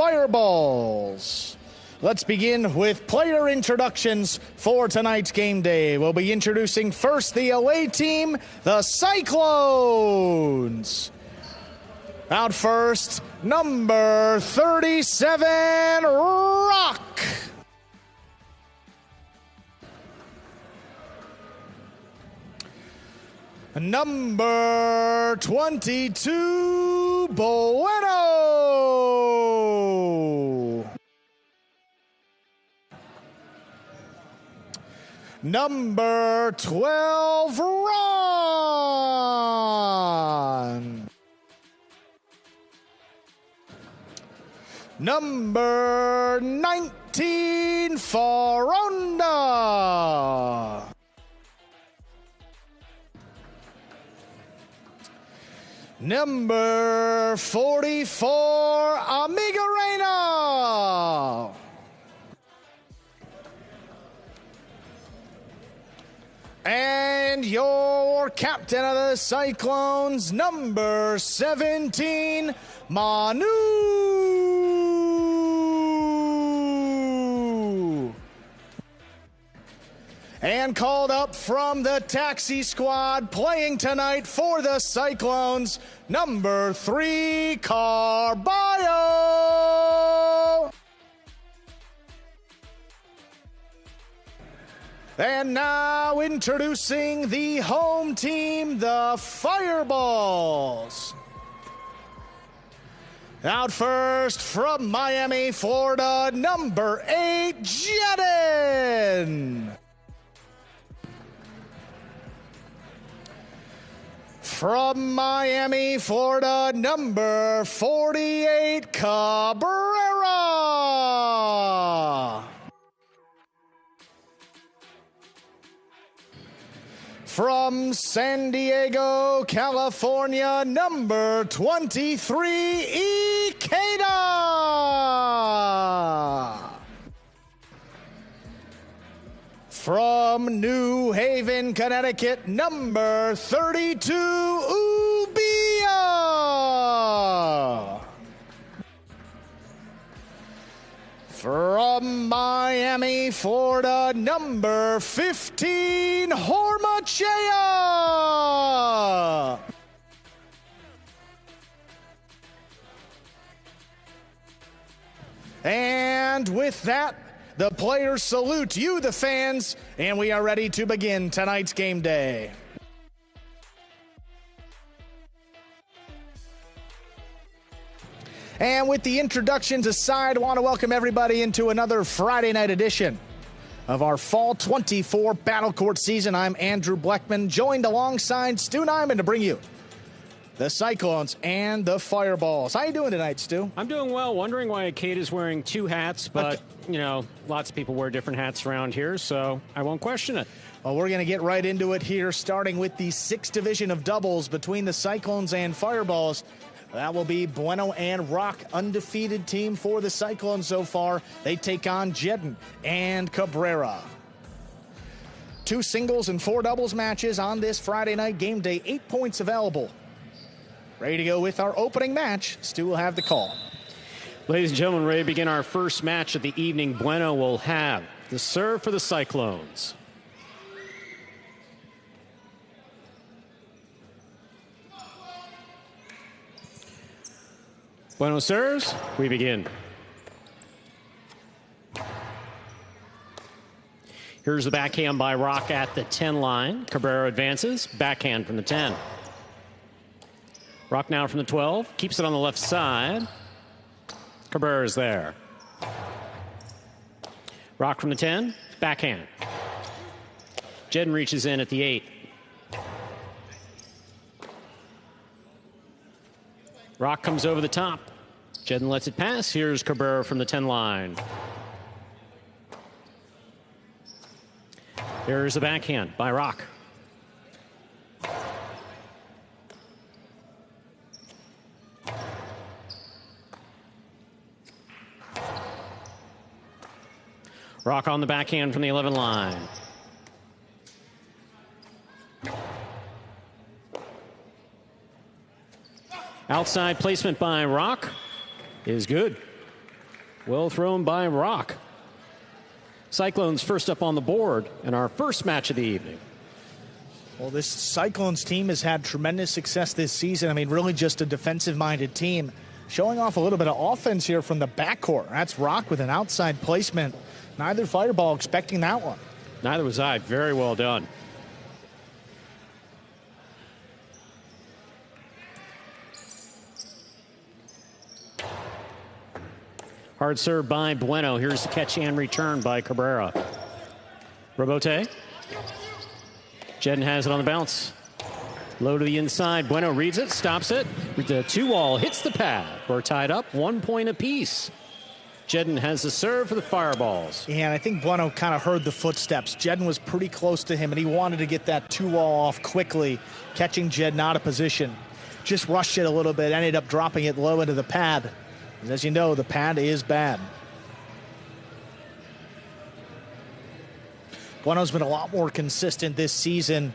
Fireballs. Let's begin with player introductions for tonight's game day. We'll be introducing first the away team, the Cyclones. Out first, number 37, Rock. Number 22, Bueno. Number 12, Ron. Number 19, Faronda. Number 44, Amigarena. And your captain of the Cyclones, number 17, Manu. And called up from the taxi squad, playing tonight for the Cyclones, number 3, Carballo. And now introducing the home team, the Fireballs. Out first from Miami, Florida, number 8, Jedin. From Miami, Florida, number 48, Cabrera. From San Diego, California, number 23, Ikeda. From New Haven, Connecticut, number 32, Ubia. From Miami, Florida, number 15, Hormachea. And with that, the players salute you, the fans, and we are ready to begin tonight's game day. And with the introductions aside, I want to welcome everybody into another Friday night edition of our Fall 24 Battle Court season. I'm Andrew Bleckman, joined alongside Stu Nyman to bring you the Cyclones and the Fireballs. How you doing tonight, Stu? I'm doing well. Wondering why Kate is wearing two hats, but, you know, lots of people wear different hats around here, so I won't question it. Well, we're going to get right into it here, starting with the 6th division of doubles between the Cyclones and Fireballs. That will be Bueno and Rock, undefeated team for the Cyclones so far. They take on Jedin and Cabrera. 2 singles and 4 doubles matches on this Friday night game day. 8 points available. Ready to go with our opening match. Stu will have the call. Ladies and gentlemen, ready to begin our first match of the evening. Bueno will have the serve for the Cyclones. Bueno serves, we begin. Here's the backhand by Rock at the 10 line. Cabrera advances, backhand from the 10. Rock now from the 12, keeps it on the left side. Cabrera is there. Rock from the 10, backhand. Jedin reaches in at the 8. Rock comes over the top. Jedin lets it pass. Here's Cabrera from the 10 line. There's the backhand by Rock. Rock on the backhand from the 11 line. Outside placement by Rock is good. Well thrown by Rock. Cyclones first up on the board in our first match of the evening. Well, this Cyclones team has had tremendous success this season. I mean, really just a defensive-minded team. Showing off a little bit of offense here from the backcourt. That's Rock with an outside placement. Neither Fireball expecting that one. Neither was I. Very well done. Hard serve by Bueno. Here's the catch and return by Cabrera. Robote. Jedden has it on the bounce. Low to the inside. Bueno reads it, stops it. With the 2-wall, hits the pad. We're tied up, 1 point apiece. Jedden has the serve for the Fireballs. Yeah, and I think Bueno kind of heard the footsteps. Jedden was pretty close to him, and he wanted to get that 2-wall off quickly, catching Jedden out of position. Just rushed it a little bit, ended up dropping it low into the pad. And as you know, the pad is bad. Bueno's been a lot more consistent this season,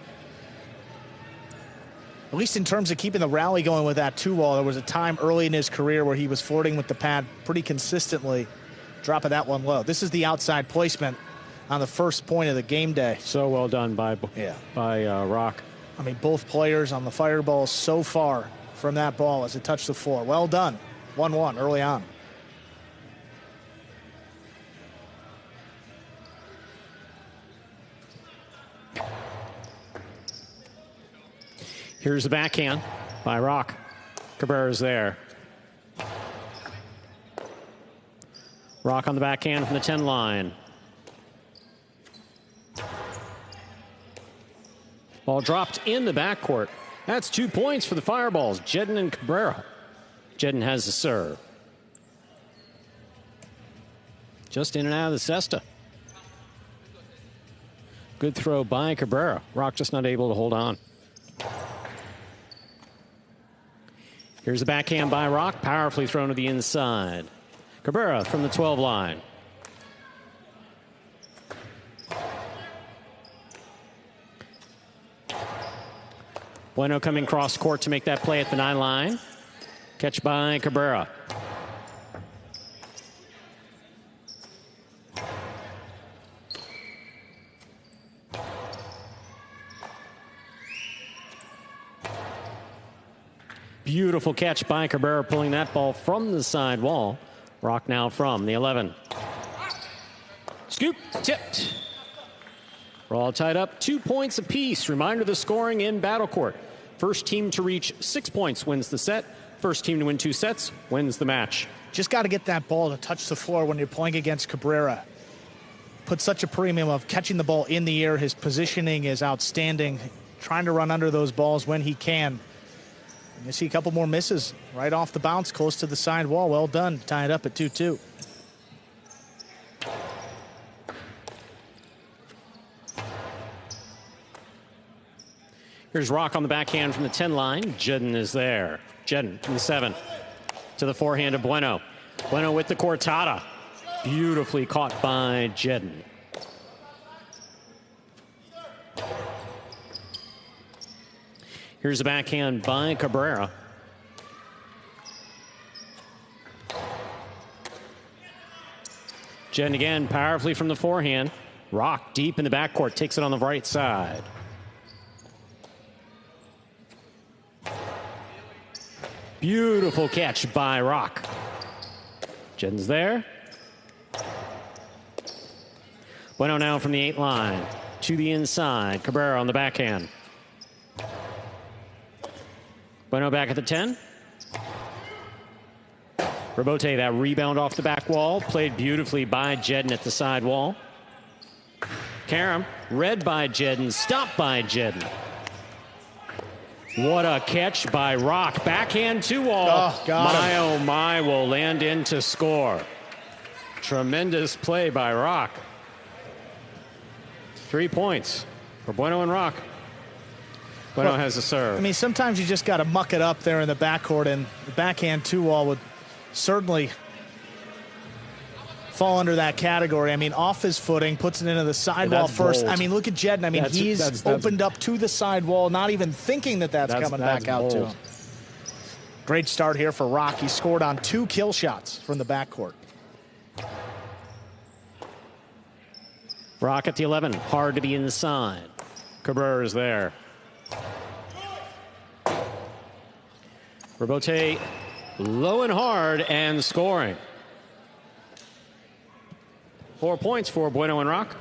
at least in terms of keeping the rally going with that 2-wall. There was a time early in his career where he was flirting with the pad pretty consistently, dropping that one low. This is the outside placement on the first point of the game day. So well done by Rock. I mean, both players on the Fireballs so far from that ball as it touched the floor. Well done. 1-1 early on. Here's the backhand by Rock. Cabrera's there. Rock on the backhand from the 10 line. Ball dropped in the backcourt. That's 2 points for the Fireballs, Jedden and Cabrera. Jedden has the serve. Just in and out of the cesta. Good throw by Cabrera. Rock just not able to hold on. Here's the backhand by Rock, powerfully thrown to the inside. Cabrera from the 12 line. Bueno coming cross court to make that play at the 9 line. Catch by Cabrera. Beautiful catch by Cabrera, pulling that ball from the side wall. Rock now from the 11. Scoop, tipped. We're all tied up, 2 points apiece. Reminder, the scoring in Battle Court. First team to reach 6 points wins the set. First team to win 2 sets wins the match. Just got to get that ball to touch the floor when you're playing against Cabrera. Put such a premium of catching the ball in the air. His positioning is outstanding. Trying to run under those balls when he can. You see a couple more misses right off the bounce, close to the side wall. Well done, tie it up at 2-2. Here's Rock on the backhand from the 10 line. Jedden is there. Jedden from the 7 to the forehand of Bueno. Bueno with the cortada. Beautifully caught by Jedden. Here's the backhand by Cabrera. Jedden again, powerfully from the forehand. Rock deep in the backcourt, takes it on the right side. Beautiful catch by Rock. Jedden's there. Bueno now from the 8 line to the inside. Cabrera on the backhand. Bueno back at the 10. Robote, that rebound off the back wall. Played beautifully by Jedden at the side wall. Karam, read by Jedden, stopped by Jedden. What a catch by Rock. Backhand 2-wall. Oh my, will land in to score. Tremendous play by Rock. 3 points for Bueno and Rock. Bueno has the serve. I mean, sometimes you just got to muck it up there in the backcourt, and the backhand 2-wall would certainly fall under that category. I mean, off his footing, puts it into the sidewall first. Bold. I mean, look at Jedden. I mean, he's opened up to the sidewall, not even thinking that that's coming back out to him. Great start here for Rock. He scored on 2 kill shots from the backcourt. Rock at the 11, hard to the inside. Cabrera is there. Robote low and hard and scoring. 4 points for Bueno and Rock.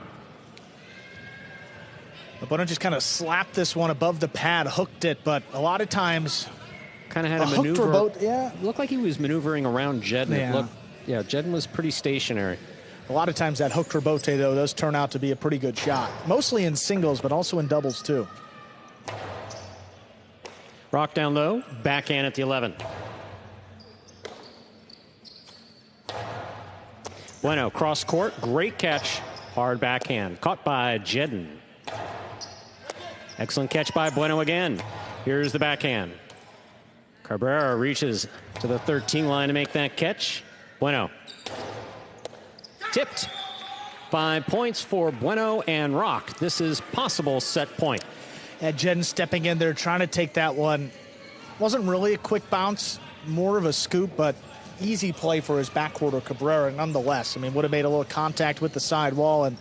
Bueno just kind of slapped this one above the pad, hooked it, but a lot of times kind of had a maneuver. Yeah. Looked like he was maneuvering around Jedden. Yeah. Jedden was pretty stationary. A lot of times that hooked rebote, though, those turn out to be a pretty good shot. Mostly in singles, but also in doubles, too. Rock down low, backhand at the 11. Bueno, cross court, great catch. Hard backhand, caught by Jedden. Excellent catch by Bueno again. Here's the backhand. Cabrera reaches to the 13 line to make that catch. Bueno. Tipped. 5 points for Bueno and Rock. This is possible set point. And Jedden stepping in there, trying to take that one. Wasn't really a quick bounce, more of a scoop, but easy play for his backcourter Cabrera nonetheless. I mean, would have made a little contact with the side wall and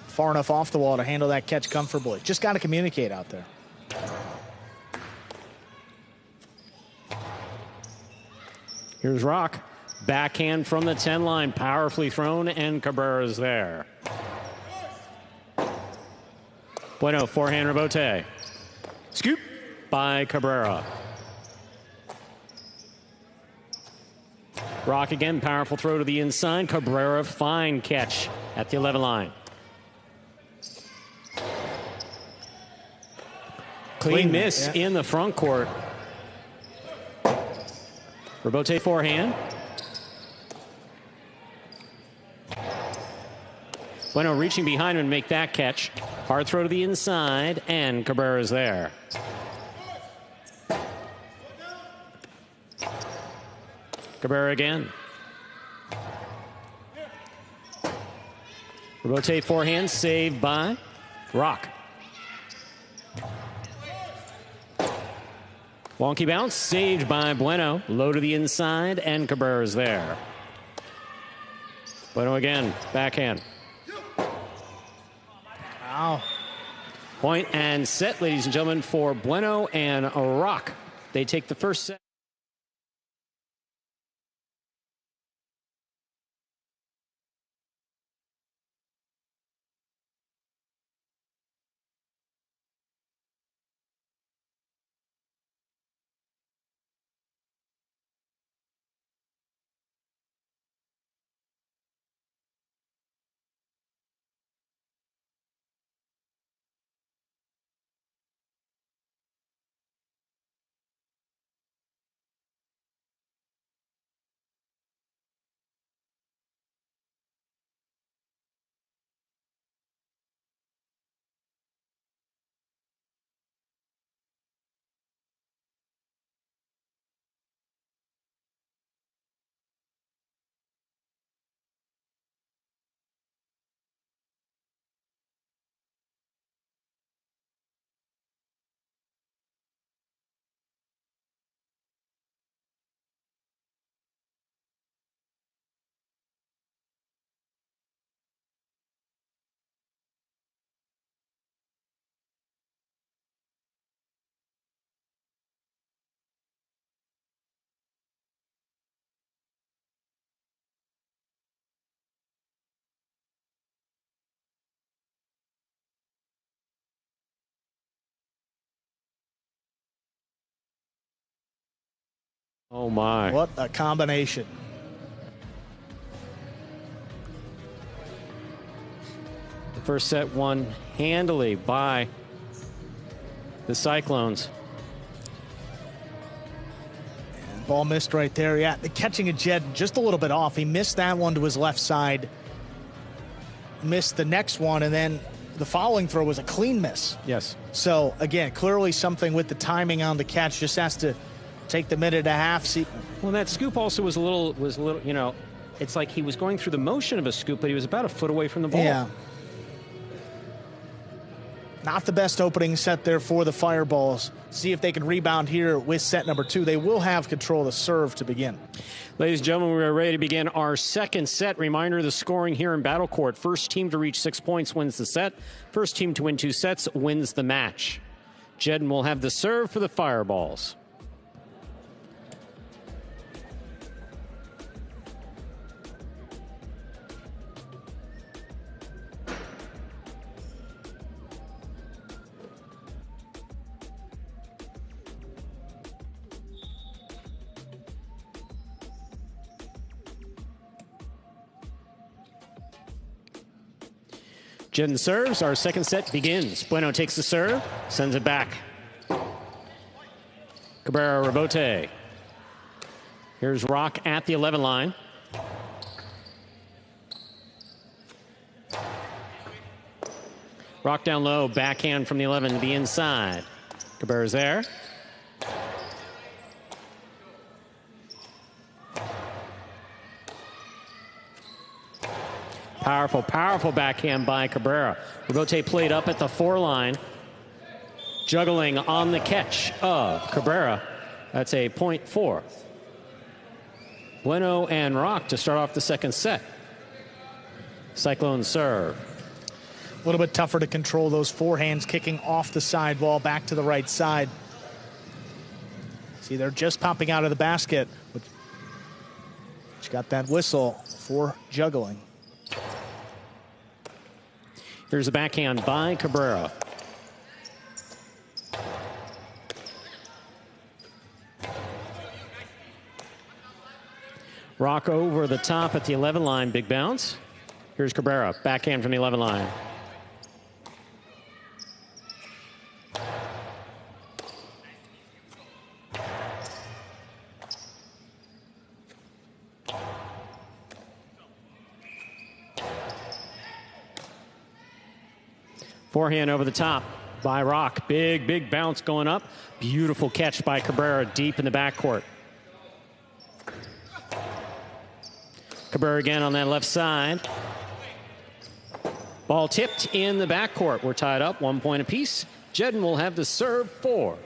far enough off the wall to handle that catch comfortably. Just got to communicate out there. Here's Rock. Backhand from the 10 line, powerfully thrown, and Cabrera's there. Bueno, forehand rebote. Scoop by Cabrera. Rock again, powerful throw to the inside. Cabrera, fine catch at the 11 line. Clean miss in the front court. Rebote forehand. Bueno reaching behind him to make that catch. Hard throw to the inside, and Cabrera's there. Cabrera again. Rebote forehand, saved by Rock. Wonky bounce, saved by Bueno. Low to the inside, and Cabrera's there. Bueno again, backhand. Wow. Point and set, ladies and gentlemen, for Bueno and Rock. They take the first set. Oh my. What a combination. The first set won handily by the Cyclones. And ball missed right there. Yeah, the catching of Jed just a little bit off. He missed that one to his left side. Missed the next one, and then the following throw was a clean miss. Yes. So, again, clearly something with the timing on the catch. Just has to take the minute and a half. See. Well, that scoop also was a little, you know, it's like he was going through the motion of a scoop, but he was about a foot away from the ball. Yeah. Not the best opening set there for the Fireballs. See if they can rebound here with set number 2. They will have control of the serve to begin. Ladies and gentlemen, we are ready to begin our second set. Reminder of the scoring here in Battle Court. First team to reach 6 points wins the set. First team to win 2 sets wins the match. Jedden will have the serve for the Fireballs. Jedden serves. Our second set begins. Bueno takes the serve, sends it back. Cabrera rebote. Here's Rock at the 11 line. Rock down low, backhand from the 11 to the inside. Cabrera's there. Powerful, powerful backhand by Cabrera. Rebote played up at the 4 line. Juggling on the catch of Cabrera. That's a point for Bueno and Rock to start off the second set. Cyclone serve. A little bit tougher to control those forehands kicking off the sidewall back to the right side. See, they're just popping out of the basket. Which got that whistle for juggling. Here's a backhand by Cabrera. Rock over the top at the 11 line, big bounce. Here's Cabrera, backhand from the 11 line. Forehand over the top by Rock. Big, big bounce going up. Beautiful catch by Cabrera deep in the backcourt. Cabrera again on that left side. Ball tipped in the backcourt. We're tied up, 1 point apiece. Jedden will have the serve for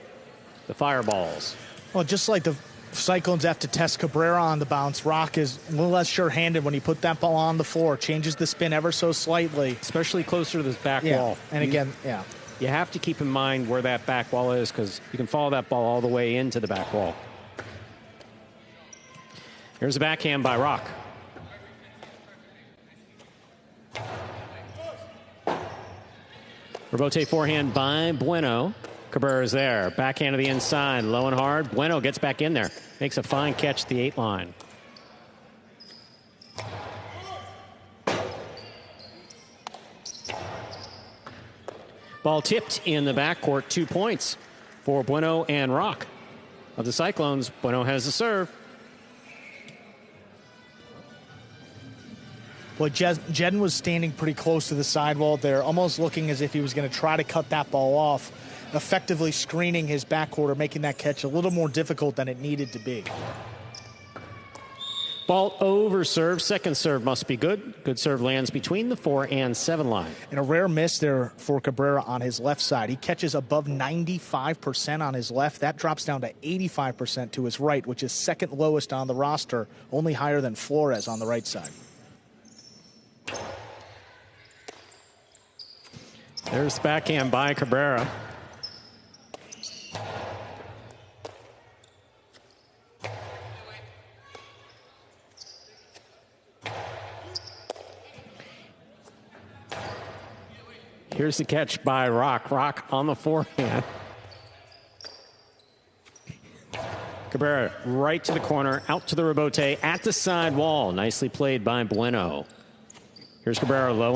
the Fireballs. Well, just like the Cyclones have to test Cabrera on the bounce, Rock is a little less sure-handed when he put that ball on the floor. Changes the spin ever so slightly. Especially closer to this back wall. And again, yeah. You have to keep in mind where that back wall is because you can follow that ball all the way into the back wall. Here's a backhand by Rock. Rebote forehand by Bueno. Cabrera's there. Backhand to the inside. Low and hard. Bueno gets back in there. Makes a fine catch at the 8 line. Ball tipped in the backcourt. 2 points for Bueno and Rock of the Cyclones. Bueno has the serve. Well, Jedden was standing pretty close to the sidewall there, almost looking as if he was going to try to cut that ball off, effectively screening his backcourt, making that catch a little more difficult than it needed to be. Ball over serve. Second serve must be good. Good serve lands between the 4 and 7 line. And a rare miss there for Cabrera on his left side. He catches above 95% on his left. That drops down to 85% to his right, which is second lowest on the roster, only higher than Flores on the right side. There's the backhand by Cabrera. Here's the catch by Rock. Rock on the forehand. Cabrera right to the corner, out to the rebote, at the side wall. Nicely played by Bueno. Here's Cabrera, low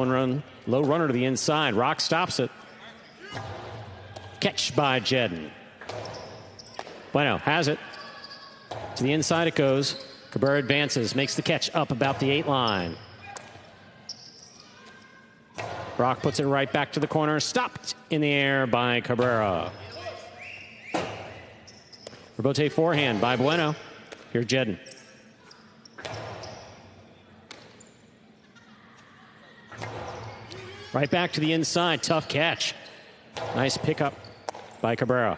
runner to the inside. Rock stops it. Catch by Jedden. Bueno has it. To the inside it goes. Cabrera advances, makes the catch up about the 8 line. Rock puts it right back to the corner. Stopped in the air by Cabrera. Rebote forehand by Bueno. Here's Jedden. Right back to the inside. Tough catch. Nice pickup by Cabrera.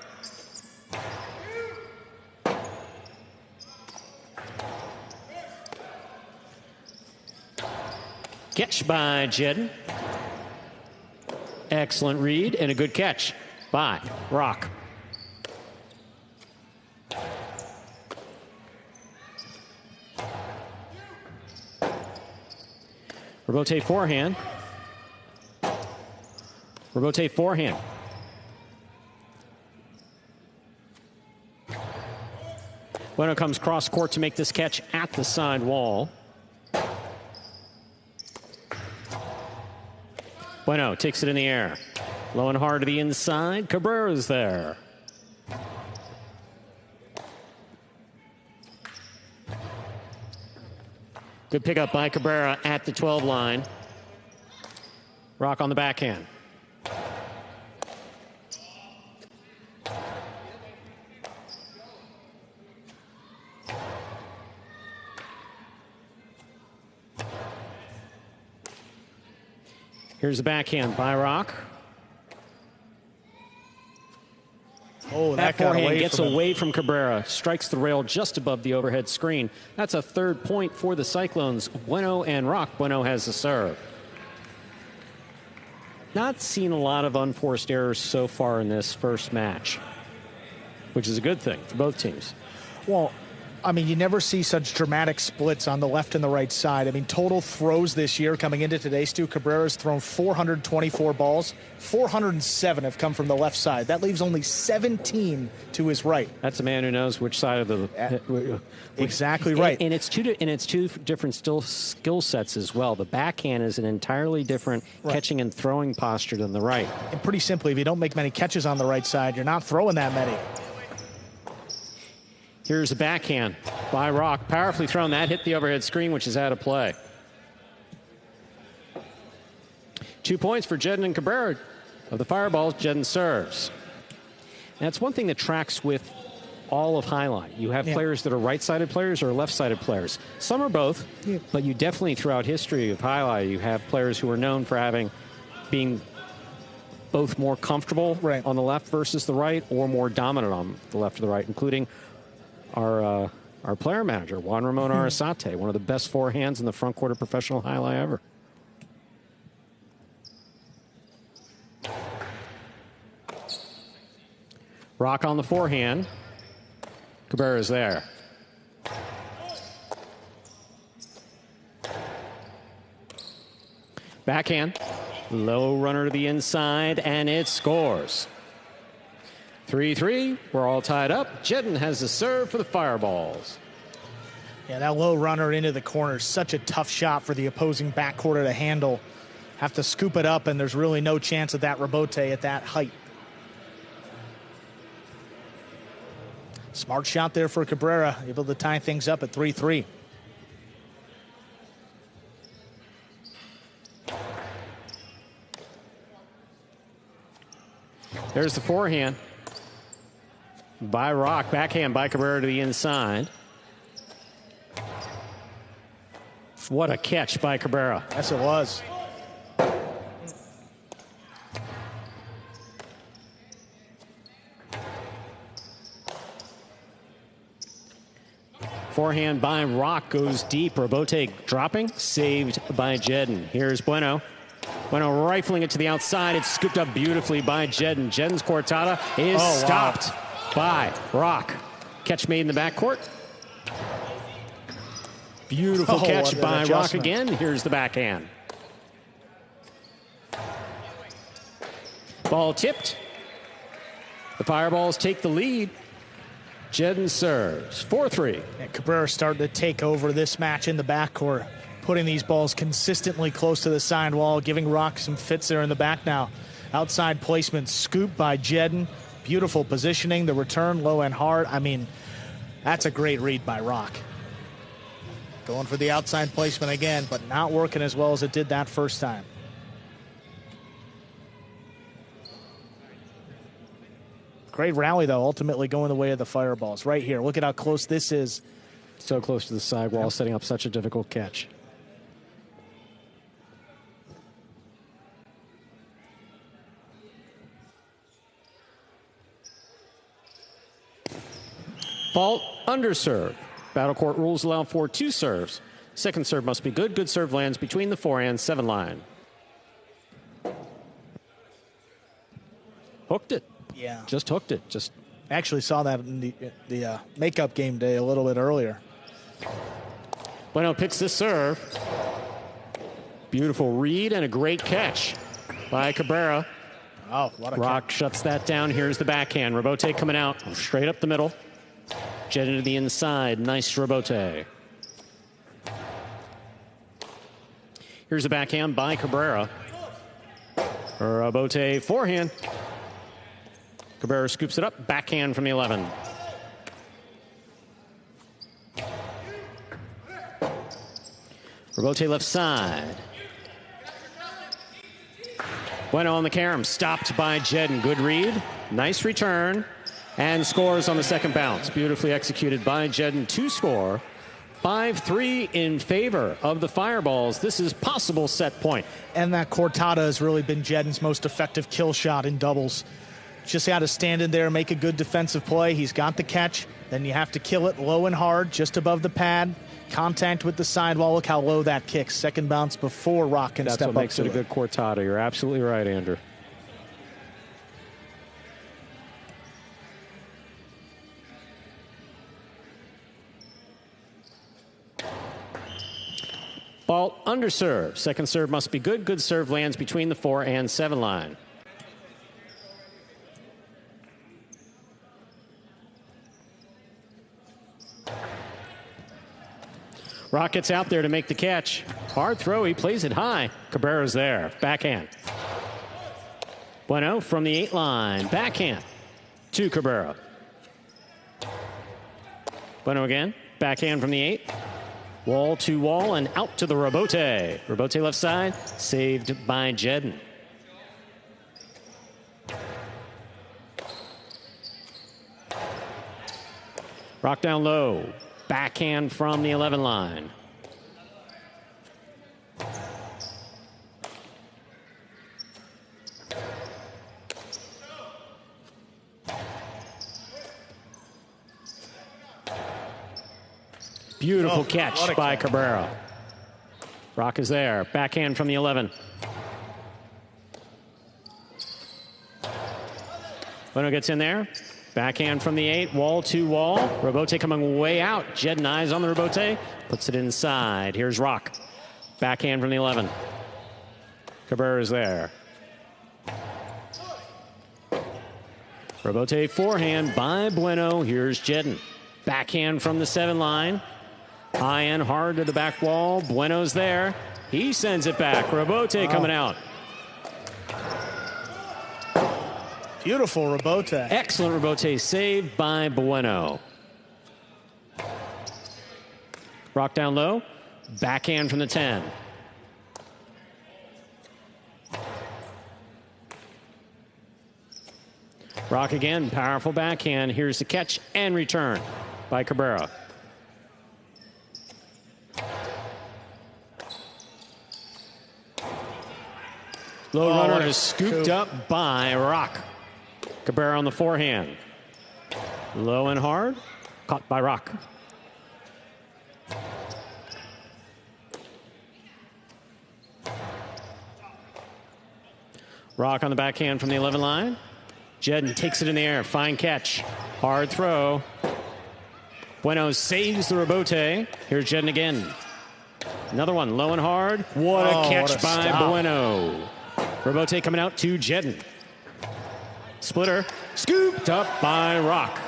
Catch by Jedden. Excellent read and a good catch by Rock. Rebote forehand. Rebote forehand. Bueno comes cross court to make this catch at the side wall. Bueno takes it in the air. Low and hard to the inside. Cabrera's there. Good pickup by Cabrera at the 12 line. Rock on the backhand. Here's the backhand by Rock. Oh, that forehand gets away from Cabrera. Strikes the rail just above the overhead screen. That's a third point for the Cyclones. Bueno and Rock. Bueno has the serve. Not seen a lot of unforced errors so far in this first match, which is a good thing for both teams. Well, I mean, you never see such dramatic splits on the left and the right side. I mean, total throws this year coming into today, Stu. Cabrera's thrown 424 balls. 407 have come from the left side. That leaves only 17 to his right. That's a man who knows which side of the... Exactly right. And it's two different skill sets as well. The backhand is an entirely different catching and throwing posture than the right. And pretty simply, if you don't make many catches on the right side, you're not throwing that many. Here's a backhand by Rock. Powerfully thrown. That hit the overhead screen, which is out of play. 2 points for Jedden and Cabrera. Of the Fireballs, Jedden serves. And that's one thing that tracks with all of Highline. You have players that are right-sided players or left-sided players. Some are both, but you definitely, throughout history of Highline, you have players who are known for being both more comfortable on the left versus the right, or more dominant on the left or the right, including our player manager, Juan Ramon Arasate, one of the best forehands in the front court of professional highlight ever. Rock on the forehand. Cabrera's there. Backhand. Low runner to the inside, and it scores. 3-3. We're all tied up. Jedden has the serve for the Fireballs. Yeah, that low runner into the corner is such a tough shot for the opposing backcourt to handle. Have to scoop it up, and there's really no chance of that rebote at that height. Smart shot there for Cabrera, able to tie things up at 3-3. There's the forehand by Rock. Backhand by Cabrera to the inside. What a catch by Cabrera. Yes, it was. Forehand by Rock goes deep. Rebote dropping. Saved by Jedden. Here's Bueno. Bueno rifling it to the outside. It's scooped up beautifully by Jedden. Jedden's cortada is stopped by Rock. Catch made in the backcourt. Beautiful catch by Rock again. Here's the backhand. Ball tipped. The Fireballs take the lead. Jedden serves. 4-3. Yeah, Cabrera starting to take over this match in the backcourt, putting these balls consistently close to the sidewall, giving Rock some fits there in the back now. Outside placement scoop by Jedden. Beautiful positioning. The return low and hard. I mean, that's a great read by Rock. Going for the outside placement again, but not working as well as it did that first time. Great rally, though, ultimately going the way of the Fireballs. Right here. Look at how close this is. So close to the sidewall, setting up such a difficult catch. Fault, underserve. Battle court rules allow for 2 serves. Second serve must be good. Good serve lands between the 4 and 7 line. Hooked it. Yeah. Just hooked it. Just actually saw that in the makeup game day a little bit earlier. Bueno picks the serve. Beautiful read and a great catch by Cabrera. Oh, what a Rock catch. shuts that down. Here's the backhand. Rebote coming out straight up the middle. Jet into the inside. Nice Rebote. Here's the backhand by Cabrera. Rebote forehand. Cabrera scoops it up. Backhand from the 11. Rebote left side. Bueno on the carom. Stopped by Jedden. Good read. Nice return. And scores on the second bounce. Beautifully executed by Jedden to score. 5-3 in favor of the Fireballs. This is possible set point. And that cortada has really been Jedden's most effective kill shot in doubles. Just got to stand in there, make a good defensive play. He's got the catch. Then you have to kill it low and hard, just above the pad. Contact with the sidewall. Look how low that kicks. Second bounce before Rock can step up to it. That's what makes it a good cortada. You're absolutely right, Andrew. Fault, underserve. Second serve must be good. Good serve lands between the 4 and 7 line. Rock gets out there to make the catch. Hard throw. He plays it high. Cabrera's there. Backhand. Bueno from the 8 line. Backhand to Cabrera. Bueno again. Backhand from the 8. Wall to wall and out to the Rebote. Rebote left side. Saved by Jedden. Rock down low. Backhand from the 11 line. Beautiful catch by Cabrera. Rock is there. Backhand from the 11. Bueno gets in there. Backhand from the 8. Wall to wall. Rebote coming way out. Jedden eyes on the Rebote. Puts it inside. Here's Rock. Backhand from the 11. Cabrera is there. Rebote forehand by Bueno. Here's Jedden. Backhand from the 7 line. High and hard to the back wall. Bueno's there. He sends it back. Rebote coming out. Beautiful Rebote. Excellent Rebote saved by Bueno. Rock down low. Backhand from the 10. Rock again. Powerful backhand. Here's the catch and return by Cabrera. Low runner is scooped up by Rock. Cabrera on the forehand. Low and hard. Caught by Rock. Rock on the backhand from the 11 line. Jedden takes it in the air. Fine catch. Hard throw. Bueno saves the Rebote. Here's Jedden again. Another one. Low and hard. What a catch by Bueno. Rebote coming out to Jedden. Splitter. Scooped up by Rock.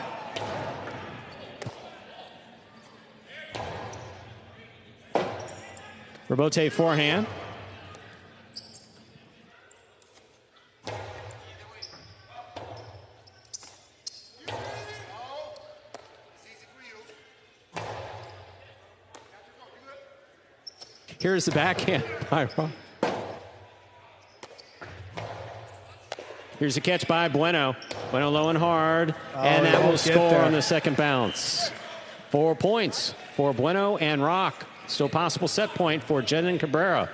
Rebote forehand. Here's the backhand by Rock. Here's a catch by Bueno. Bueno low and hard. And that will score on the second bounce. 4 points for Bueno and Rock. Still possible set point for Jedden and Cabrera.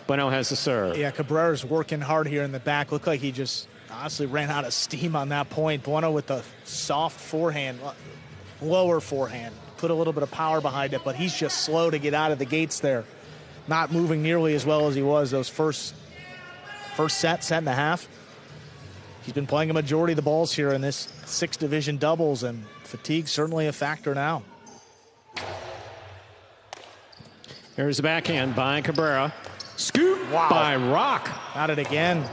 Bueno has the serve. Yeah, Cabrera's working hard here in the back. Looked like he just honestly ran out of steam on that point. Bueno with the soft forehand. lower forehand. Put a little bit of power behind it, but he's just slow to get out of the gates there. Not moving nearly as well as he was those first set and a half. He's been playing a majority of the balls here in this 6th division doubles, and fatigue certainly a factor now. Here's the backhand by Cabrera. Scoop by Rock. Got it again.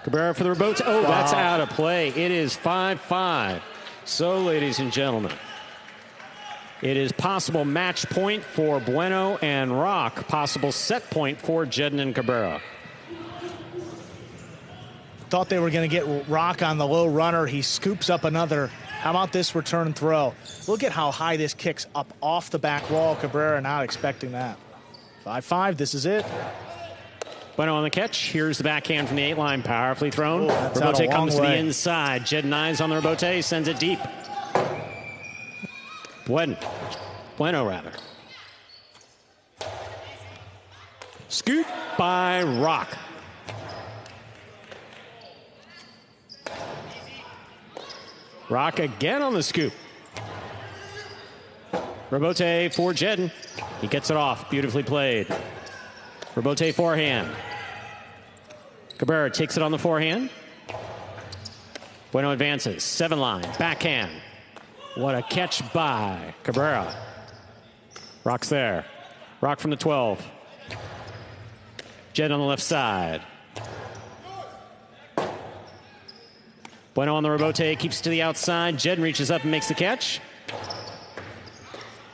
Cabrera for the rebote. Oh, that's out of play. It is 5-5. So, ladies and gentlemen, it is possible match point for Bueno and Rock. Possible set point for Jedin and Cabrera. Thought they were going to get Rock on the low runner. He scoops up another. How about this return throw? Look at how high this kicks up off the back wall. Cabrera not expecting that. 5-5, this is it. Bueno on the catch. Here's the backhand from the 8-line. Powerfully thrown. Oh, rebote comes to the inside. Jedin eyes on the rebote. Sends it deep. Bueno rather. Scoop by Rock. Rock again on the scoop. Rebote for Jedin. He gets it off. Beautifully played. Rebote forehand. Cabrera takes it on the forehand. Bueno advances. 7-line. Backhand. What a catch by Cabrera. Rock's there. Rock from the 12. Jedin on the left side. Bueno on the rebote, keeps to the outside. Jedin reaches up and makes the catch.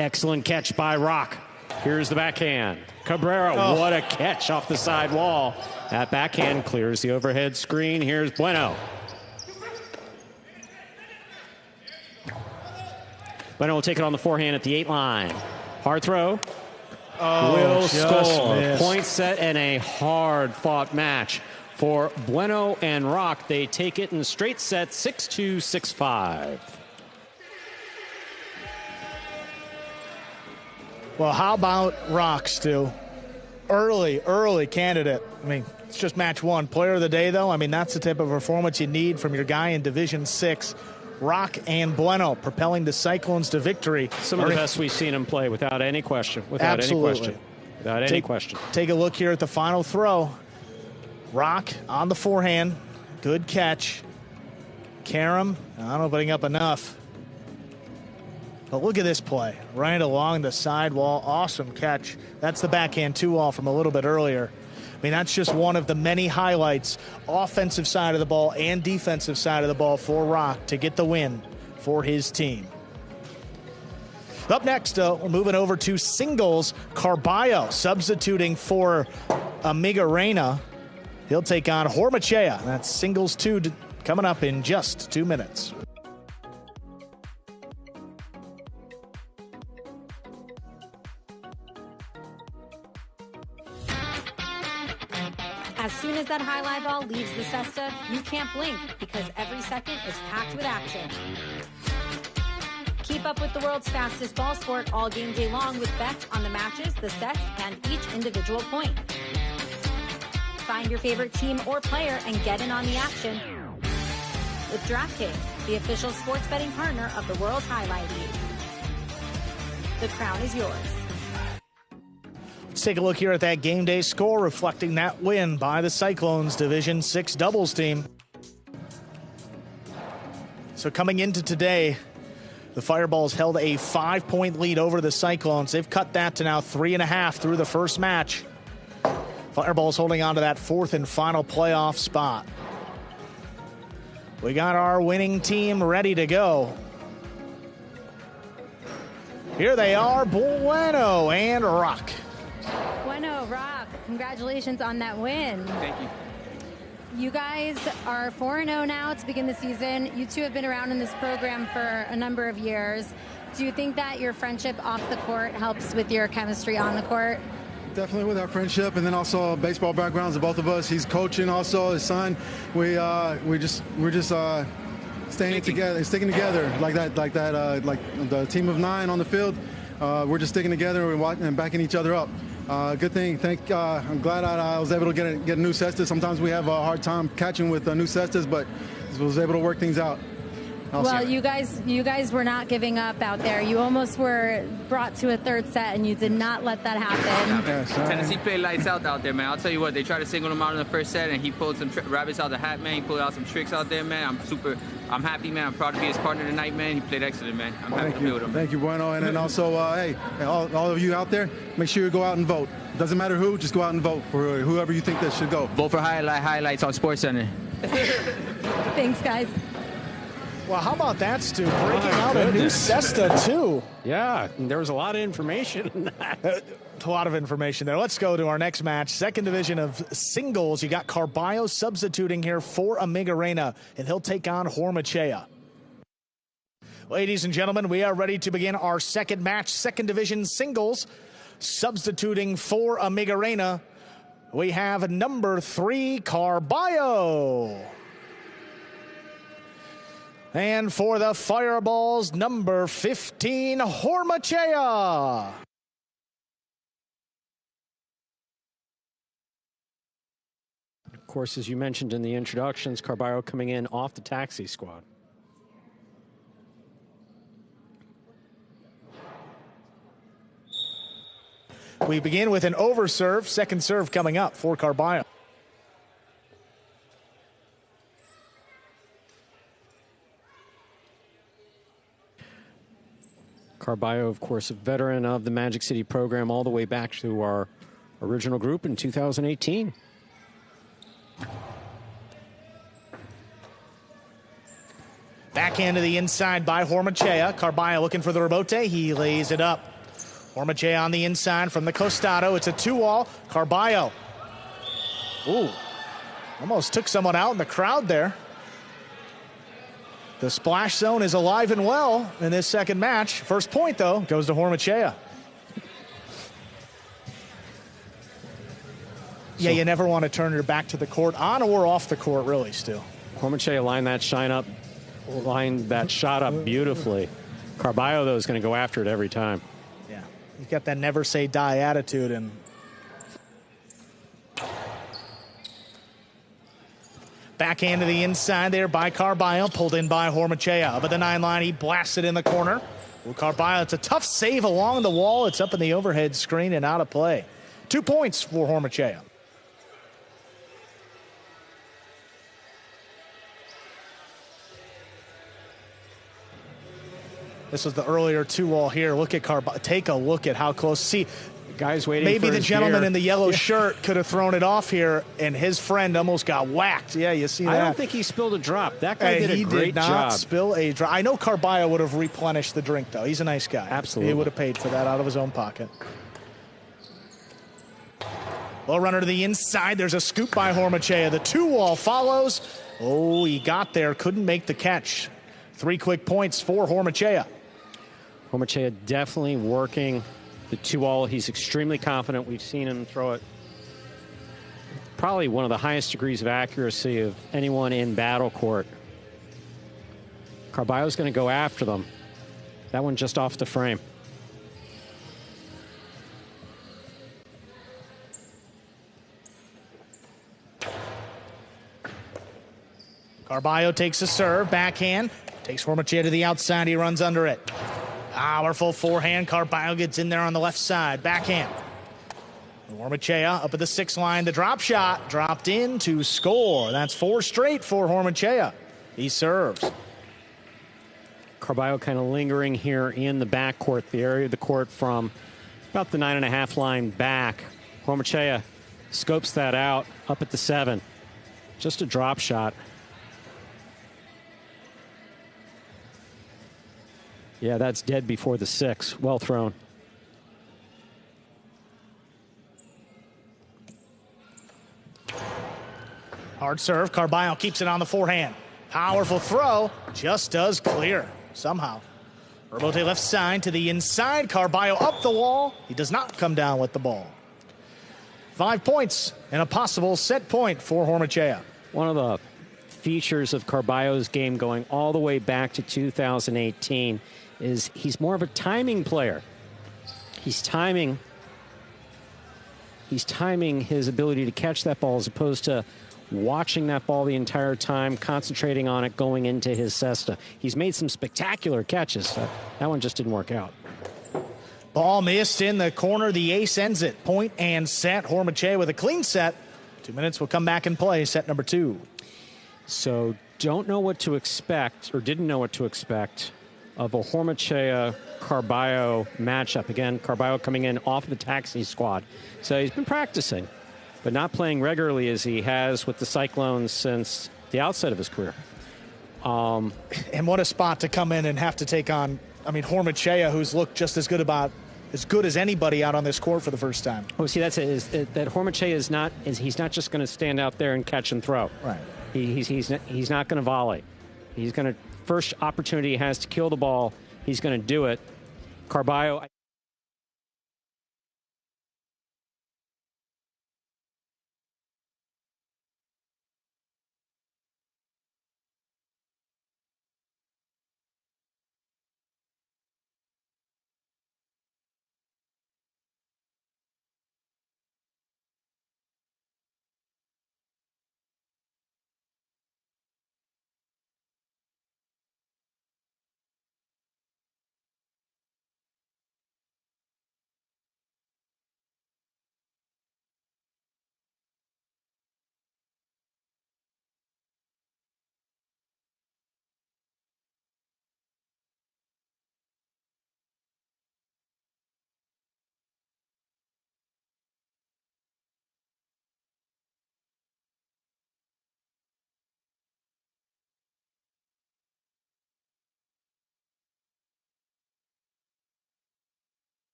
Excellent catch by Rock. Here's the backhand. Cabrera, what a catch off the side wall. That backhand clears the overhead screen. Here's Bueno. Bueno will take it on the forehand at the 8-line. Hard throw. Will score. Missed. Point set and a hard-fought match for Bueno and Rock. They take it in straight sets, 6-2, 6-5. Well, how about Rock, Stu? Early candidate. I mean, it's just match one. Player of the day, though, I mean, that's the type of performance you need from your guy in Division 6. Rock and Bueno propelling the Cyclones to victory. Some of the best we've seen him play, without any question. Without any question. Take a look here at the final throw. Rock on the forehand. Good catch. Karam, not opening up enough. But look at this play. Right along the sidewall. Awesome catch. That's the backhand 2-all from a little bit earlier. I mean, that's just one of the many highlights, offensive side of the ball and defensive side of the ball for Rock to get the win for his team. Up next, we're moving over to singles. Carballo substituting for Amiga Reina. He'll take on Hormachea. That's singles 2 coming up in just 2 minutes. As soon as that high-lie ball leaves the cesta, you can't blink because every second is packed with action. Keep up with the world's fastest ball sport all game day long with bets on the matches, the sets, and each individual point. Find your favorite team or player and get in on the action with DraftKings, the official sports betting partner of the World Highlight League. The crown is yours. Let's take a look here at that game day score reflecting that win by the Cyclones Division 6 doubles team. So coming into today, the Fireballs held a 5-point lead over the Cyclones. They've cut that to now 3.5 through the first match. Fireballs holding on to that 4th and final playoff spot. We got our winning team ready to go. Here they are, Bueno and Rock. Bueno, Rock, congratulations on that win. Thank you. You guys are 4-0 now to begin the season. You two have been around in this program for a number of years. Do you think that your friendship off the court helps with your chemistry on the court? Definitely with our friendship, and then also baseball backgrounds of both of us. He's coaching also, his son. We're just staying together, sticking together like the team of 9 on the field. We're just sticking together and backing each other up. Good thing. I'm glad I was able to get a new cesta. Sometimes we have a hard time catching with new cestas, but I was able to work things out. Well, you guys were not giving up out there. You almost were brought to a third set, and you did not let that happen. Tennessee played lights out there, man. I'll tell you what, they tried to single him out in the first set, and he pulled some rabbits out of the hat, man. He pulled out some tricks out there, man. I'm happy, man. I'm proud to be his partner tonight, man. He played excellent, man. I'm happy to be with him. Thank you, Bueno. And then also, hey, all of you out there, make sure you go out and vote. Doesn't matter who, just go out and vote for whoever you think that should go. Vote for highlights on SportsCenter. Thanks, guys. Well, how about that, Stu? Breaking out a new Cesta, too. Yeah, there was a lot of information in that. A lot of information there. Let's go to our next match. Second division of singles. You got Carballo substituting here for Amigarena, and he'll take on Hormachea. Ladies and gentlemen, we are ready to begin our second match. Second division singles. Substituting for Amigarena, we have number 3, Carballo. And for the Fireballs, number 15, Hormachea. Of course, as you mentioned in the introductions, Carballo coming in off the taxi squad. We begin with an overserve, second serve coming up for Carballo. Carballo, of course, a veteran of the Magic City program all the way back to our original group in 2018. Backhand to the inside by Hormachea. Carballo looking for the rebote. He lays it up. Hormachea on the inside from the costado. It's a 2-all. Carballo. Ooh. Almost took someone out in the crowd there. The splash zone is alive and well in this second match. First point, though, goes to Hormachea. Yeah, you never want to turn your back to the court, on or off the court, really, Stu. Hormachea lined that shot up beautifully. Carballo, though, is going to go after it every time. Yeah, he's got that never say die attitude. And backhand to the inside there by Carballo, pulled in by Hormachea. Up at the 9 line, he blasts it in the corner. Well, Carballo, it's a tough save along the wall. It's up in the overhead screen and out of play. 2 points for Hormachea. This was the earlier 2-all here. Look at Carballo. Take a look at how close. See, guys waiting. Maybe for the his gentleman beer. in the yellow shirt could have thrown it off here, and his friend almost got whacked. Yeah, you see that? I don't think he spilled a drop. That guy did a great job. He did not spill a drop. I know Carballo would have replenished the drink, though. He's a nice guy. Absolutely. He would have paid for that out of his own pocket. Low runner to the inside. There's a scoop by Hormachea. The 2-all follows. Oh, he got there. Couldn't make the catch. 3 quick points for Hormachea. Hormachea definitely working the 2-all. He's extremely confident. We've seen him throw it probably one of the highest degrees of accuracy of anyone in battle court. Carballo's going to go after them. That one just off the frame. Carballo takes a serve, backhand. Takes Hormachea to the outside. He runs under it. Powerful forehand. Carballo gets in there on the left side. Backhand. Hormachea up at the 6 line. The drop shot dropped in to score. That's 4 straight for Hormachea. He serves. Carballo kind of lingering here in the backcourt, the area of the court from about the 9.5 line back. Hormachea scopes that out up at the 7. Just a drop shot. Yeah, that's dead before the 6. Well thrown. Hard serve. Carballo keeps it on the forehand. Powerful throw. Just does clear somehow. Rebote left side to the inside. Carballo up the wall. He does not come down with the ball. 5 points and a possible set point for Hormachea. One of the features of Carballo's game going all the way back to 2018 is he's more of a timing player. He's timing his ability to catch that ball as opposed to watching that ball the entire time, concentrating on it going into his cesta. He's made some spectacular catches. That one just didn't work out. Ball missed in the corner. The ace ends it. Point and set. Hormache with a clean set. 2 minutes will come back and play set number 2. So don't know what to expect, or didn't know what to expect, of a Hormachea-Carballo matchup. Again, Carballo coming in off the taxi squad. So he's been practicing, but not playing regularly as he has with the Cyclones since the outset of his career. And what a spot to come in and have to take on, Hormachea, who's looked just as good as anybody out on this court for the first time. Oh, see, that's it. That Hormachea he's not just going to stand out there and catch and throw. Right. He's not going to volley. He's going to, first opportunity he has to kill the ball, he's going to do it. Carballo.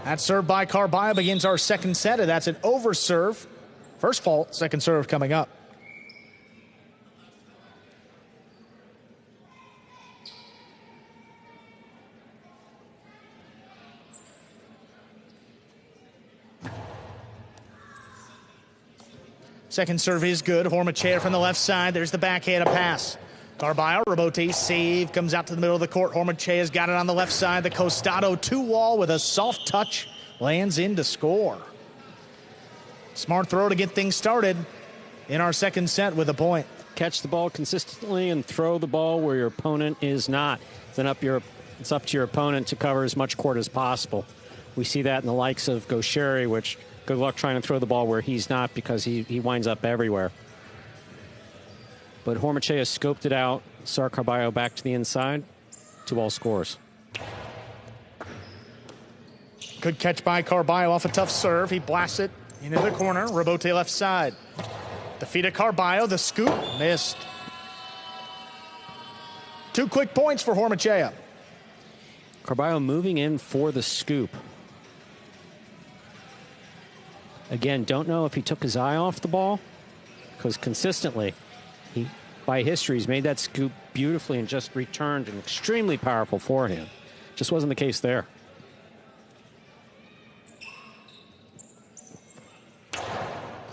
That serve by Carballo begins our second set, and that's an over serve. First fault, second serve coming up. Second serve is good. Hormachea from the left side. There's the backhand, a pass. Carballo, Rebote save, comes out to the middle of the court. Hormachea's got it on the left side. The Costado 2-wall with a soft touch. Lands in to score. Smart throw to get things started in our second set with a point. Catch the ball consistently and throw the ball where your opponent is not. Then it's up to your opponent to cover as much court as possible. We see that in the likes of Gaucheri, which good luck trying to throw the ball where he's not because he winds up everywhere. But Hormachea scoped it out. Sar Carballo back to the inside. 2-ball scores. Good catch by Carballo off a tough serve. He blasts it into the corner. Rebote left side. The feet of Carballo. The scoop missed. 2 quick points for Hormachea. Carballo moving in for the scoop. Again, don't know if he took his eye off the ball, because consistently, by history, he's made that scoop beautifully and just returned an extremely powerful forehand. Just wasn't the case there.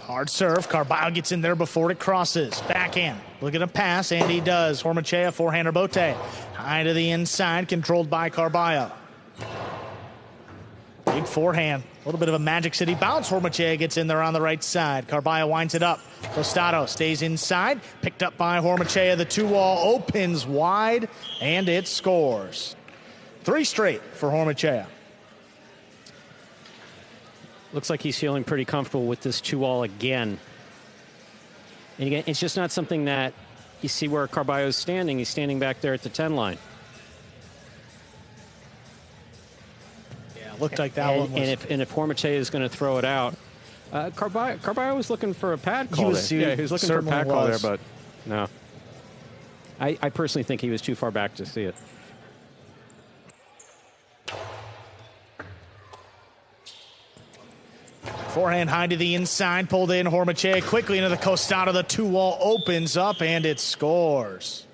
Hard serve. Carballo gets in there before it crosses. Backhand. Look at a pass, and he does. Hormachea, forehand Rebote. High to the inside, controlled by Carballo. Big forehand. A little bit of a Magic City bounce. Hormachea gets in there on the right side. Carballo winds it up. Costado stays inside. Picked up by Hormachea. The 2-wall opens wide, and it scores. 3 straight for Hormachea. Looks like he's feeling pretty comfortable with this 2-wall again. And again, it's just not something that you see where Carballo's standing. He's standing back there at the 10 line. Yeah, looked like that one was. And if Hormache is going to throw it out, Carballo was looking for a pad call there. He was looking for a pad call there, but no. I personally think he was too far back to see it. Forehand high to the inside, pulled in. Hormache quickly into the costado. The 2-wall opens up, and it scores.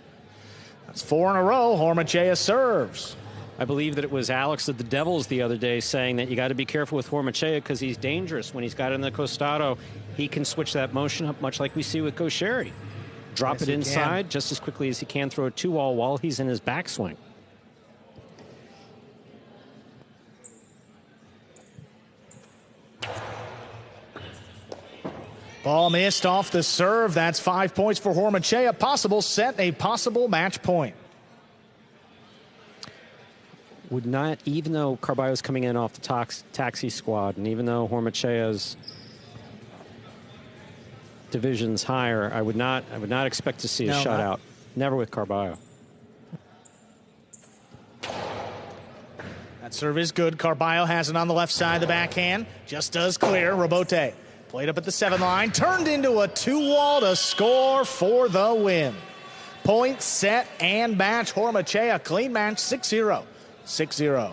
That's 4 in a row. Hormache serves. I believe that it was Alex of the Devils the other day saying that you got to be careful with Hormache because he's dangerous. When he's got it in the costado, he can switch that motion up, much like we see with Gaucheri. Drop it inside just as quickly as he can throw a 2-wall while he's in his backswing. Ball missed off the serve. That's 5 points for Hormache. A possible set, a possible match point. Would not, even though Carballo's coming in off the taxi squad, and even though Hormache's division's higher, I would not expect to see a shutout. Never with Carballo. That serve is good. Carballo has it on the left side of the backhand. Just does clear. Robote played up at the 7 line. Turned into a 2-wall to score for the win. Point, set, and match. Hormache, a clean match, 6-0. 6-0.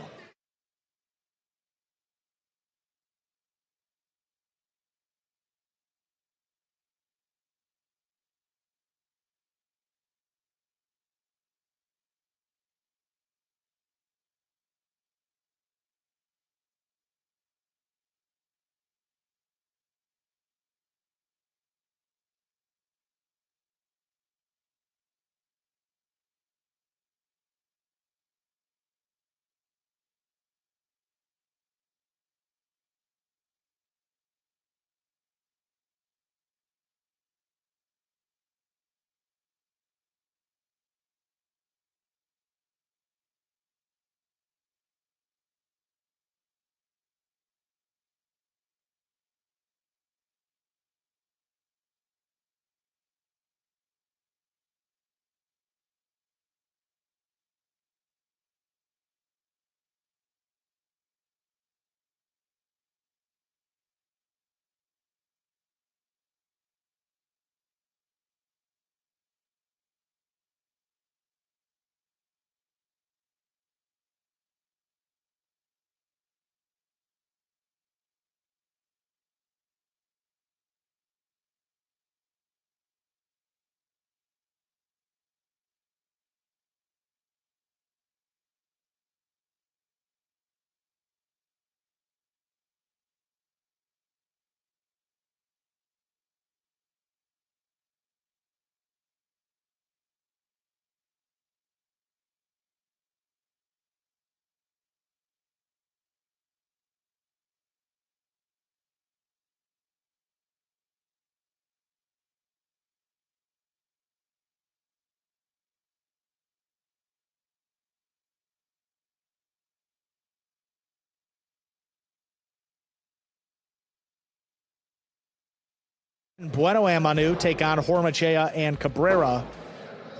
Bueno and Manu take on Hormache and Cabrera.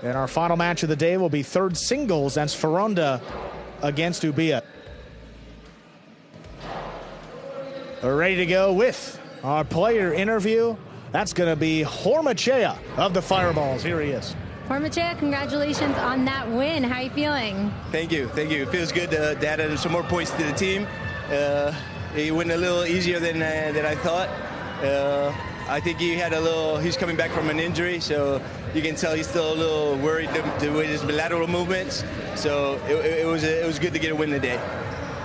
And our final match of the day will be third singles. That's Ferronda against Ubia. We're ready to go with our player interview. That's going to be Hormache of the Fireballs. Here he is. Hormache, congratulations on that win. How are you feeling? Thank you. It feels good to add some more points to the team. It went a little easier than I thought. I think he's coming back from an injury, so you can tell he's still a little worried with his lateral movements. So it was good to get a win today.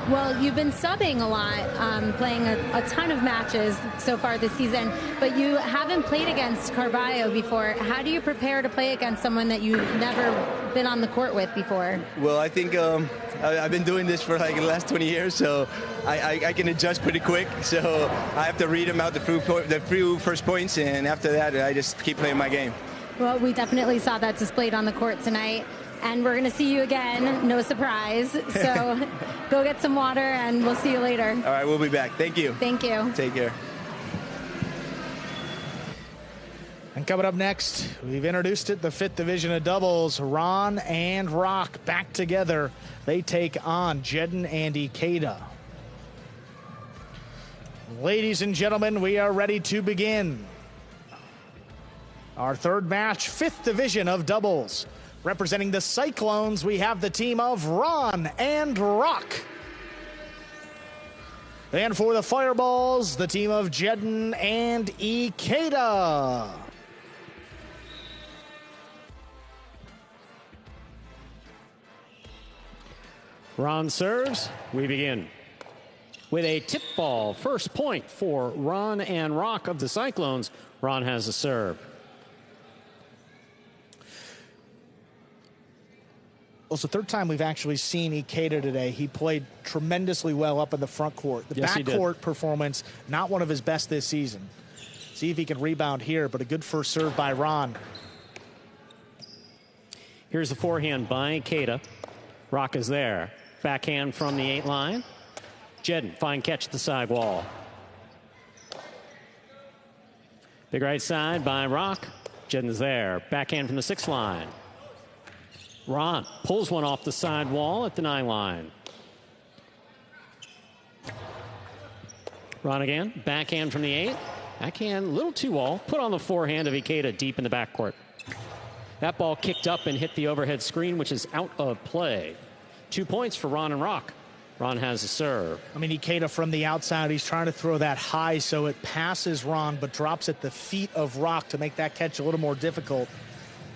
Well, you've been subbing a lot, playing a ton of matches so far this season, but you haven't played against Carballo before. How do you prepare to play against someone that you've never been on the court with before? Well, I think I've been doing this for like the last 20 years, so I can adjust pretty quick. So I have to read him out the few first points, and after that, I just keep playing my game. Well, we definitely saw that displayed on the court tonight. And we're going to see you again, no surprise. So go get some water, and we'll see you later. All right, we'll be back. Thank you. Thank you. Take care. And coming up next, we've introduced it, the 5th division of doubles. Ron and Rock back together. They take on Jedden and Ikeda. Ladies and gentlemen, we are ready to begin our third match, 5th division of doubles. Representing the Cyclones, we have the team of Ron and Rock. And for the Fireballs, the team of Jedden and Ikeda. Ron serves. We begin with a tip ball. First point for Ron and Rock of the Cyclones. Ron has a serve. Well, it's the third time we've actually seen Ikeda today. He played tremendously well up in the front court. The Yes, back court performance, not one of his best this season. See if he can rebound here, but a good first serve by Ron. Here's the forehand by Ikeda. Rock is there. Backhand from the 8 line. Jedden, fine catch at the side wall. Big right side by Rock. Jedden's there. Backhand from the 6 line. Ron pulls one off the side wall at the 9 line. Ron again. Backhand from the 8. Backhand, a little too all. Put on the forehand of Ikeda deep in the backcourt. That ball kicked up and hit the overhead screen, which is out of play. 2 points for Ron and Rock. Ron has a serve. I mean, Ikeda from the outside, he's trying to throw that high so it passes Ron, but drops at the feet of Rock to make that catch a little more difficult.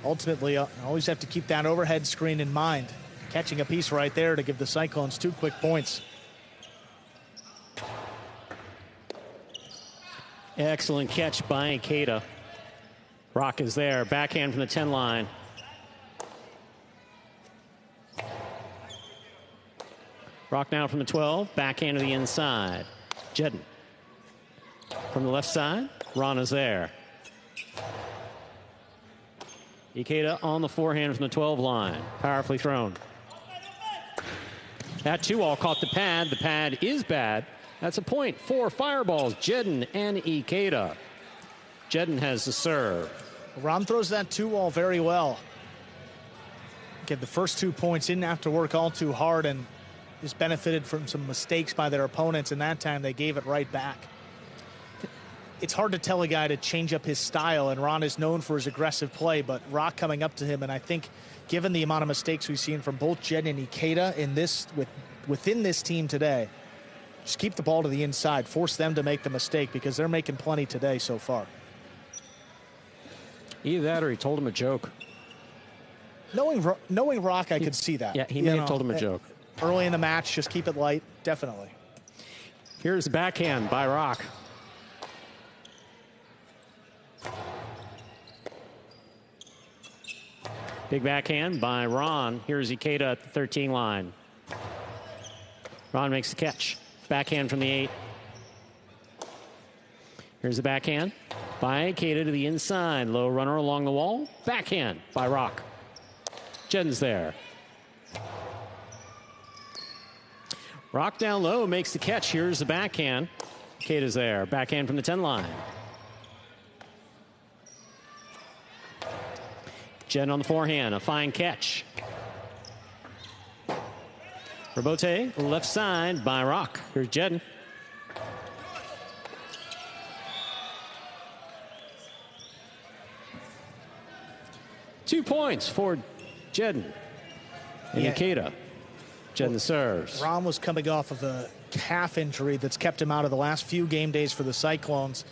Ultimately, always have to keep that overhead screen in mind. Catching a piece right there to give the Cyclones 2 quick points. Excellent catch by Ikeda. Rock is there. Backhand from the 10 line. Rock now from the 12. Backhand to the inside. Jedden. From the left side. Ron is there. Ikeda on the forehand from the 12 line. Powerfully thrown. That 2-all caught the pad. The pad is bad. That's a point for Fireballs. Jedden and Ikeda. Jedden has the serve. Ron throws that 2-all very well. Get the first 2 points, didn't have to work all too hard, and just benefited from some mistakes by their opponents, and that time they gave it right back. It's hard to tell a guy to change up his style, and Ron is known for his aggressive play, but Rock coming up to him, and I think given the amount of mistakes we've seen from both Jedden and Ikeda in this, within this team today, just keep the ball to the inside, force them to make the mistake, because they're making plenty today so far. Either that or he told him a joke. Knowing Rock, I could see that. Yeah, he may have told him a joke. Early in the match, just keep it light, definitely. Here's the backhand by Rock. Big backhand by Ron. Here's Ikeda at the 13 line. Ron makes the catch. Backhand from the 8. Here's the backhand by Ikeda to the inside. Low runner along the wall. Backhand by Rock. Jedden's there. Rock down low makes the catch. Here's the backhand. Ikeda's there. Backhand from the 10 line. Jedden on the forehand. A fine catch. Rebote, left side by Rock. Here's Jedden. Two points for Jedden and Ikeda. Jedden serves. Ron was coming off of a calf injury that's kept him out of the last few game days for the Cyclones.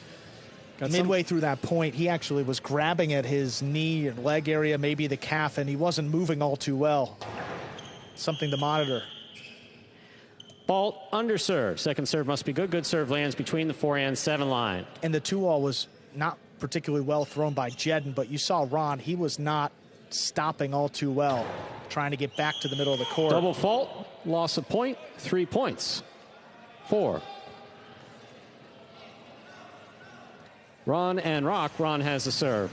Midway through that point, he actually was grabbing at his knee and leg area, maybe the calf, and he wasn't moving all too well. Something to monitor. Ball under serve. Second serve must be good. Good serve lands between the 4 and 7 line. And the 2-all was not particularly well thrown by Jedden, but you saw Ron, he was not stopping all too well, trying to get back to the middle of the court. Double fault, loss of point, 3 points. 4. Ron and Rock. Ron has the serve.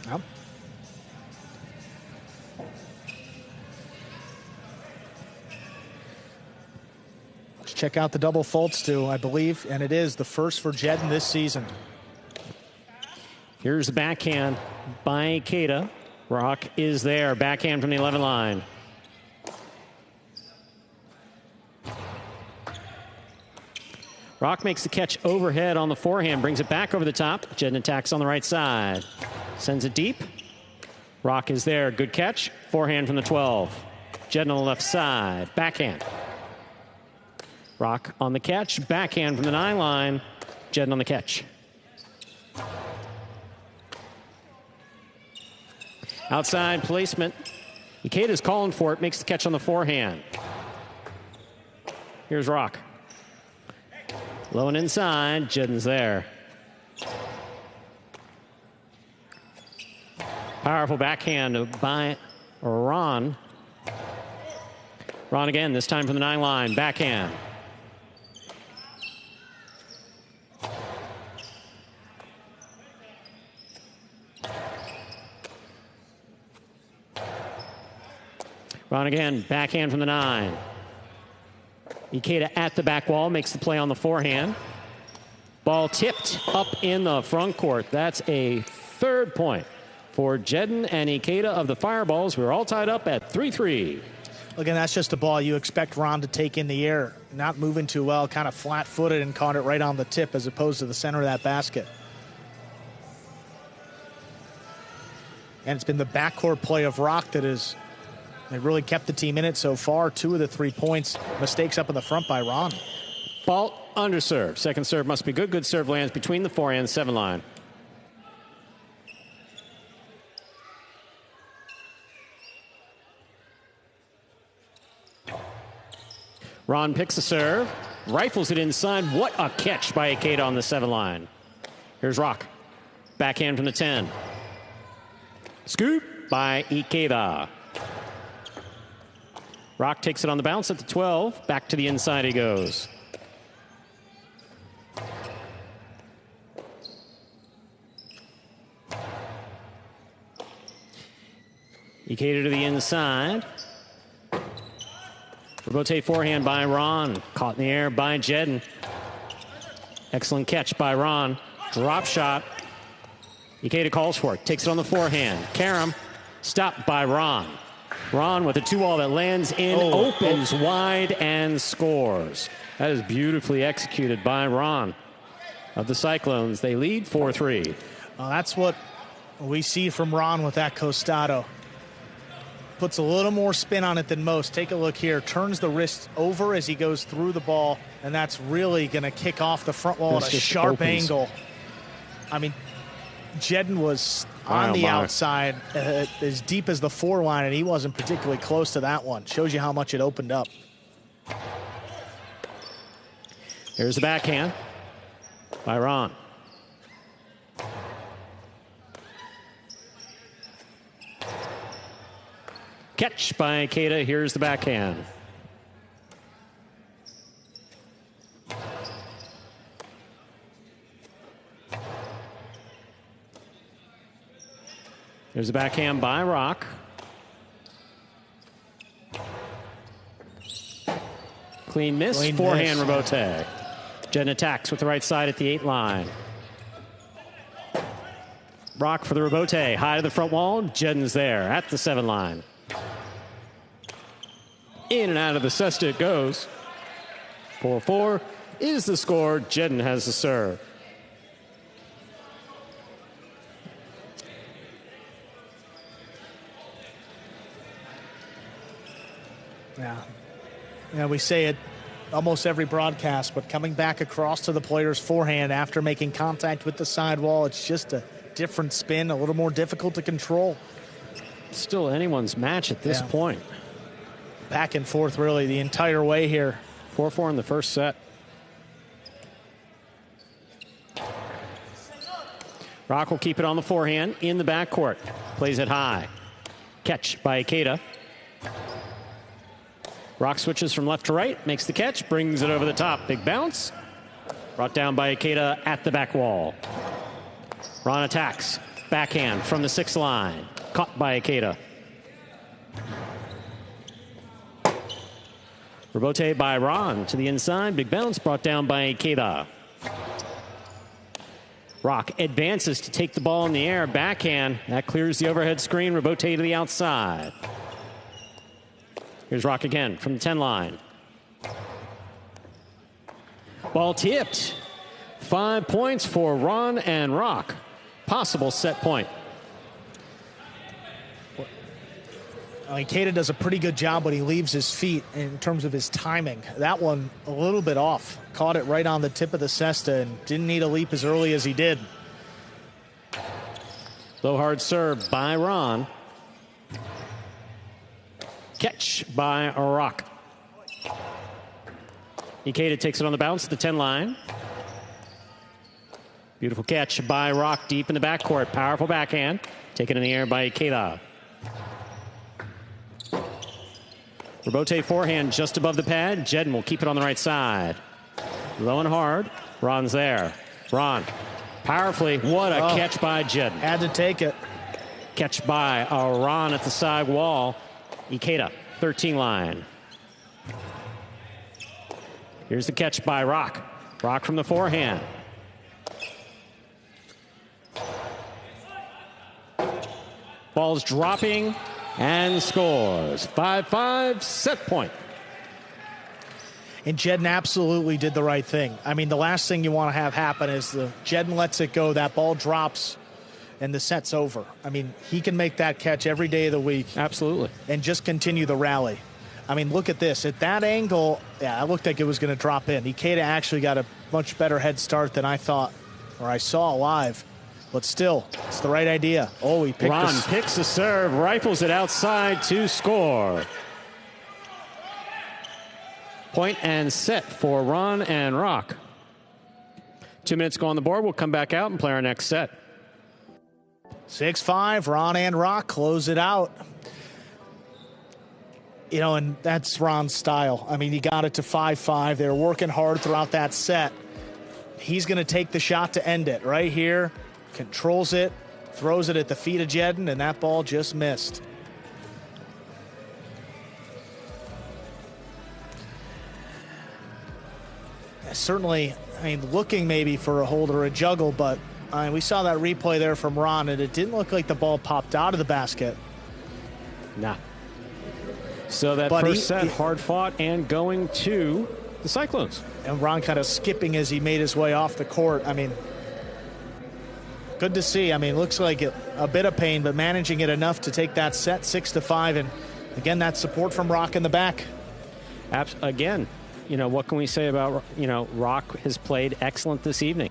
Yep. Let's check out the double faults too, I believe, and it is the first for Jedden this season. Here's the backhand by Ikeda. Rock is there. Backhand from the 11 line. Rock makes the catch overhead on the forehand, brings it back over the top. Jedden attacks on the right side. Sends it deep. Rock is there. Good catch. Forehand from the 12. Jedden on the left side. Backhand. Rock on the catch. Backhand from the 9 line. Jedden on the catch. Outside placement. Ikeda's calling for it. Makes the catch on the forehand. Here's Rock. Low and inside. Jedden's there. Powerful backhand by Ron. Ron again, this time from the 9 line. Backhand. Ron again, backhand from the 9. Ikeda at the back wall, makes the play on the forehand. Ball tipped up in the front court. That's a 3rd point for Jedden and Ikeda of the Fireballs. We're all tied up at 3-3. Look, and that's just a ball you expect Ron to take in the air. Not moving too well, kind of flat-footed and caught it right on the tip as opposed to the center of that basket. And it's been the backcourt play of Rock that has really kept the team in it so far. 2 of the 3 points, mistakes up in the front by Ron. Fault under serve. Second serve must be good. Good serve lands between the 4 and 7 line. Ron picks a serve, rifles it inside. What a catch by Ikeda on the 7 line. Here's Rock. Backhand from the 10. Scoop by Ikeda. Rock takes it on the bounce at the 12. Back to the inside he goes. Ikeda to the inside. Rebote forehand by Ron. Caught in the air by Jedden. Excellent catch by Ron. Drop shot. Ikeda calls for it. Takes it on the forehand. Karam stopped by Ron. Ron with a 2-ball that lands in, opens wide and scores. That is beautifully executed by Ron of the Cyclones. They lead 4-3. Well, that's what we see from Ron with that costado. Puts a little more spin on it than most. Take a look here. Turns the wrist over as he goes through the ball, and that's really going to kick off the front wall at a sharp angle. I mean, Jedden was on the outside as deep as the 4 line, and he wasn't particularly close to that one. Shows you how much it opened up. Here's the backhand by Ron. Catch by Ikeda. Here's the backhand. There's the backhand by Rock. Clean miss. Forehand Rebote. Jedden attacks with the right side at the 8 line. Rock for the Rebote. High to the front wall. Jedden's there at the 7 line. In and out of the cesta it goes. 4-4 is the score. Jedden has the serve. Yeah, we say it almost every broadcast, but coming back across to the player's forehand after making contact with the sidewall, it's just a different spin, a little more difficult to control. Still anyone's match at this point. Back and forth really the entire way here. 4-4 in the first set. Rock will keep it on the forehand in the backcourt. Plays it high. Catch by Ikeda. Rock switches from left to right, makes the catch, brings it over the top. Big bounce. Brought down by Ikeda at the back wall. Ron attacks. Backhand from the 6 line. Caught by Ikeda. Rebote by Ron to the inside. Big bounce brought down by Ikeda. Rock advances to take the ball in the air. Backhand. That clears the overhead screen. Rebote to the outside. Here's Rock again from the 10 line. Ball tipped. 5 points for Ron and Rock. Possible set point. Ikeda does a pretty good job when he leaves his feet in terms of his timing. That one a little bit off. Caught it right on the tip of the cesta and didn't need a leap as early as he did. Low hard serve by Ron. Catch by Rock. Ikeda takes it on the bounce at the 10 line. Beautiful catch by Rock deep in the backcourt. Powerful backhand. Taken in the air by Ikeda. Rebote forehand just above the pad. Jedden will keep it on the right side. Low and hard. Ron's there. Ron powerfully. What a catch by Jedden. Had to take it. Catch by Ron at the side wall. Ikeda, 13 line. Here's the catch by Rock. Rock from the forehand. Ball's dropping. And scores. 5-5, set point. And Jedden absolutely did the right thing. I mean, the last thing you want to have happen is Jedden lets it go, that ball drops, and the set's over. I mean, he can make that catch every day of the week. Absolutely. And just continue the rally. I mean, look at this. At that angle, yeah, it looked like it was going to drop in. Ikeda actually got a much better head start than I thought, or I saw live. But still, it's the right idea. Oh, he picked Ron picks the serve, rifles it outside to score. Point and set for Ron and Rock. 2 minutes go on the board. We'll come back out and play our next set. 6-5, Ron and Rock close it out. You know, and that's Ron's style. I mean, he got it to 5-5. They were working hard throughout that set. He's going to take the shot to end it right here. Controls it, throws it at the feet of Jedden, and that ball just missed. Certainly, I mean, looking maybe for a hold or a juggle, but we saw that replay there from Ron, and it didn't look like the ball popped out of the basket. Nah. So that first set, hard fought and going to the Cyclones. And Ron kind of skipping as he made his way off the court. I mean, good to see. I mean, looks like a bit of pain, but managing it enough to take that set 6-5. And again, that support from Rock in the back. Again, you know, what can we say about, you know, Rock has played excellent this evening.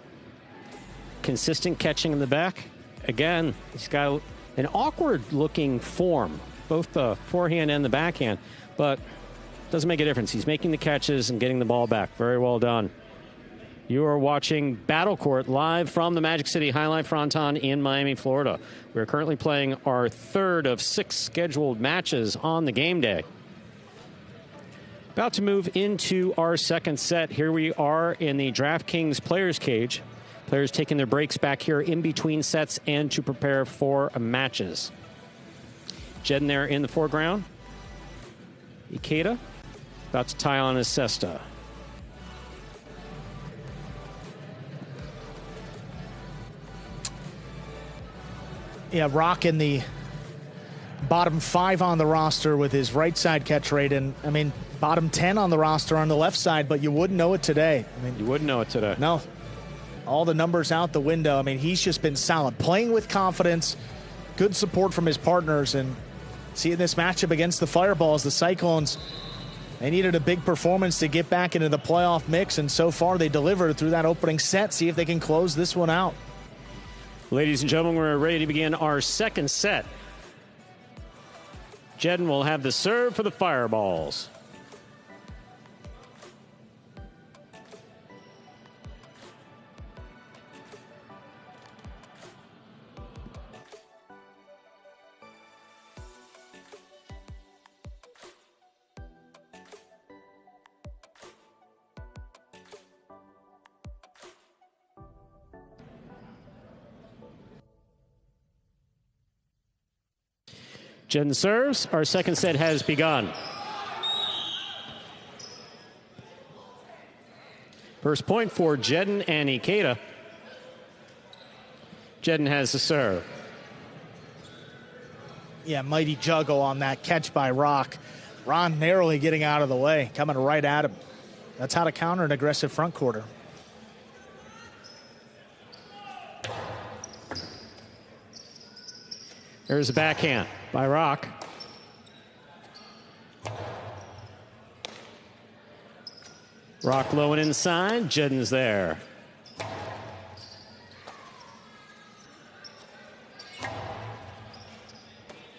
Consistent catching in the back. Again, he's got an awkward looking form, both the forehand and the backhand, but doesn't make a difference. He's making the catches and getting the ball back. Very well done. You are watching Battle Court live from the Magic City Highlight Fronton in Miami, Florida. We're currently playing our third of 6 scheduled matches on the game day. About to move into our second set. Here we are in the DraftKings Players Cage. Players taking their breaks back here in between sets and to prepare for matches. Jedden there in the foreground. Ikeda about to tie on his cesta. Yeah, Rock in the bottom 5 on the roster with his right side catch rate, and I mean bottom 10 on the roster on the left side, but you wouldn't know it today. I mean, you wouldn't know it today. No, all the numbers out the window. I mean, he's just been solid, playing with confidence, good support from his partners, and seeing this matchup against the Fireballs, the Cyclones, they needed a big performance to get back into the playoff mix, and so far they delivered through that opening set. See if they can close this one out. Ladies and gentlemen, we're ready to begin our second set. Jedden will have the serve for the Fireballs. Jedden serves. Our second set has begun. First point for Jedden and Ikeda. Jedden has the serve. Yeah, mighty juggle on that catch by Rock. Ron narrowly getting out of the way, coming right at him. That's how to counter an aggressive front quarter. There's a backhand by Rock. Rock low and inside. Jedden's there.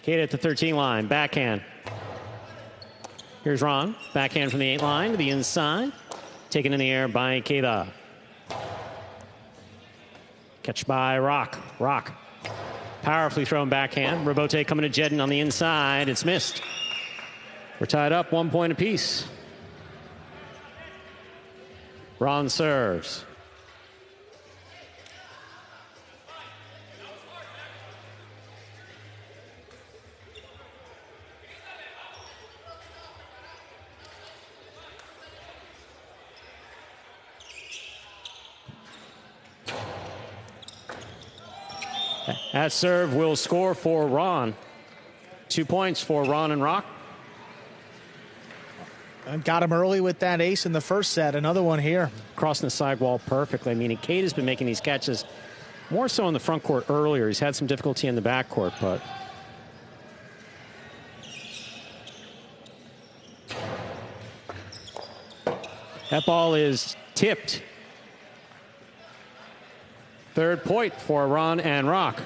Kate at the 13 line. Backhand. Here's Ron. Backhand from the 8 line to the inside. Taken in the air by Keita. Catch by Rock. Rock. Powerfully thrown backhand. Robote coming to Jedden on the inside. It's missed. We're tied up 1 point apiece. Ron serves. That serve will score for Ron. 2 points for Ron and Rock. Got him early with that ace in the first set. Another one here. Crossing the sidewall perfectly. I mean, Kate has been making these catches more so in the front court earlier. He's had some difficulty in the back court, but that ball is tipped. Third point for Ron and Rock.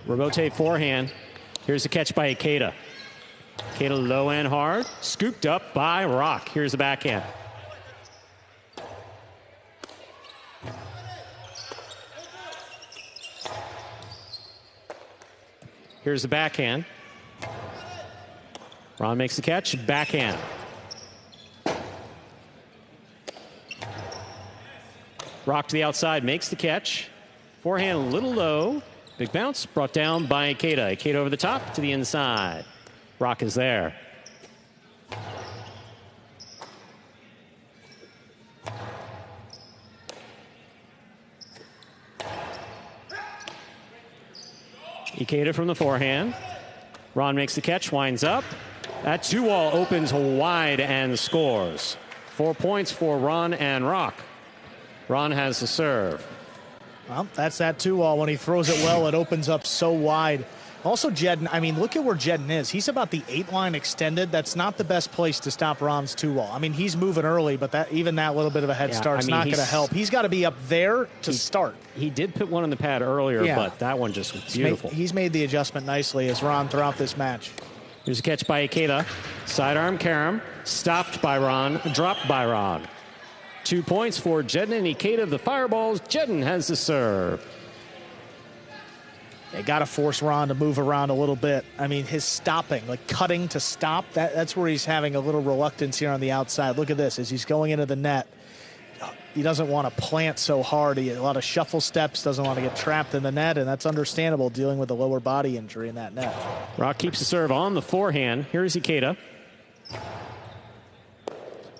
Robote forehand. Here's a catch by Ikeda. Ikeda low and hard. Scooped up by Rock. Here's the backhand. Here's the backhand. Ron makes the catch. Backhand. Rock to the outside. Makes the catch. Forehand a little low. Big bounce brought down by Ikeda. Ikeda over the top to the inside. Rock is there. Ikeda from the forehand. Ron makes the catch, winds up. That 2-wall opens wide and scores. 4 points for Ron and Rock. Ron has the serve. Well, that's that 2-wall. When he throws it well, it opens up so wide. Also, Jedden, I mean, look at where Jedden is. He's about the 8-line extended. That's not the best place to stop Ron's 2-wall. I mean, he's moving early, but even that little bit of a head start's not going to help. He's got to be up there to start. He did put one on the pad earlier, but that one just was beautiful. He's made the adjustment nicely as Ron throughout this match. Here's a catch by Ikeda. Sidearm carom. Stopped by Ron. Dropped by Ron. 2 points for Jedden and Ikeda of the Fireballs. Jedden has the serve. They got to force Ron to move around a little bit. I mean, his stopping, like cutting to stop, that's where he's having a little reluctance here on the outside. Look at this. As he's going into the net, he doesn't want to plant so hard. A lot of shuffle steps, doesn't want to get trapped in the net, and that's understandable dealing with a lower body injury in that net. Rock keeps the serve on the forehand. Here's Ikeda.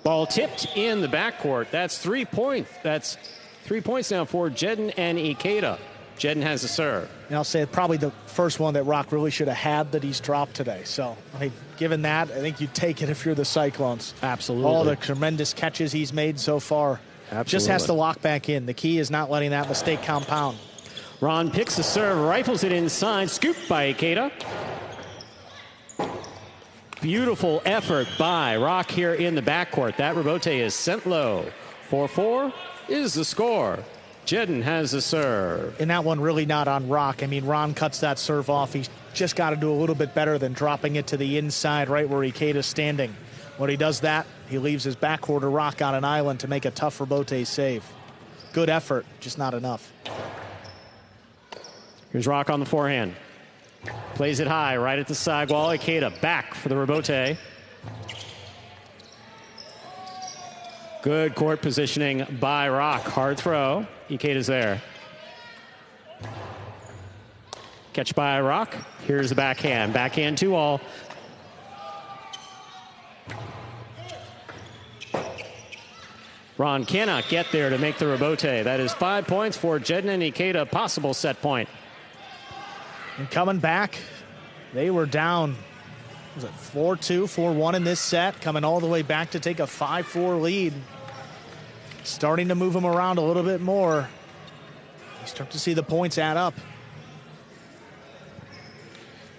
Ball tipped in the backcourt. That's 3 points. That's 3 points now for Jedden and Ikeda. Jedden has the serve. And I'll say probably the first one that Rock really should have had that he's dropped today. So, I mean, given that, I think you take it if you're the Cyclones. Absolutely. All the tremendous catches he's made so far. Absolutely. Just has to lock back in. The key is not letting that mistake compound. Ron picks the serve, rifles it inside, scooped by Ikeda. Beautiful effort by Rock here in the backcourt. That Robote is sent low. 4-4 is the score. Jedden has the serve. And that one really not on Rock. I mean, Ron cuts that serve off. He's just got to do a little bit better than dropping it to the inside right where Ikeda's standing. When he does that, he leaves his backcourt Rock on an island to make a tough Robote save. Good effort, just not enough. Here's Rock on the forehand. Plays it high, right at the sidewall. Ikeda back for the Robote. Good court positioning by Rock. Hard throw. Ikeda's there. Catch by Rock. Here's the backhand. Backhand 2-all. Ron cannot get there to make the rebote. That is 5 points for Jedin and Ikeda. Possible set point. And coming back, they were down, was it 4-2, 4-1 in this set, coming all the way back to take a 5-4 lead. Starting to move them around a little bit more. You start to see the points add up.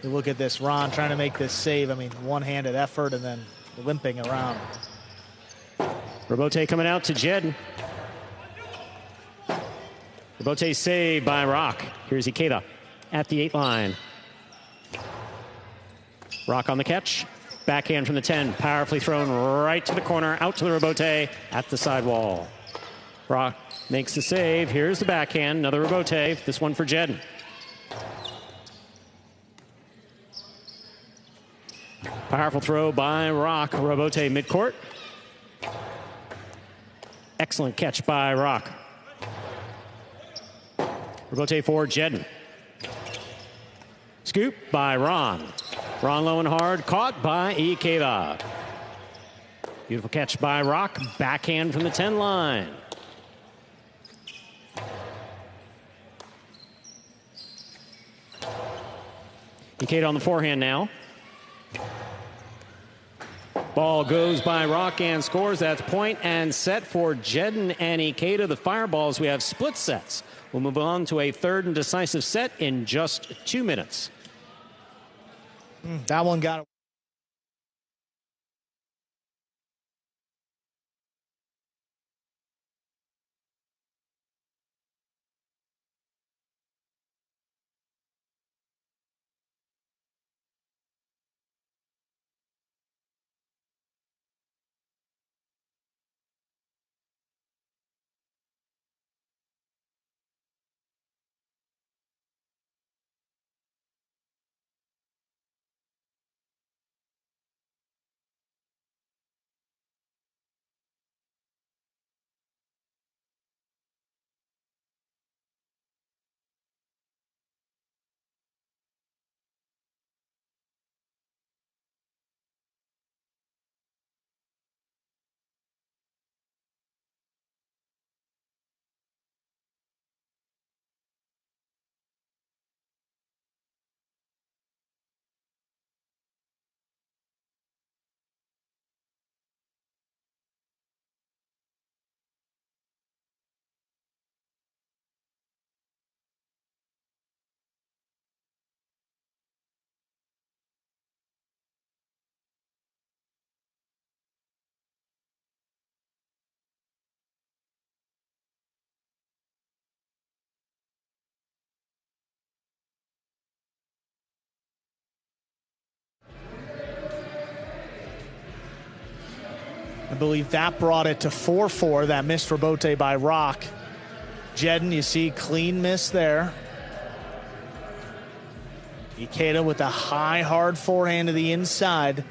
You look at this, Ron trying to make this save. I mean, one-handed effort and then limping around. Rebote coming out to Jedin. Rebote saved by Rock. Here's Ikeda at the 8 line. Rock on the catch. Backhand from the 10. Powerfully thrown right to the corner. Out to the rebote at the sidewall. Rock makes the save. Here's the backhand. Another rebote. This one for Jedin. Powerful throw by Rock. Rebote midcourt. Excellent catch by Rock. Rebote for Jedin. Scoop by Ron. Ron low and hard. Caught by Ikeda. Beautiful catch by Rock. Backhand from the 10 line. Ikeda on the forehand now. Ball goes by Rock and scores. That's point and set for Jedin and Ikeda. The Fireballs, we have split sets. We'll move on to a third and decisive set in just 2 minutes. That one got it. I believe that brought it to 4-4, that missed rebote by Rock. Jedin, you see clean miss there. Ikeda with a high, hard forehand to the inside.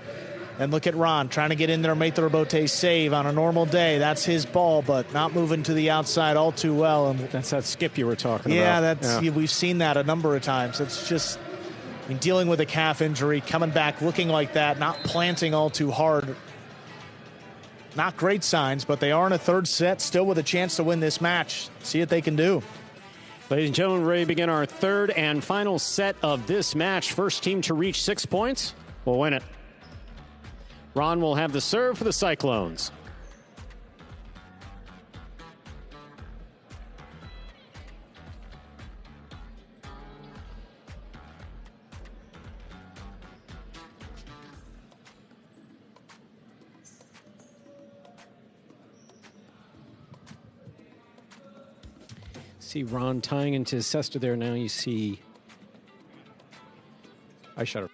And look at Ron trying to get in there and make the rebote save. On a normal day, that's his ball, but not moving to the outside all too well. And That's that skip you were talking about. Yeah, we've seen that a number of times. It's just, I mean, dealing with a calf injury, coming back looking like that, not planting all too hard. Not great signs, but they are in a third set, still with a chance to win this match. See what they can do. Ladies and gentlemen, ready to begin our third and final set of this match. First team to reach 6 points will win it. Ron will have the serve for the Cyclones. See Ron tying into his cesta there. Now you see. I shut up.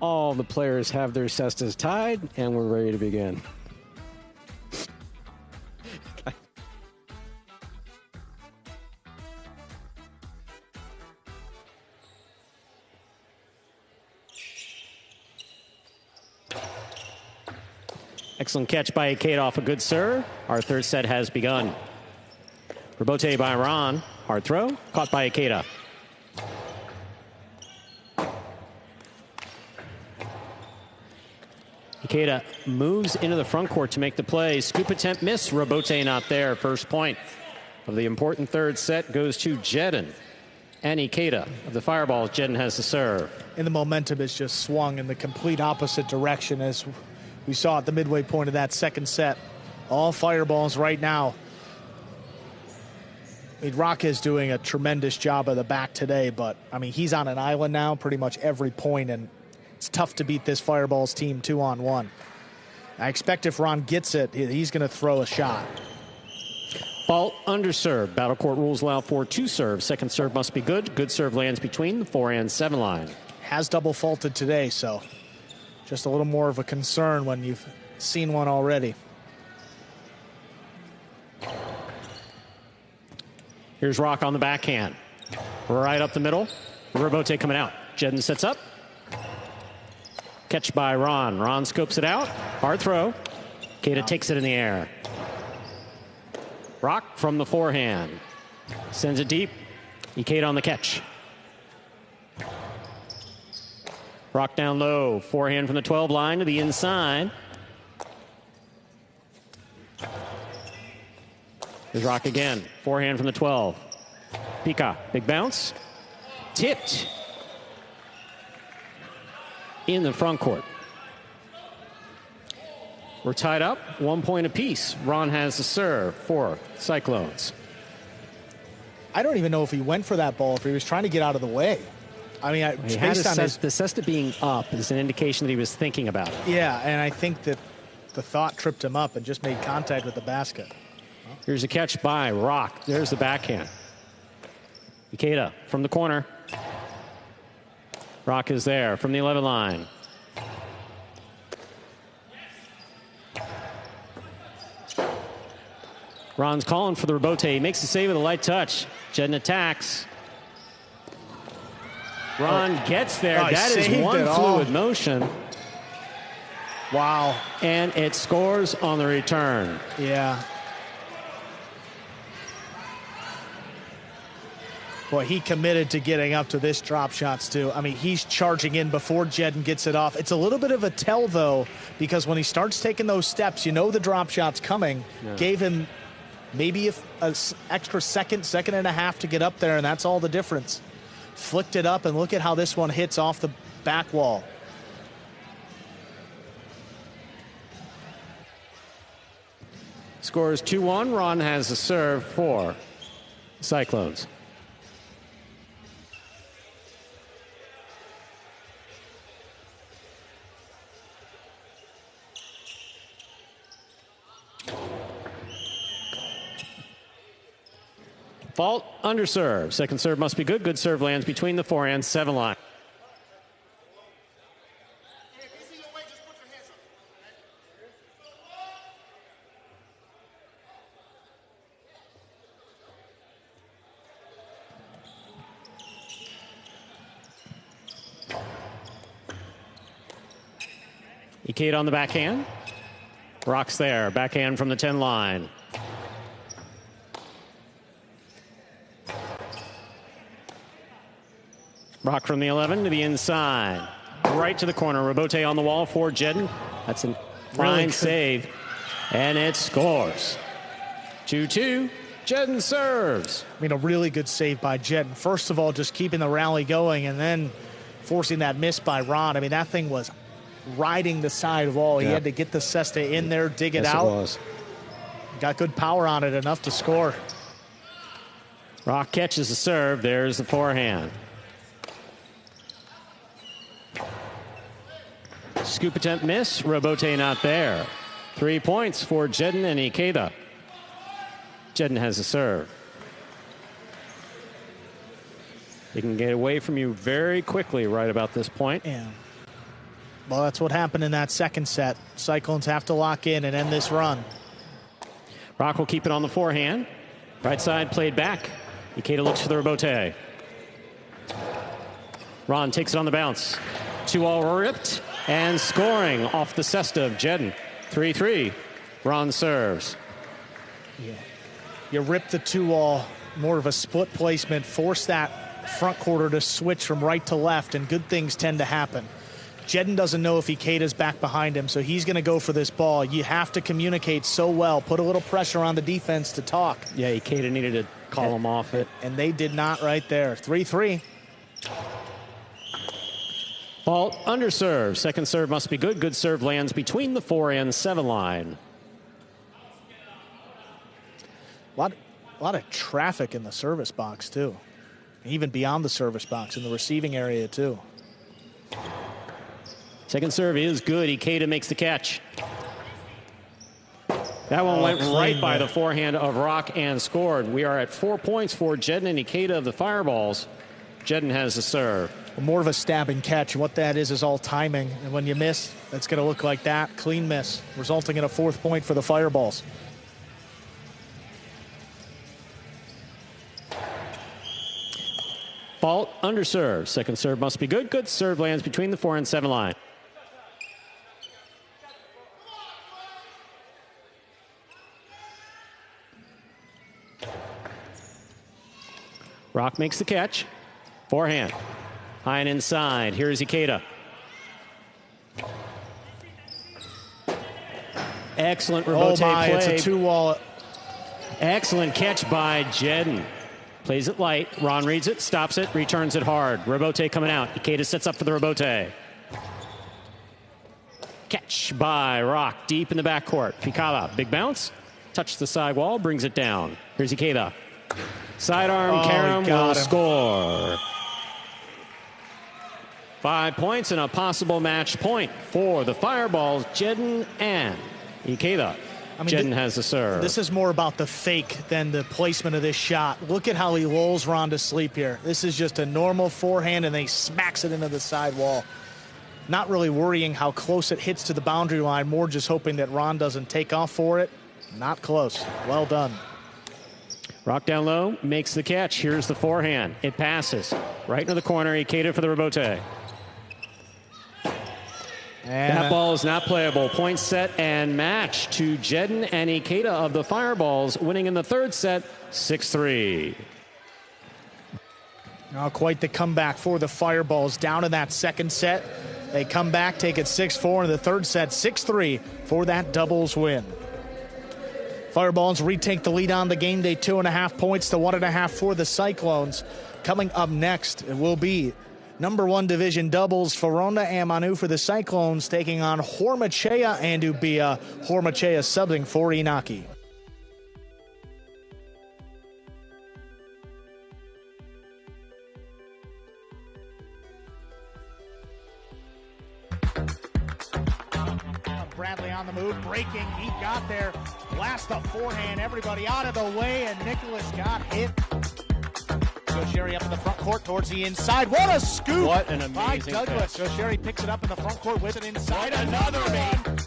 All the players have their cestas tied, and we're ready to begin. Excellent catch by Ikeda off a good serve. Our third set has begun. Rebote by Ron. Hard throw. Caught by Ikeda. Ikeda moves into the front court to make the play. Scoop attempt miss. Rebote not there. First point of the important third set goes to Jedden and Ikeda of the Fireballs. Jedden has the serve. And the momentum has just swung in the complete opposite direction as we saw at the midway point of that second set. All Fireballs right now. I mean, Rock is doing a tremendous job of the back today, but, I mean, he's on an island now pretty much every point, and it's tough to beat this Fireballs team 2-on-1. I expect if Ron gets it, he's going to throw a shot. Fault under serve. Battle court rules allow for 2 serves. Second serve must be good. Good serve lands between the 4 and 7 line. Has double faulted today, so just a little more of a concern when you've seen one already. Here's Rock on the backhand. Right up the middle. Rebote coming out. Jedden sets up. Catch by Ron. Ron scopes it out. Hard throw. Ikeda takes it in the air. Rock from the forehand. Sends it deep. Ikeda on the catch. Rock down low. Forehand from the 12 line to the inside. Here's Rock again. Forehand from the 12. Pika. Big bounce. Tipped. In the front court. We're tied up. 1 point apiece. Ron has the serve for Cyclones. I don't even know if he went for that ball, if he was trying to get out of the way. I mean, based on the cesta being up is an indication that he was thinking about it. Yeah, and I think that the thought tripped him up and just made contact with the basket. Here's a catch by Rock. There's the backhand. Ikeda from the corner. Rock is there from the 11 line. Ron's calling for the rebote. He makes the save with a light touch. Jedden attacks. Ron gets there. That is one fluid motion. Wow. And it scores on the return. Yeah. Boy, he committed to getting up to this drop shots, too. I mean, he's charging in before Jedden gets it off. It's a little bit of a tell, though, because when he starts taking those steps, you know the drop shot's coming. Yeah. Gave him maybe an extra second and a half to get up there, and that's all the difference. Flicked it up, and look at how this one hits off the back wall. Score is 2-1. Ron has the serve for Cyclones. Fault under serve. Second serve must be good. Good serve lands between the 4 and 7 line. Ikeda on the backhand. Rock's there. Backhand from the 10 line. Rock from the 11 to the inside. Right to the corner. Rebote on the wall for Jedden. That's a fine save. And it scores. 2-2. Jedden serves. I mean, a really good save by Jedden. First of all, just keeping the rally going and then forcing that miss by Ron. I mean, that thing was riding the side wall. He had to get the cesta in there, dig it out. It was. Got good power on it, enough to score. Rock catches the serve. There's the forehand. Scoop attempt miss. Rebote not there. 3 points for Jedden and Ikeda. Jedden has the serve. He can get away from you very quickly right about this point. Yeah. Well, that's what happened in that second set. Cyclones have to lock in and end this run. Rock will keep it on the forehand. Right side played back. Ikeda looks for the rebote. Ron takes it on the bounce. 2-all ripped and scoring off the cesta of Jedden. 3-3. Ron serves. Yeah. You rip the 2-all, more of a split placement, force that front quarter to switch from right to left, and good things tend to happen. Jedden doesn't know if Ikeda's back behind him, so he's going to go for this ball. You have to communicate so well, put a little pressure on the defense to talk. Yeah, Ikeda needed to call him off it. And they did not right there. 3-3. Fault under serve. Second serve must be good. Good serve lands between the 4 and 7 line. A lot of traffic in the service box, too. Even beyond the service box, in the receiving area, too. Second serve is good. Ikeda makes the catch. That one went right by the forehand of Rock and scored. We are at 4 points for Jedden and Ikeda of the Fireballs. Jedden has the serve. More of a stabbing catch. What that is all timing. And when you miss, that's going to look like that. Clean miss, resulting in a 4th point for the Fireballs. Fault under serve. Second serve must be good. Good serve lands between the 4 and 7 line. Rock makes the catch. Forehand. High and inside. Here's Ikeda. Excellent Robote play. It's a 2-wall. Excellent catch by Jedden. Plays it light. Ron reads it, stops it, returns it hard. Robote coming out. Ikeda sets up for the Robote. Catch by Rock deep in the backcourt. Picala, big bounce. Touch the sidewall, brings it down. Here's Ikeda. Sidearm, Karam will score. 5 points and a possible match point for the Fireballs, Jedden and Ikeda. Jedden has the serve. This is more about the fake than the placement of this shot. Look at how he lulls Ron to sleep here. This is just a normal forehand, and then he smacks it into the sidewall. Not really worrying how close it hits to the boundary line, more just hoping that Ron doesn't take off for it. Not close. Well done. Rock down low, makes the catch. Here's the forehand. It passes right into the corner. Ikeda for the Robote. And that ball is not playable. Point set and match to Jedden and Ikeda of the Fireballs, winning in the 3rd set, 6-3. Oh, quite the comeback for the Fireballs. Down in that 2nd set. They come back, take it 6-4 in the 3rd set, 6-3 for that doubles win. Fireballs retake the lead on the game day, 2.5 points to 1.5 for the Cyclones. Coming up next, it will be number 1 division doubles, Foronda and Manu for the Cyclones, taking on Hormachea and Ubia. Hormachea subbing for Inaki. Bradley on the move, breaking, he got there, blast the forehand, everybody out of the way, and Nicholas got hit. So Sherry up in the front court towards the inside. What a scoop! What an amazing by Douglas. pitch. So Sherry picks it up in the front court, whips it inside. Another one.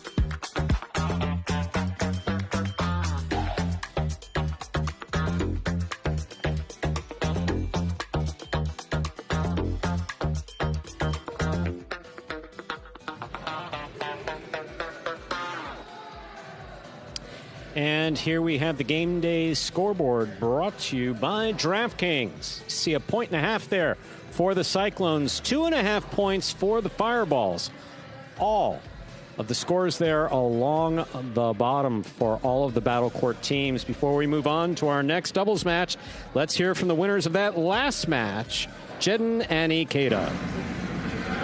And here we have the game day scoreboard brought to you by DraftKings. See a 1.5 there for the Cyclones, 2.5 points for the Fireballs. All of the scores there along the bottom for all of the Battle Court teams. Before we move on to our next doubles match, let's hear from the winners of that last match, Jedden and Ikeda.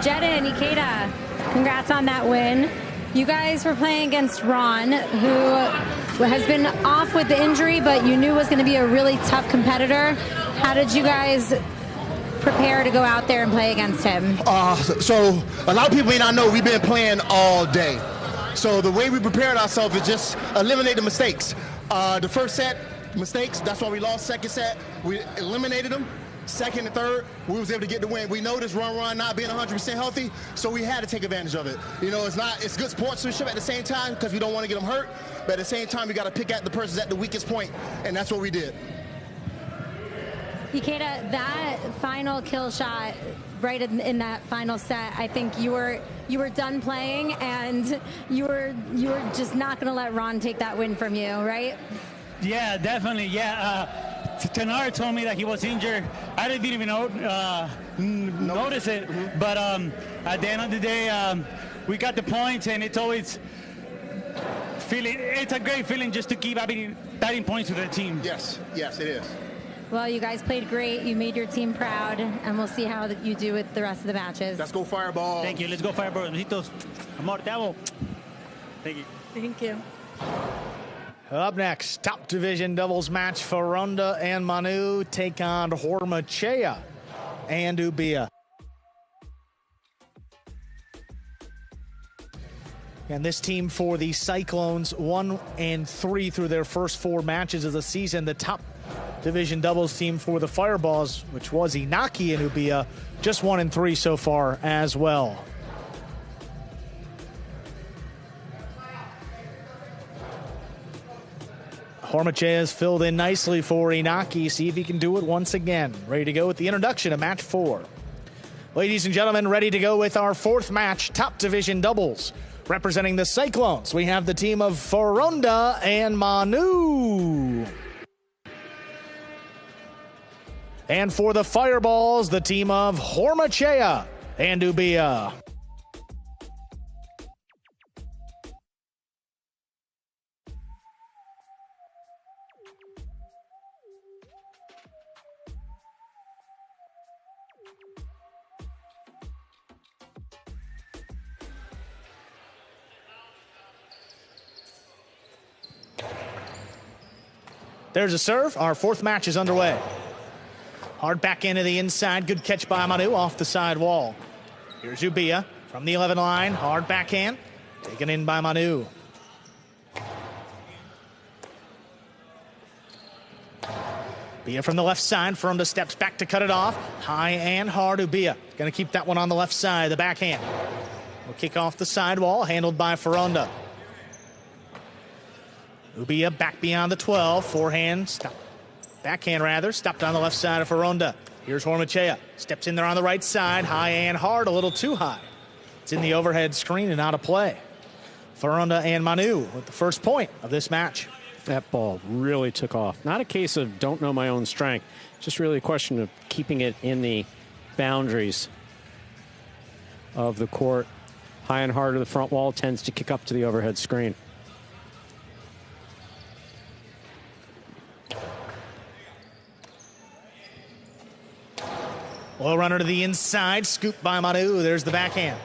Jedden and Ikeda, congrats on that win. You guys were playing against Ron, who has been off with the injury, but you knew was going to be a really tough competitor. How did you guys prepare to go out there and play against him? So a lot of people may not know we've been playing all day. So the way we prepared ourselves is just eliminate the mistakes. The first set, mistakes, that's why we lost. Second set, we eliminated them. Second and third, we was able to get the win. We noticed Ron not being 100% healthy, so we had to take advantage of it. You know, it's good sportsmanship at the same time because we don't want to get them hurt, but at the same time, we got to pick out the persons at the weakest point, and that's what we did. Ikeda, that final kill shot right in that final set, I think you were done playing, and you were just not going to let Ron take that win from you, right? Yeah, definitely. Yeah, Tenard told me that he was injured. I didn't even notice it, but at the end of the day, we got the points, and it's always it's a great feeling just to keep batting points with the team. Yes, it is. Well, you guys played great. You made your team proud, and we'll see how you do with the rest of the matches. Let's go Fireball. Thank you. Let's go Fireball. Besitos. Amor, te amo. Thank you. Thank you. Up next, top division doubles match. Foronda and Manu take on Hormachea and Ubia. And this team for the Cyclones 1-3 through their first 4 matches of the season. The top division doubles team for the Fireballs, which was Inaki and Ubia, just 1-3 so far as well. Hormachea is filled in nicely for Inaki. See if he can do it once again. Ready to go with the introduction of match 4. Ladies and gentlemen, ready to go with our 4th match, top division doubles. Representing the Cyclones, we have the team of Foronda and Manu. And for the Fireballs, the team of Hormachea and Ubia. There's a serve. Our 4th match is underway. Hard back into the inside. Good catch by Manu off the side wall. Here's Ubia from the 11 line. Hard backhand. Taken in by Manu. Ubia from the left side. Foronda steps back to cut it off. High and hard. Ubia going to keep that one on the left side. The backhand will kick off the side wall. Handled by Foronda. Ubia back beyond the 12. Forehand. Stop. Backhand rather. Stopped on the left side of Foronda. Here's Hormachea. Steps in there on the right side. High and hard. A little too high. It's in the overhead screen and out of play. Foronda and Manu with the first point of this match. That ball really took off. Not a case of don't know my own strength. Just really a question of keeping it in the boundaries of the court. High and hard to the front wall. Tends to kick up to the overhead screen. Low runner to the inside, scooped by Manu. There's the backhand.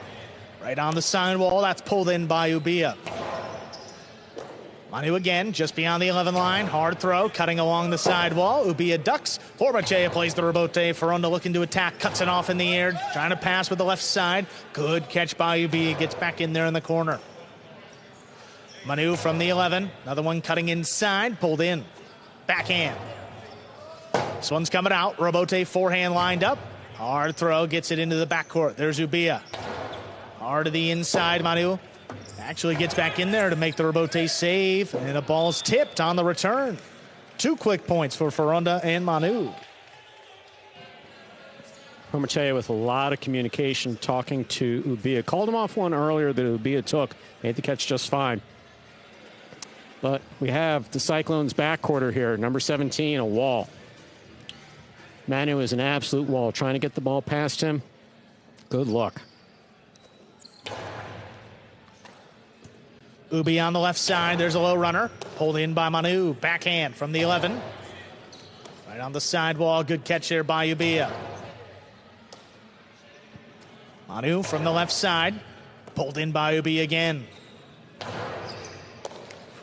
Right on the side wall, that's pulled in by Ubia. Manu again, just beyond the 11 line. Hard throw, cutting along the side wall. Ubia ducks. Hormachea plays the rebote. Foronda looking to attack, cuts it off in the air. Trying to pass with the left side. Good catch by Ubia, gets back in there in the corner. Manu from the 11. Another one cutting inside, pulled in. Backhand. This one's coming out. Rebote forehand lined up. Hard throw, gets it into the backcourt. There's Ubia. Hard to the inside, Manu. Actually gets back in there to make the rebote save, and the ball's tipped on the return. 2 quick points for Foronda and Manu. Hormachea with a lot of communication, talking to Ubia. Called him off one earlier that Ubia took. Made the catch just fine. But we have the Cyclones backcourt here. Number 17, a wall. Manu is an absolute wall. Trying to get the ball past him. Good luck. Ubi on the left side. There's a low runner. Pulled in by Manu. Backhand from the 11. Right on the sidewall. Good catch there by Ubia. Manu from the left side. Pulled in by Ubi again.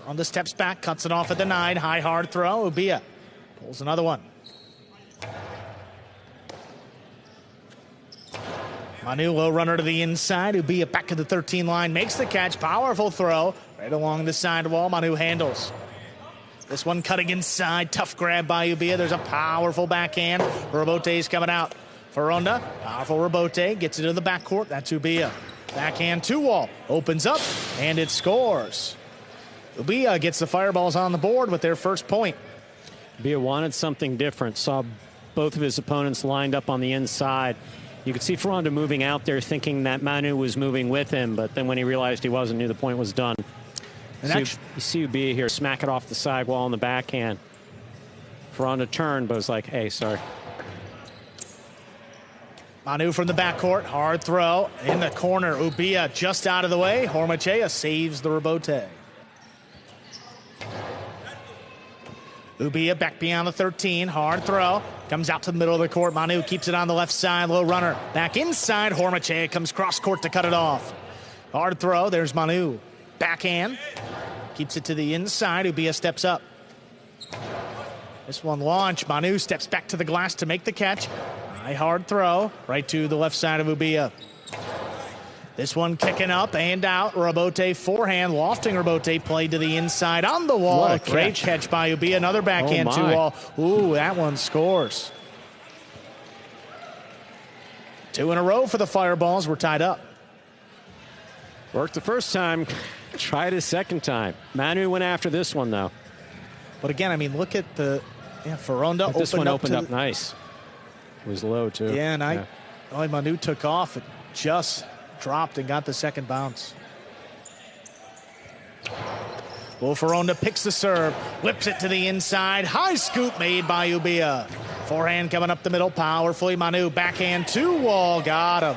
On the steps back. Cuts it off at the 9. High hard throw. Ubia pulls another one. Manu, low runner to the inside. Ubia back to the 13 line. Makes the catch. Powerful throw. Right along the sidewall. Manu handles. This one cutting inside. Tough grab by Ubia. There's a powerful backhand. Rebote's coming out. Foronda. Powerful rebote. Gets it to the backcourt. That's Ubia. Backhand 2-wall. Opens up. And it scores. Ubia gets the Fireballs on the board with their first point. Ubia wanted something different. Saw both of his opponents lined up on the inside. You could see Ferranda moving out there thinking that Manu was moving with him, but then when he realized he wasn't, knew the point was done. And you see Ubia here smack it off the sidewall on the backhand. Ferranda turned, but was like, hey, sorry. Manu from the backcourt, hard throw in the corner. Ubia just out of the way. Hormachea saves the rebote. Ubia back beyond the 13, hard throw. Comes out to the middle of the court. Manu keeps it on the left side, low runner. Back inside, Hormachea comes cross court to cut it off. Hard throw, there's Manu. Backhand, keeps it to the inside. Ubia steps up. This one launched. Manu steps back to the glass to make the catch. High hard throw, right to the left side of Ubia. This one kicking up and out. Rebote forehand, lofting Rebote played to the inside on the wall. What a great catch by Ubia. Another backhand two wall. Ooh, that one scores. 2 in a row for the Fireballs. We're tied up. Worked the first time, tried a second time. Manu went after this one, though. But again, I mean, look at the Ferranda. This one opened up nice. It was low, too. Yeah, and Manu took off. It just dropped and got the second bounce. Well, Ferranda picks the serve, whips it to the inside. High scoop made by Ubia. Forehand coming up the middle, powerfully. Manu backhand two wall, got him.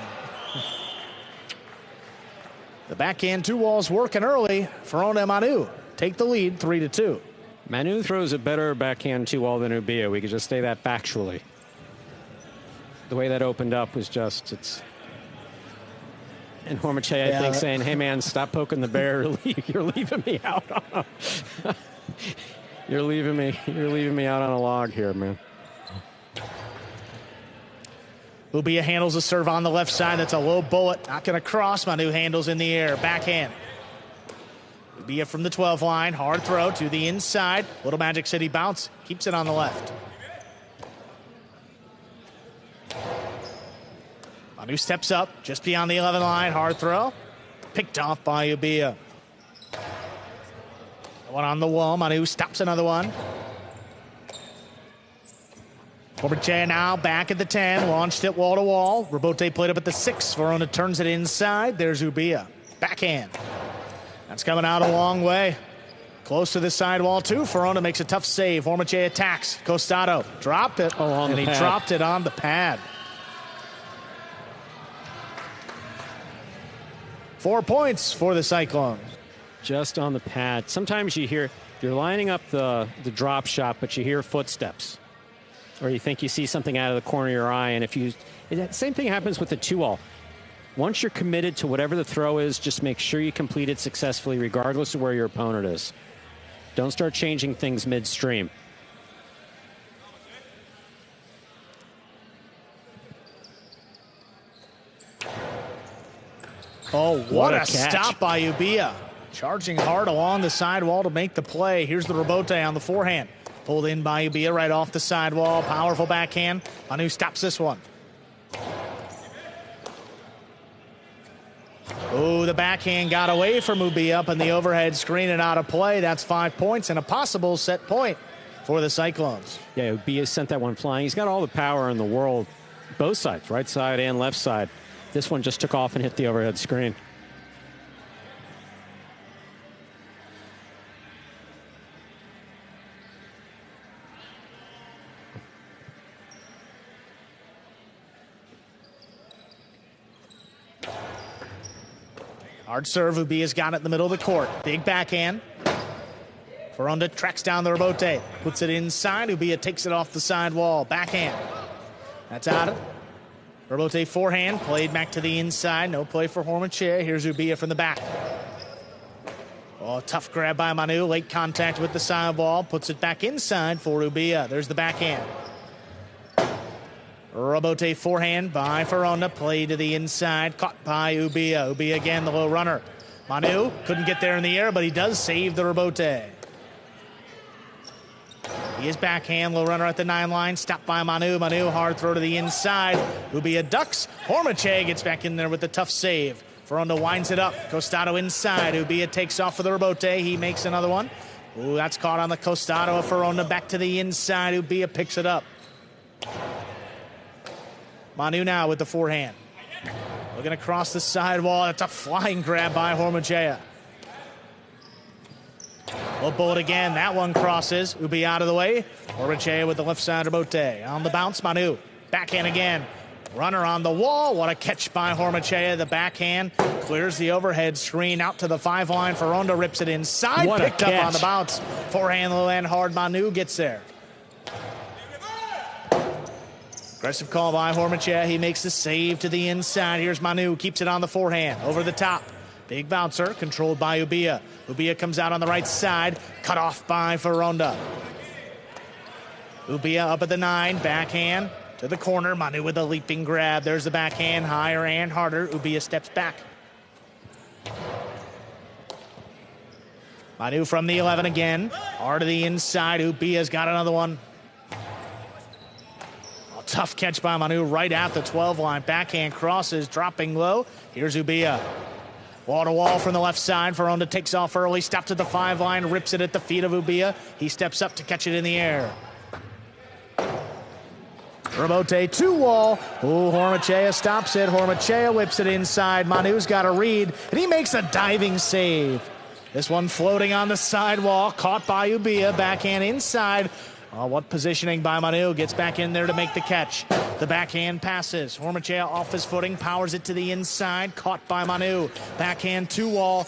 The backhand two wall's working early. Ferranda and Manu take the lead 3-2. Manu throws a better backhand two wall than Ubia. We could just say that factually. The way that opened up was just, and Hormachea, I think, saying, hey, man, stop poking the bear. You're leaving me out on you're leaving me out on a log here, man. Ubia handles the serve on the left side. That's a low bullet. Not going to cross. Manu handles in the air. Backhand. Ubia from the 12 line. Hard throw to the inside. Little Magic City bounce. Keeps it on the left. Manu steps up just beyond the 11 line. Hard throw. Picked off by Ubia. One on the wall. Manu stops another one. Hormachea now back at the 10. Launched it wall to wall. Rebote played up at the 6. Verona turns it inside. There's Ubia. Backhand. That's coming out a long way. Close to the sidewall, too. Verona makes a tough save. Hormachea attacks. Costado dropped it. And he dropped it on the pad. 4 points for the Cyclones. Just on the pad. Sometimes you hear, you're lining up the drop shot, but you hear footsteps. Or you think you see something out of the corner of your eye. And that same thing happens with the 2-all. Once you're committed to whatever the throw is, just make sure you complete it successfully, regardless of where your opponent is. Don't start changing things midstream. Oh, what a stop by Ubia. Charging hard along the sidewall to make the play. Here's the rebote on the forehand. Pulled in by Ubia right off the sidewall. Powerful backhand. Manu stops this one. Oh, the backhand got away from Ubia up in the overhead screen and out of play. That's 5 points and a possible set point for the Cyclones. Yeah, Ubia sent that one flying. He's got all the power in the world, both sides, right side and left side. This one just took off and hit the overhead screen. Hard serve. Ubia's got it in the middle of the court. Big backhand. Ferranda tracks down the rebote. Puts it inside. Ubia takes it off the side wall. Backhand. That's out of it. Rebote forehand. Played back to the inside. No play for Hormachea. Here's Ubia from the back. Oh, tough grab by Manu. Late contact with the sidewall. Puts it back inside for Ubia. There's the backhand. Rebote forehand by Ferranda. Play to the inside. Caught by Ubia. Ubia again, the low runner. Manu couldn't get there in the air, but he does save the rebote. He is backhand. Low runner at the 9 line. Stopped by Manu. Manu hard throw to the inside. Ubia ducks. Hormachea gets back in there with the tough save. Ferranda winds it up. Costado inside. Ubia takes off for the rebote. He makes another one. Ooh, that's caught on the Costado of Ferranda. Back to the inside. Ubia picks it up. Manu now with the forehand. Looking across the sidewall. That's a flying grab by Hormachea. We'll bullet again. That one crosses. Ubi out of the way. Hormachea with the left side rebote. On the bounce, Manu. Backhand again. Runner on the wall. What a catch by Hormachea. The backhand clears the overhead screen out to the 5 line. Ferronda rips it inside. What a Picked up catch. on the bounce. Forehand low and hard. Manu gets there. Aggressive call by Hormachea. He makes the save to the inside. Here's Manu. Keeps it on the forehand. Over the top. Big bouncer. Controlled by Ubia. Ubia comes out on the right side. Cut off by Ferronda. Ubia up at the 9. Backhand to the corner. Manu with a leaping grab. There's the backhand. Higher and harder. Ubia steps back. Manu from the 11 again. Hard to the inside. Ubia's got another one. Tough catch by Manu right at the 12 line. Backhand crosses, dropping low. Here's Ubia. Wall to wall from the left side. Ferronda takes off early, stops at the 5 line, rips it at the feet of Ubia. He steps up to catch it in the air. Rebote 2 wall. Oh, Hormachea stops it. Hormachea whips it inside. Manu's got a read, and he makes a diving save. This one floating on the sidewall, caught by Ubia. Backhand inside. Oh, what positioning by Manu. Gets back in there to make the catch. The backhand passes. Hormachea off his footing, powers it to the inside. Caught by Manu. Backhand 2 wall.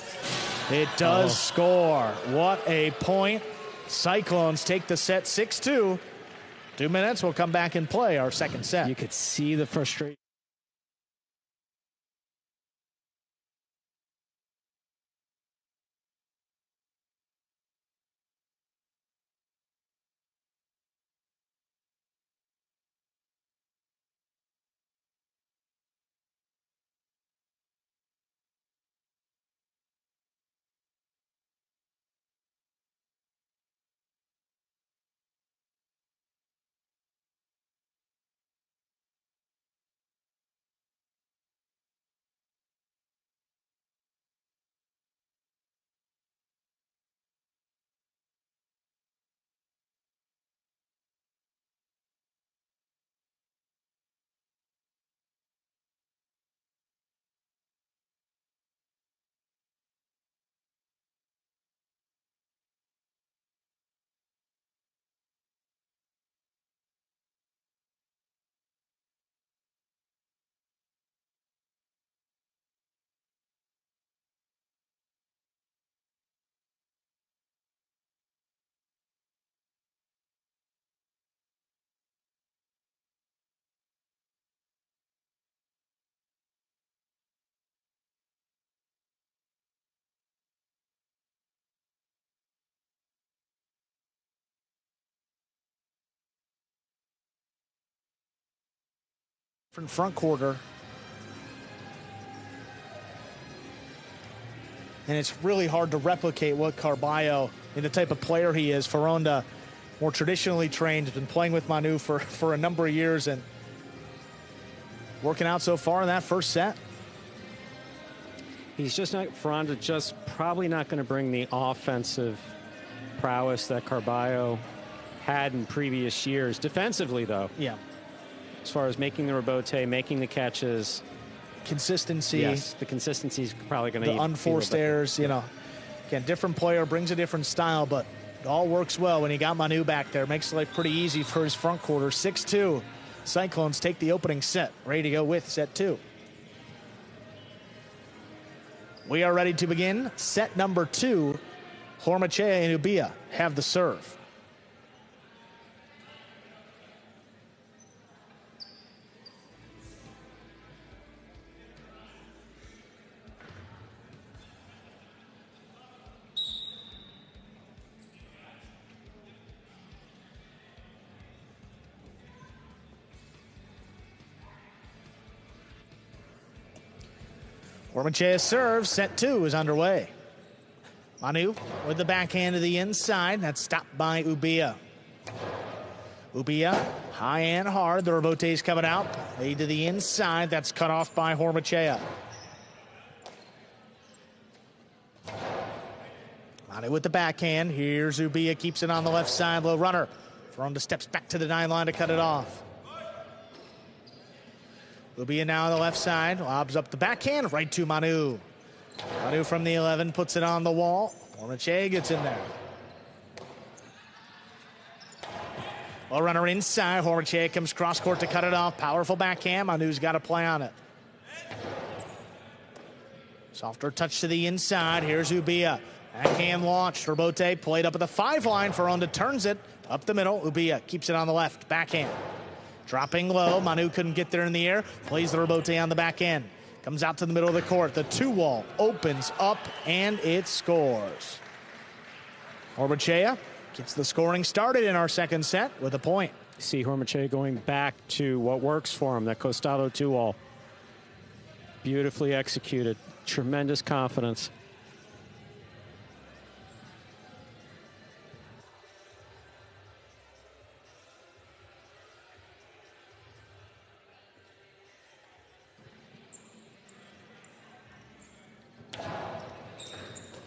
It does score. What a point. Cyclones take the set 6-2. 2 minutes, we'll come back and play our second set. You could see the frustration. Different front quarter. And it's really hard to replicate what Carballo, and the type of player he is. Ferronda, more traditionally trained, has been playing with Manu for a number of years and working out so far in that first set. He's just not, Ferronda just probably not going to bring the offensive prowess that Carballo had in previous years. Defensively, though. Yeah. As far as making the rebote, making the catches. Consistency. Yes, the consistency is probably going to the unforced errors, you know. Again, different player, brings a different style, but it all works well when he got Manu back there. Makes life pretty easy for his front quarter. 6-2. Cyclones take the opening set. Ready to go with set 2. We are ready to begin set number 2. Hormachea and Ubia have the serve. Hormachea serves. Set 2 is underway. Manu with the backhand to the inside. That's stopped by Ubia. Ubia, high and hard. The rebote's coming out. Lead to the inside. That's cut off by Hormachea. Manu with the backhand. Here's Ubia. Keeps it on the left side. Low runner. Ferronda steps back to the 9 line to cut it off. Ubia now on the left side, lobs up the backhand, right to Manu. Manu from the 11 puts it on the wall. Hormache gets in there. Well, runner inside. Hormache comes cross court to cut it off. Powerful backhand. Manu's got to play on it. Softer touch to the inside. Here's Ubia. Backhand launch. Robote played up at the 5 line. Ferronda turns it up the middle. Ubia keeps it on the left. Backhand. Dropping low. Manu couldn't get there in the air. Plays the Robote on the back end. Comes out to the middle of the court. The 2-wall opens up and it scores. Hormache gets the scoring started in our second set with a point. See Hormache going back to what works for him, that Costado 2-wall. Beautifully executed. Tremendous confidence.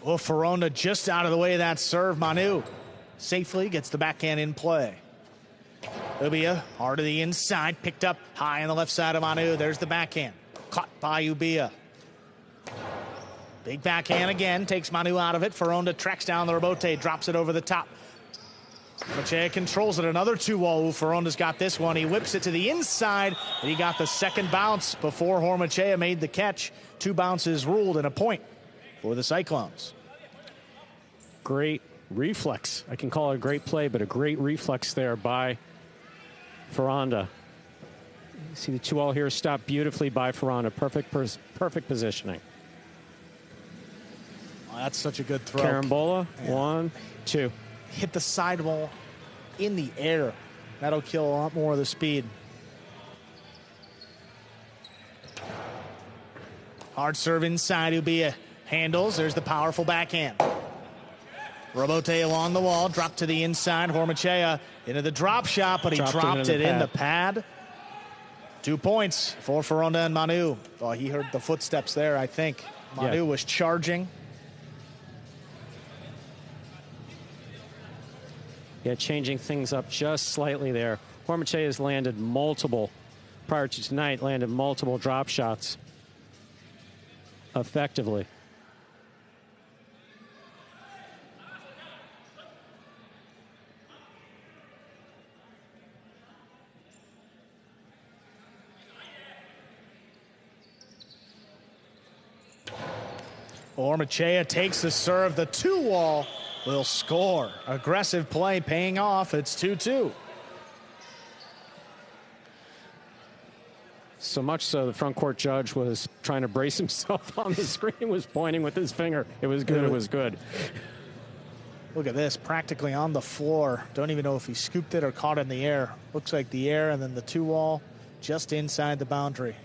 Oh, Ferronda just out of the way of that serve. Manu safely gets the backhand in play. Ubia hard to the inside, picked up high on the left side of Manu. There's the backhand. Caught by Ubia. Big backhand again, takes Manu out of it. Ferronda tracks down the Robote, drops it over the top. Hormache controls it, another 2-wall. Ferronda's got this one. He whips it to the inside, and he got the second bounce before Hormache made the catch. 2 bounces ruled and a point for the Cyclones. Great reflex. I can call it a great play, but a great reflex there by Ferronda. You see the 2-wall here stopped beautifully by Ferronda. Perfect positioning. Oh, that's such a good throw. Carambola, 1, 2. Hit the sidewall in the air. That'll kill a lot more of the speed. Hard serve inside. Ubia handles. There's the powerful backhand. Robote along the wall. Drop to the inside. Hormache into the drop shot, but he dropped it in the pad. 2 points for Ferronda and Manu. Oh, he heard the footsteps there, I think. Manu was charging. Yeah, changing things up just slightly there. Hormache has landed multiple, prior to tonight, landed multiple drop shots effectively. Hormache takes the serve. The 2-wall will score. Aggressive play paying off. It's 2-2. So much so the front court judge was trying to brace himself on the screen, was pointing with his finger. It was good, it was good. Look at this, practically on the floor. Don't even know if he scooped it or caught it in the air. Looks like the air, and then the 2-wall just inside the boundary.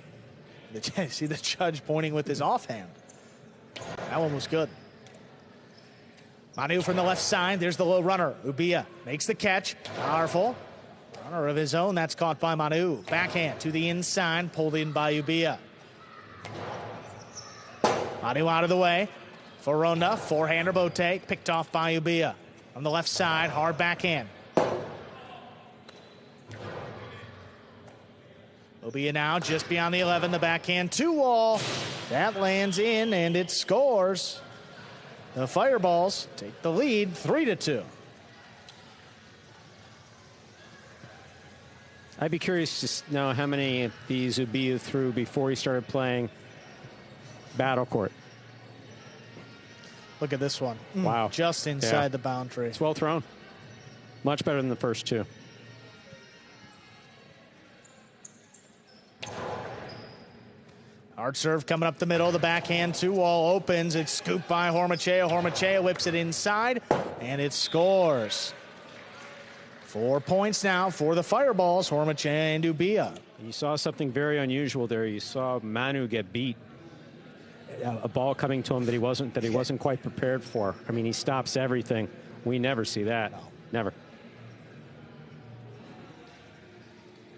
See the judge pointing with his offhand. That one was good. Manu from the left side. There's the low runner. Ubia makes the catch. Powerful. Runner of his own. That's caught by Manu. Backhand to the inside. Pulled in by Ubia. Manu out of the way. Ferronda. Forehand Robote. Picked off by Ubia. On the left side. Hard backhand. Ubia now just beyond the 11. The backhand 2-wall. That lands in and it scores. The Fireballs take the lead 3-2. I'd be curious to know how many of these Ubia threw before he started playing Battle Court. Look at this one. Wow. Just inside the boundary. It's well thrown. Much better than the first 2. Hard serve coming up the middle. The backhand 2-wall opens. It's scooped by Hormache. Hormache whips it inside, and it scores. 4 points now for the Fireballs, Hormache and Ubia. You saw something very unusual there. You saw Manu get beat. A ball coming to him that he wasn't quite prepared for. I mean, he stops everything. We never see that. No. Never.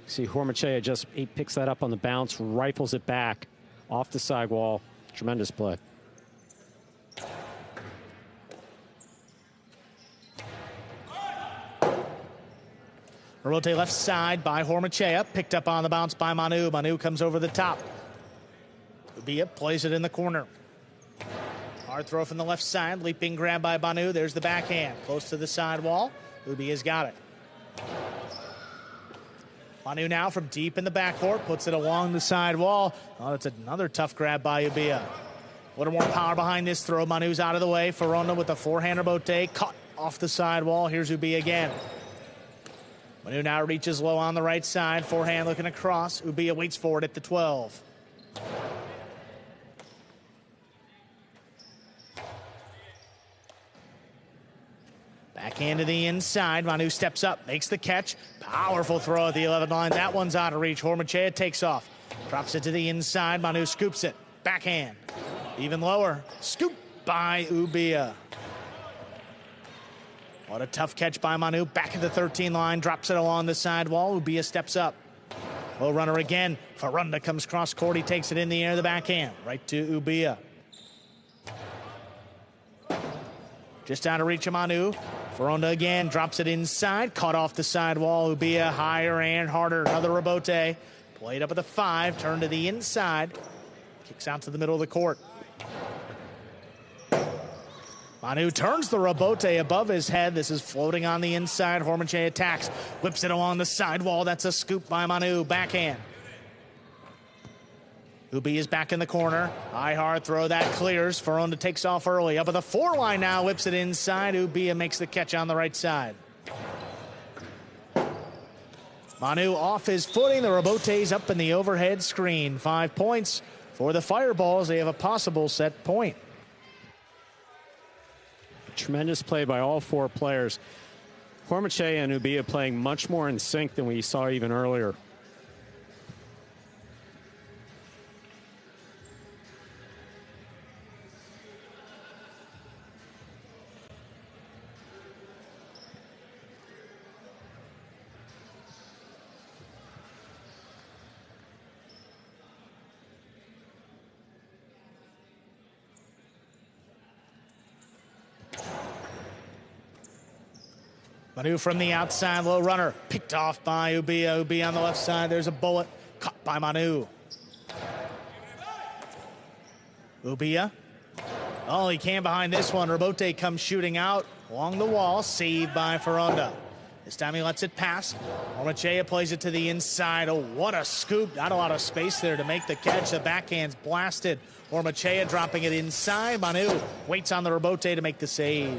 See, Hormache he picks that up on the bounce, rifles it back off the sidewall. Tremendous play. Rotate left side by Hormachea. Picked up on the bounce by Manu. Manu comes over the top. Ubia plays it in the corner. Hard throw from the left side. Leaping grab by Manu. There's the backhand. Close to the side wall. Ubia's got it. Manu now from deep in the backcourt. Puts it along the side wall. Oh, that's another tough grab by Ubia. A little more power behind this throw. Manu's out of the way. Ferronda with the forehand rebote. Caught off the side wall. Here's Ubia again. Manu now reaches low on the right side. Forehand looking across. Ubia waits for it at the 12. Backhand to the inside. Manu steps up, makes the catch. Powerful throw at the 11 line. That one's out of reach. Hormachea takes off. Drops it to the inside. Manu scoops it. Backhand. Even lower. Scoop by Ubia. What a tough catch by Manu. Back at the 13 line. Drops it along the side wall. Ubia steps up. Low runner again. Ferronda comes cross court. He takes it in the air. The backhand. Right to Ubia. Just out of reach of Manu. Ferronda again drops it inside. Caught off the side wall. Ubia higher and harder. Another rebote. Played up at the 5. Turned to the inside. Kicks out to the middle of the court. Manu turns the rebote above his head. This is floating on the inside. Hormachea attacks. Whips it along the side wall. That's a scoop by Manu. Backhand. Ubi is back in the corner. High hard throw that clears. Ferronda takes off early. Up at the 4 line now. Whips it inside. Ubia makes the catch on the right side. Manu off his footing. The rebote's up in the overhead screen. 5 points for the Fireballs. They have a possible set point. Tremendous play by all 4 players. Hormachea and Ubia playing much more in sync than we saw even earlier. Manu from the outside, low runner, picked off by Ubia. Ubia on the left side, there's a bullet, caught by Manu. Ubia, oh, he can behind this one. Rebote comes shooting out along the wall, saved by Ferronda. This time he lets it pass. Hormachea plays it to the inside. Oh, what a scoop. Not a lot of space there to make the catch. The backhand's blasted. Hormachea dropping it inside. Manu waits on the rebote to make the save.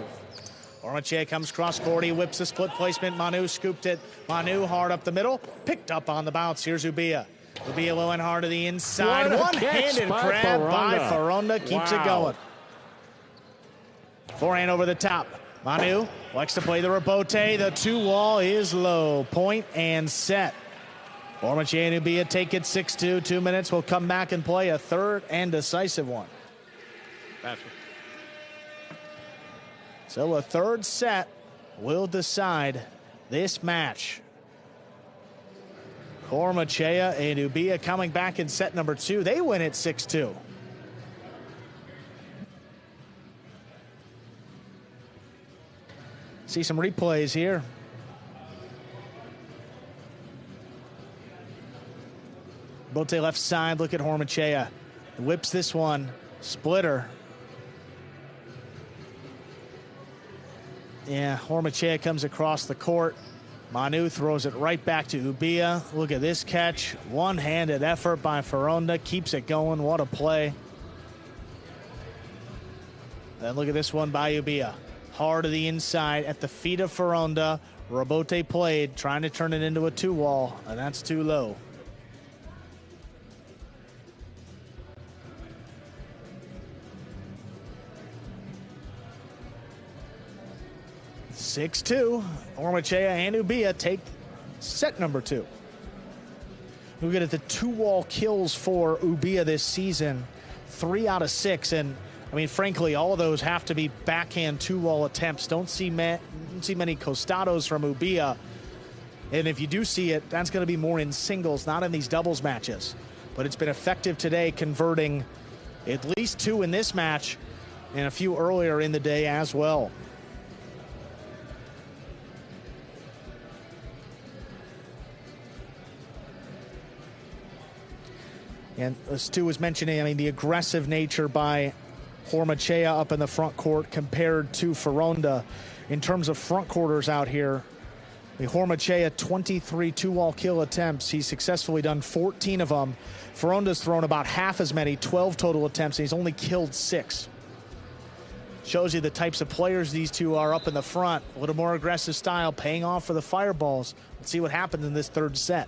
Hormachea comes cross court. He whips a split placement. Manu scooped it. Manu hard up the middle. Picked up on the bounce. Here's Ubia. Ubia low and hard to the inside. One-handed grab by Ferronda. Keeps it going. Forehand over the top. Manu likes to play the rebote. The 2-wall is low. Point and set. Hormachea and Ubia take it 6-2. 2 minutes. We'll come back and play a third and decisive one. So a third set will decide this match. Hormachea and Ubia coming back in set number 2. They win it 6-2. See some replays here. Bote left side, look at Hormachea. Whips this one, splitter. Yeah, Hormachea comes across the court. Manu throws it right back to Ubia. Look at this catch. One-handed effort by Ferronda. Keeps it going. What a play. Then look at this one by Ubia. Hard to the inside at the feet of Ferronda. Rebote played, trying to turn it into a 2-wall, and that's too low. (6-2). Hormachea and Ubia take set number 2. Look at it, the 2-wall kills for Ubia this season, 3 out of 6, and I mean, frankly, all of those have to be backhand 2-wall attempts. Don't see many costados from Ubia, and if you do see it, that's going to be more in singles, not in these doubles matches. But it's been effective today, converting at least 2 in this match, and a few earlier in the day as well. And as Stu was mentioning, I mean, the aggressive nature by Hormachea up in the front court compared to Ferronda. In terms of front quarters out here, the Hormachea 23 two-wall kill attempts. He's successfully done 14 of them. Ferronda's thrown about half as many, 12 total attempts, and he's only killed 6. Shows you the types of players these two are up in the front. A little more aggressive style, paying off for the fireballs. Let's see what happens in this third set.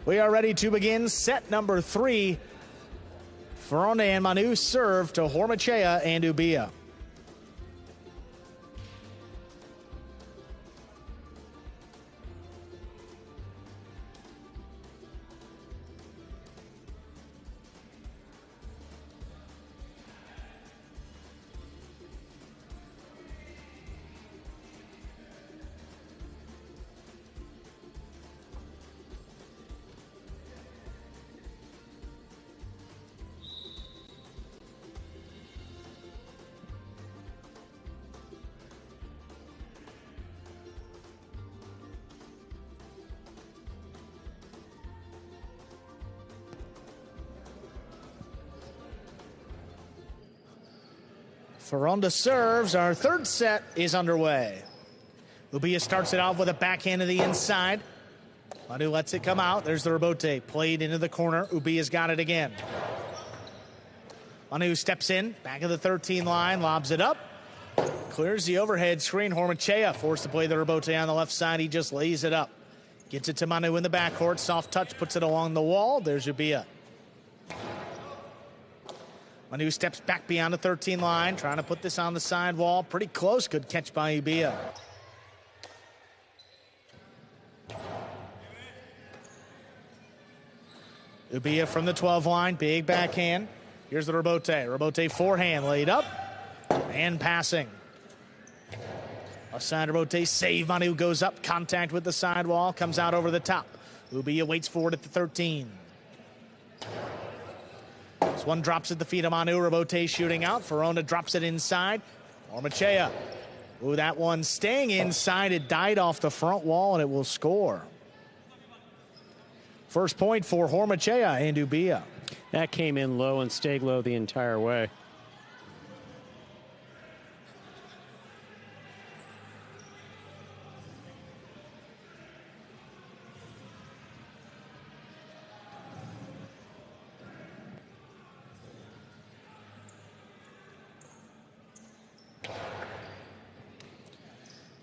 We are ready to begin set number 3. Ferronda and Manu serve to Hormachea and Ubia. Ferronda serves. Our third set is underway. Ubia starts it off with a backhand to the inside. Manu lets it come out. There's the rebote. Played into the corner. Ubia's got it again. Manu steps in. Back of the 13 line. Lobs it up. Clears the overhead screen. Hormachea forced to play the rebote on the left side. He just lays it up. Gets it to Manu in the backcourt. Soft touch. Puts it along the wall. There's Ubia. Manu steps back beyond the 13 line, trying to put this on the sidewall. Pretty close. Good catch by Ubia. Ubia from the 12 line, big backhand. Here's the rebote. Rebote forehand laid up and passing. A side rebote save. Manu goes up, contact with the sidewall, comes out over the top. Ubia waits for it at the 13. This one drops at the feet of Manu. Rebote shooting out. Ferronda drops it inside. Hormachea. Ooh, that one staying inside. It died off the front wall, and it will score. First point for Hormachea and Ubia. That came in low and stayed low the entire way.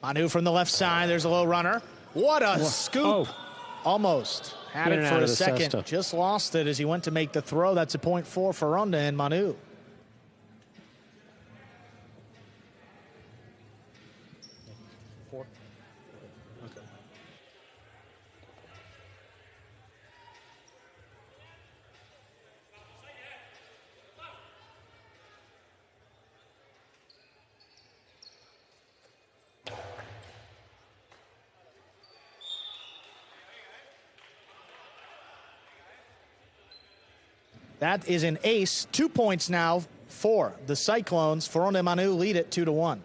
Manu from the left side. There's a low runner. What a scoop. Oh. Almost. Had it for a second. Cesta. Just lost it as he went to make the throw. That's a point for Ferronda and Manu. That is an ace. 2 points now for the Cyclones. Ferronda and Manu lead it 2-1.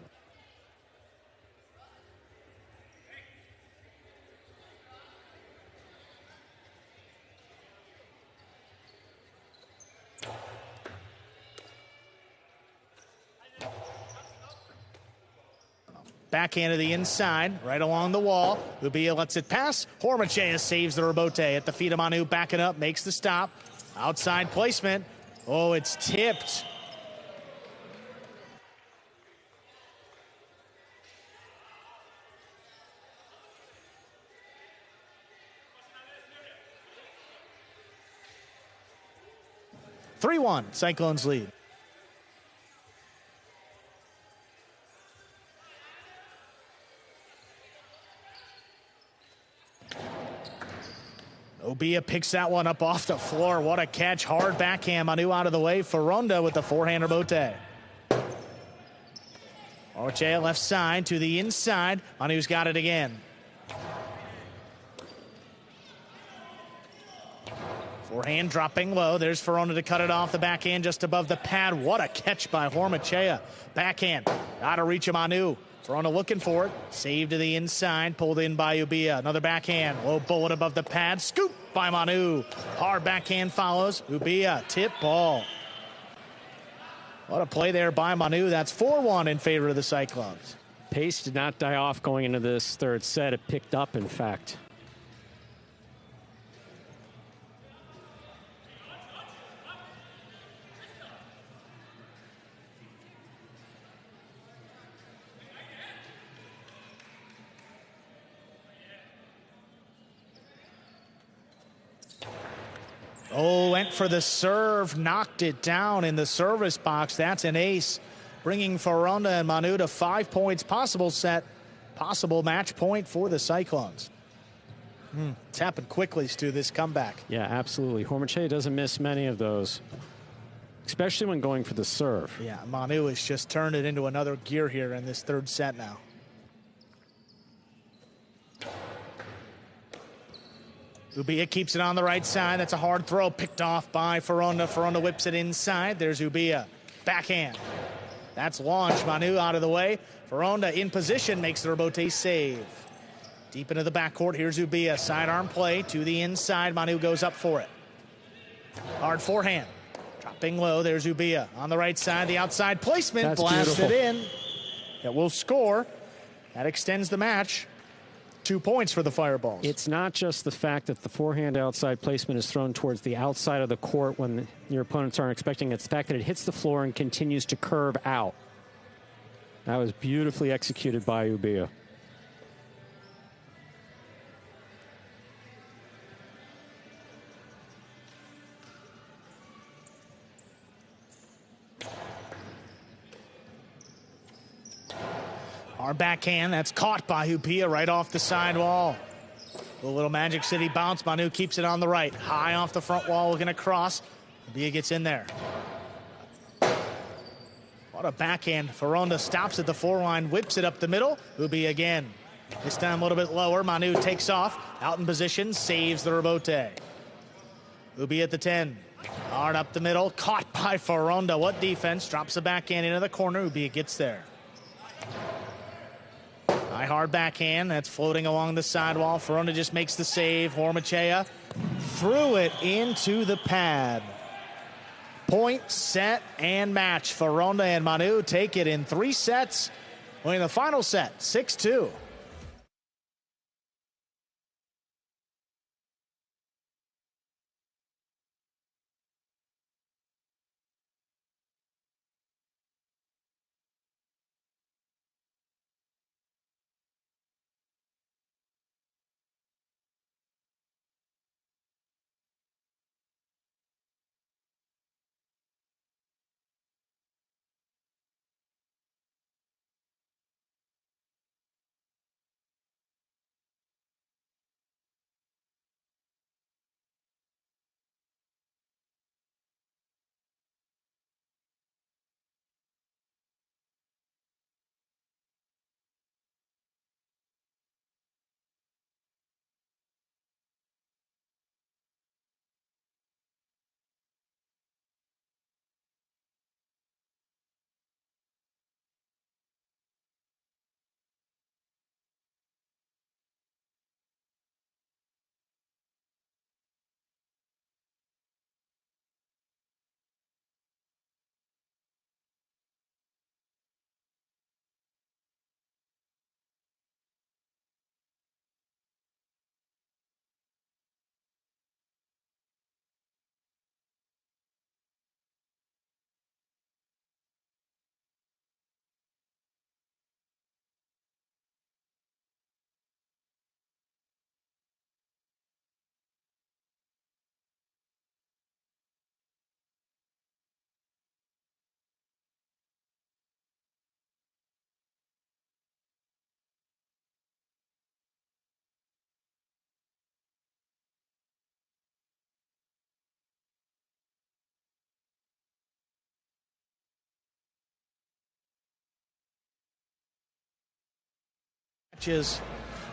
Backhand to the inside, right along the wall. Ubia lets it pass. Hormachea saves the rebote at the feet of Manu, backing up, makes the stop. Outside placement. Oh, it's tipped. (3-1) Cyclones lead. Ubia picks that one up off the floor. What a catch. Hard backhand. Manu out of the way. Ferronda with the forehand rebote. Hormachea left side to the inside. Manu's got it again. Forehand dropping low. There's Ferronda to cut it off the backhand just above the pad. What a catch by Hormachea. Backhand. Out of reach of Manu. Verona looking for it. Save to the inside. Pulled in by Ubia. Another backhand. Low bullet above the pad. Scoop by Manu. Hard backhand follows. Ubia. Tip ball. What a play there by Manu. That's 4-1 in favor of the Cyclones. Pace did not die off going into this third set. It picked up, in fact. Oh, went for the serve, knocked it down in the service box. That's an ace, bringing Verona and Manu to 5 points. Possible set, possible match point for the Cyclones. It's happened quickly, Stu, this comeback. Yeah, absolutely. Hormache doesn't miss many of those, especially when going for the serve. Yeah, Manu has just turned it into another gear here in this third set now. Ubia keeps it on the right side. That's a hard throw, picked off by Verona. Verona whips it inside. There's Ubia. Backhand. That's launched. Manu out of the way. Verona in position, makes the rebote save. Deep into the backcourt. Here's Ubia. Sidearm play to the inside. Manu goes up for it. Hard forehand. Dropping low. There's Ubia on the right side. The outside placement. That's blasted beautiful. in. It will score. That extends the match. 2 points for the Fireballs. It's not just the fact that the forehand outside placement is thrown towards the outside of the court when your opponents aren't expecting it. It's the fact that it hits the floor and continues to curve out. That was beautifully executed by Ubia. Our backhand, that's caught by Ubia right off the side wall. A little Magic City bounce. Manu keeps it on the right. High off the front wall, looking across. Ubia gets in there. What a backhand. Verona stops at the foreline, whips it up the middle. Ubia again. This time a little bit lower. Manu takes off, out in position, saves the rebote. Ubia at the 10. Hard up the middle, caught by Verona. What defense? Drops the backhand into the corner. Ubia gets there. High hard backhand, that's floating along the sidewall. Verona just makes the save. Hormachea threw it into the pad. Point, set, and match. Verona and Manu take it in 3 sets. Winning the final set, 6-2.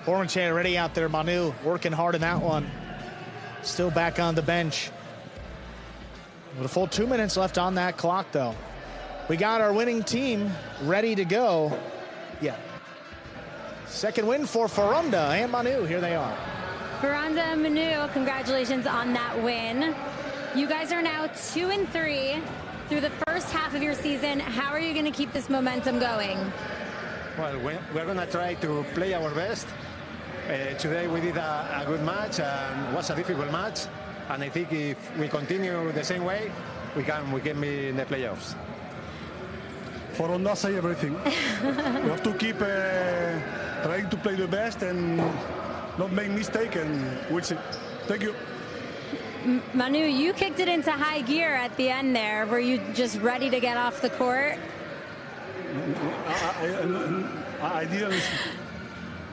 Hormachea already out there. Manu working hard in that one. Still back on the bench. With a full 2 minutes left on that clock, though. We got our winning team ready to go. Yeah. Second win for Ferunda and Manu. Here they are. Ferunda and Manu, congratulations on that win. You guys are now 2-3 through the first half of your season. How are you going to keep this momentum going? Well, we're going to try to play our best. Today we did a good match and it was a difficult match. And I think if we continue the same way, we can be in the playoffs. Ferunda say everything. We have to keep trying to play the best and not make mistake, and we'll see. Thank you. Manu, you kicked it into high gear at the end there. Were you just ready to get off the court? I didn't.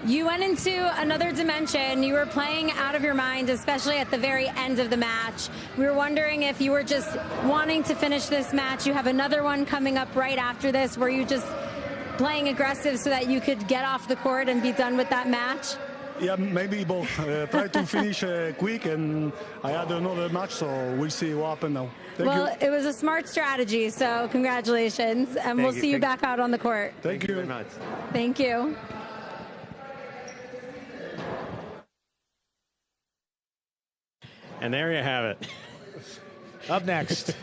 You went into another dimension. You were playing out of your mind, especially at the very end of the match. We were wondering if you were just wanting to finish this match. You have another one coming up right after this. Were you just playing aggressive so that you could get off the court and be done with that match? Yeah, maybe both. Try to finish quick, and I had another match, so we'll see what happens now. Thank you. It was a smart strategy, so congratulations, and we'll see you back out on the court. Thank you very much. Thank you. And there you have it. Up next,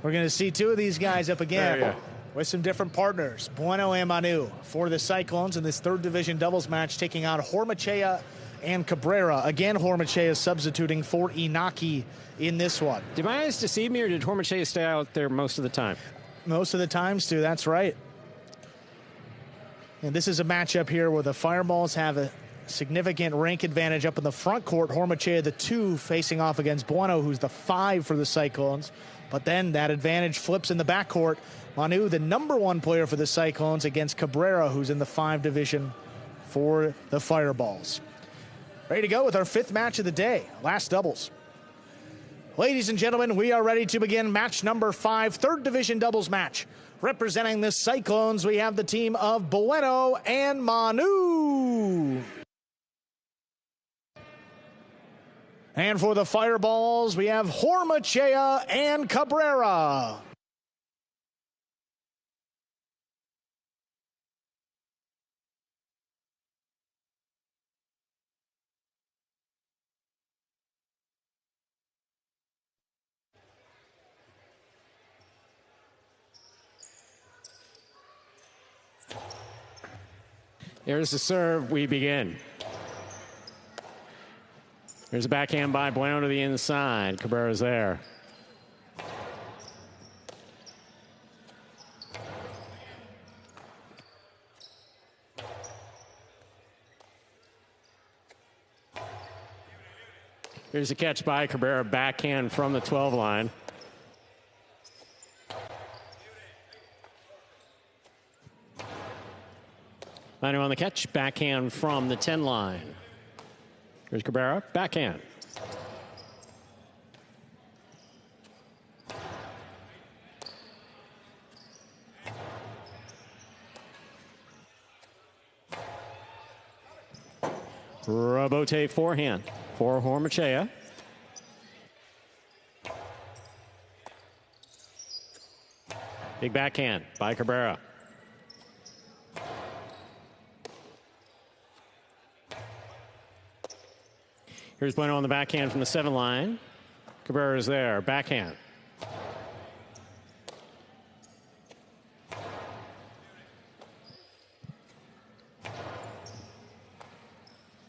we're going to see two of these guys up again with some different partners. Bueno and Manu for the Cyclones in this third division doubles match, taking on Hormachea and Cabrera. Again, Hormachea substituting for Inaki in this one. Did my eyes deceive me, or did Hormachea stay out there most of the time? Most of the time, Stu, that's right. And this is a matchup here where the Fireballs have a significant rank advantage up in the front court. Hormachea, the 2, facing off against Bueno, who's the 5 for the Cyclones. But then that advantage flips in the backcourt. Manu, the number 1 player for the Cyclones, against Cabrera, who's in the 5 division for the Fireballs. Ready to go with our 5th match of the day, last doubles. Ladies and gentlemen, we are ready to begin match number 5, third division doubles match. Representing the Cyclones, we have the team of Bueno and Manu. And for the Fireballs, we have Hormachea and Cabrera. Here's the serve. We begin. Here's a backhand by Bueno to the inside. Cabrera's there. Here's a catch by Cabrera, backhand from the 12 line. Manu on the catch, backhand from the 10 line. Here's Cabrera, backhand. Rabote forehand for Hormachea. Big backhand by Cabrera. Here's Bueno on the backhand from the 7 line. Cabrera is there, backhand.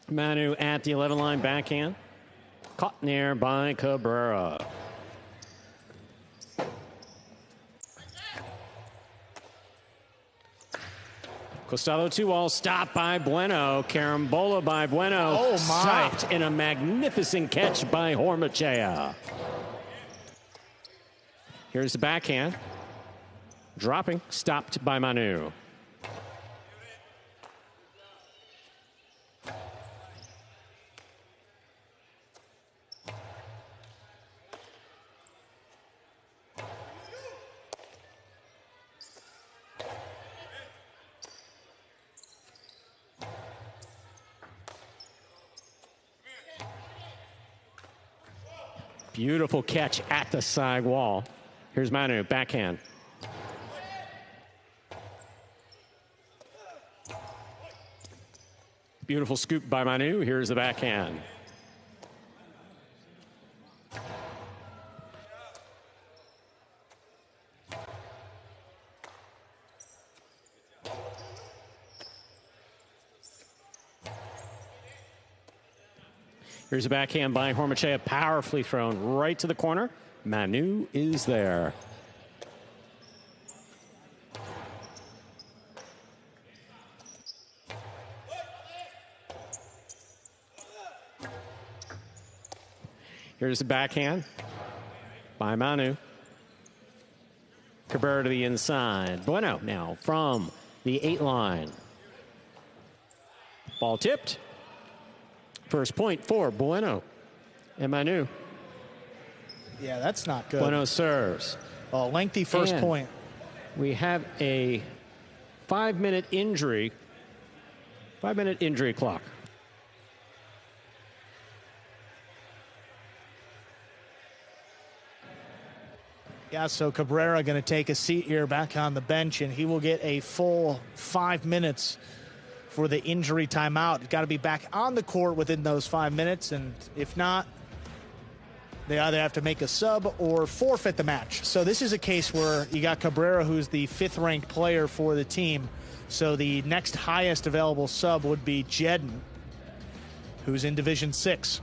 Manu at the 11 line, backhand. Caught near by Cabrera. Costado 2-all, stopped by Bueno. Carambola by Bueno. Oh, my. Stopped in a magnificent catch by Hormachea. Here's the backhand. Dropping, stopped by Manu. Beautiful catch at the side wall. Here's Manu, backhand. Beautiful scoop by Manu. Here's the backhand. Here's a backhand by Hormachea, powerfully thrown right to the corner. Manu is there. Here's the backhand by Manu. Cabrera to the inside. Bueno now from the 8 line. Ball tipped. First point for Bueno and Manu. Yeah, that's not good. Bueno serves. Oh, lengthy first point. We have a 5-minute injury. 5-minute injury clock. Yeah, so Cabrera going to take a seat here back on the bench, and he will get a full 5 minutes for the injury timeout. Got to be back on the court within those 5 minutes, and if not, they either have to make a sub or forfeit the match. So this is a case where you got Cabrera, who's the 5th-ranked player for the team. So the next highest available sub would be Jedden, who's in Division 6.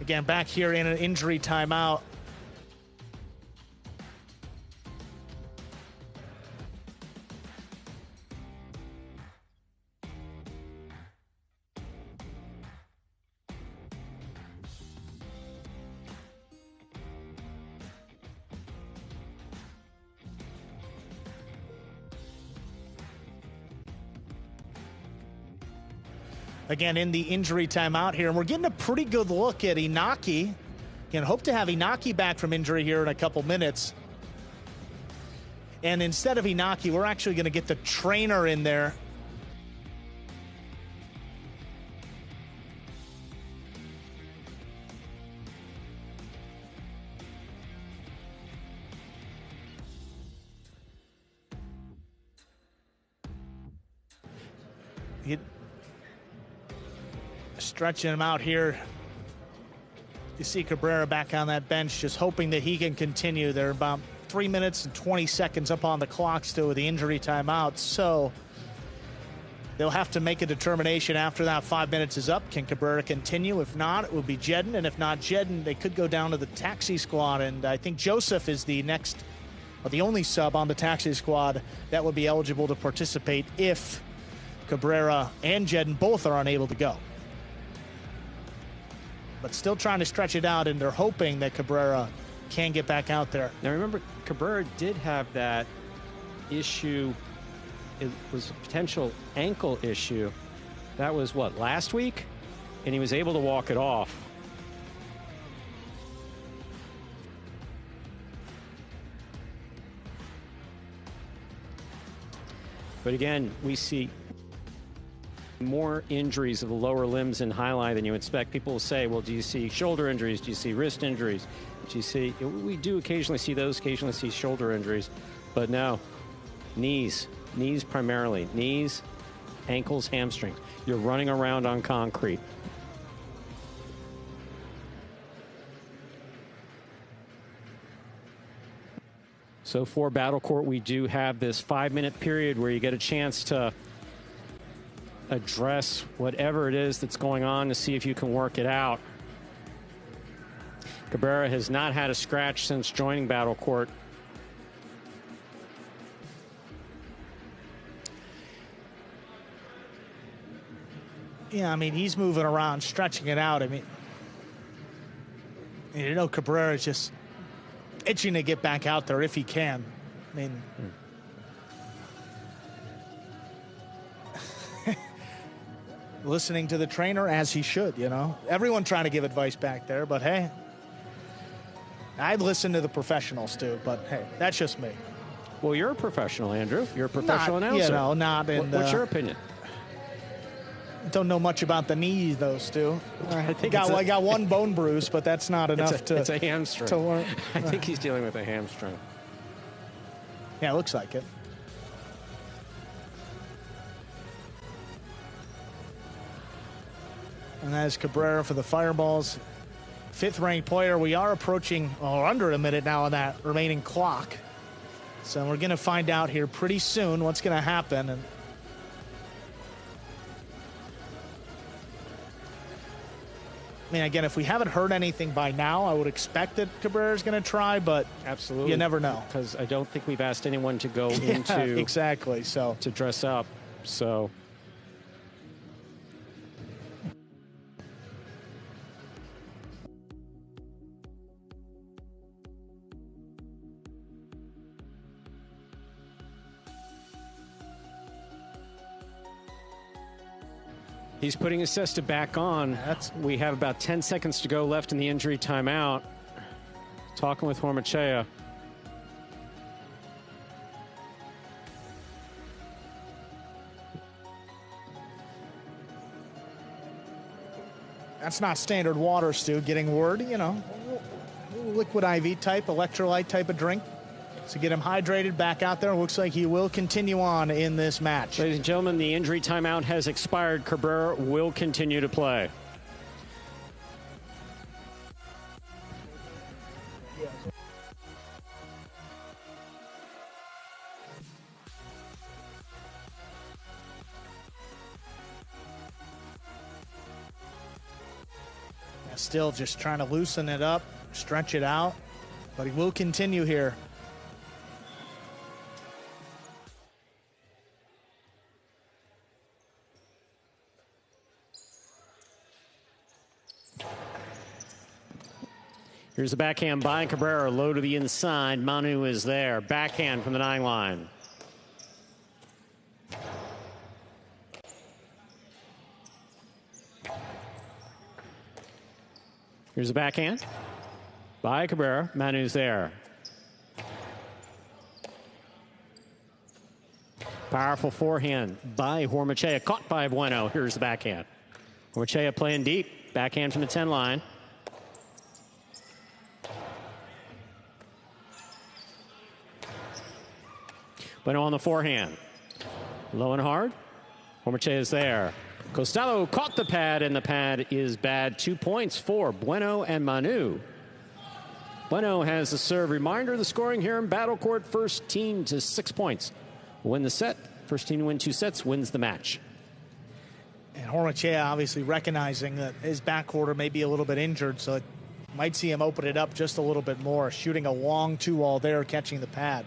Again, back here in an injury timeout. Again, in the injury timeout here, and we're getting a pretty good look at Inaki. Again, hope to have Inaki back from injury here in a couple minutes. And instead of Inaki, we're actually going to get the trainer in there. Stretching him out here. You see Cabrera back on that bench, just hoping that he can continue. They're about 3 minutes and 20 seconds up on the clock still with the injury timeout. So they'll have to make a determination after that 5 minutes is up. Can Cabrera continue? If not, it will be Jedden. And if not Jedden, they could go down to the taxi squad. And I think Joseph is the next, or the only sub on the taxi squad that would be eligible to participate if Cabrera and Jedden both are unable to go. But still trying to stretch it out, and they're hoping that Cabrera can get back out there. Now remember, Cabrera did have that issue. It was a potential ankle issue. That was what, last week? And he was able to walk it off. But again, we see more injuries of the lower limbs in highlight than you expect. People will say, well, do you see shoulder injuries? Do you see wrist injuries? Do you see, we do occasionally see those, occasionally see shoulder injuries, but no, knees primarily, knees, ankles, hamstrings. You're running around on concrete. So for Battle Court, we do have this 5-minute period where you get a chance to address whatever it is that's going on to see if you can work it out. Cabrera has not had a scratch since joining Battle Court. Yeah, I mean, he's moving around, stretching it out. I mean, you know, Cabrera is just itching to get back out there if he can. I mean, listening to the trainer as he should, you know. Everyone trying to give advice back there, but hey, I'd listen to the professionals too, but hey, that's just me. Well, you're a professional, Andrew. You're a professional announcer. You know, not in What's your opinion? Don't know much about the knee, though, Stu. I think I got one bone bruise, but that's not enough it's a hamstring. to learn. I think he's dealing with a hamstring. Yeah, it looks like it. And that is Cabrera for the Fireballs. 5th-ranked player. We are approaching, or under a minute now on that remaining clock. So we're going to find out here pretty soon what's going to happen. And I mean, again, if we haven't heard anything by now, I would expect that Cabrera's going to try, but absolutely, you never know. Because I don't think we've asked anyone to go Yeah, into exactly. So to dress up. So he's putting his cesta back on. We have about 10 seconds to go left in the injury timeout. Talking with Hormachea. that's not standard water, Stu. Getting word, you know, liquid IV type, electrolyte type of drink. So get him hydrated, back out there. Looks like he will continue on in this match. Ladies and gentlemen, the injury timeout has expired. Cabrera will continue to play. Still just trying to loosen it up, stretch it out, but he will continue here. Here's the backhand by Cabrera, low to the inside. Manu is there. Backhand from the 9 line. Here's a backhand by Cabrera. Manu's there. Powerful forehand by Hormachea. Caught by Bueno. Here's the backhand. Hormachea playing deep. Backhand from the 10 line. Bueno on the forehand. Low and hard. Hormachea is there. Costello caught the pad, and the pad is bad. 2 points for Bueno and Manu. Bueno has the serve. Reminder of the scoring here in Battle Court. First team to 6 points win the set. First team to win 2 sets wins the match. And Hormachea obviously recognizing that his backcourt may be a little bit injured, so it might see him open it up just a little bit more. Shooting a long 2-all there, catching the pad.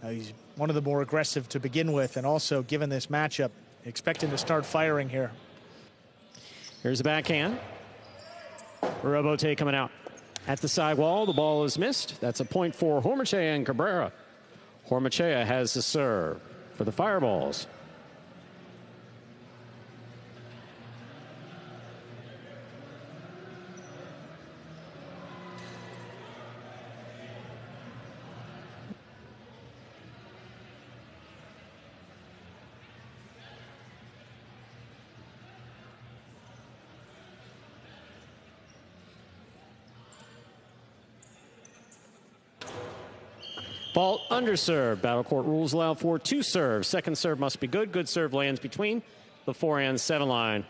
He's one of the more aggressive to begin with, and also given this matchup, expecting to start firing here. Here's the backhand. Robote coming out at the side wall. The ball is missed. That's a point for Hormachea and Cabrera. Hormachea has the serve for the Fireballs. Ball underserved. Battle court rules allow for 2 serves. Second serve must be good. Good serve lands between the 4 and 7 line.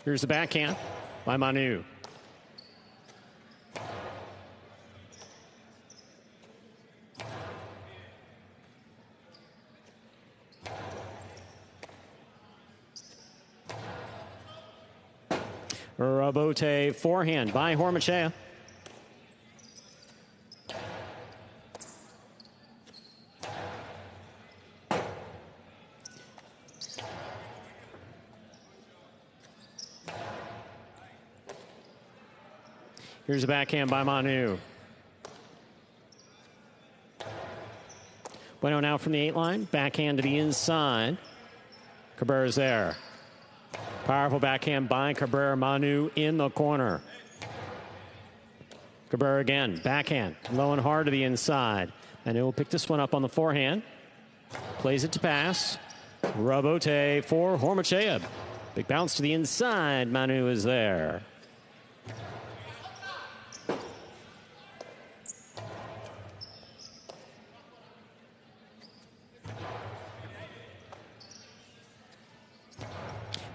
Here's the backhand by Manu. Robote forehand by Hormachea. Here's a backhand by Manu. Bueno now from the 8 line. Backhand to the inside. Cabrera's there. Powerful backhand by Cabrera. Manu in the corner. Cabrera again. Backhand. Low and hard to the inside. Manu will pick this one up on the forehand. Plays it to pass. Rabote for Hormachea. Big bounce to the inside. Manu is there.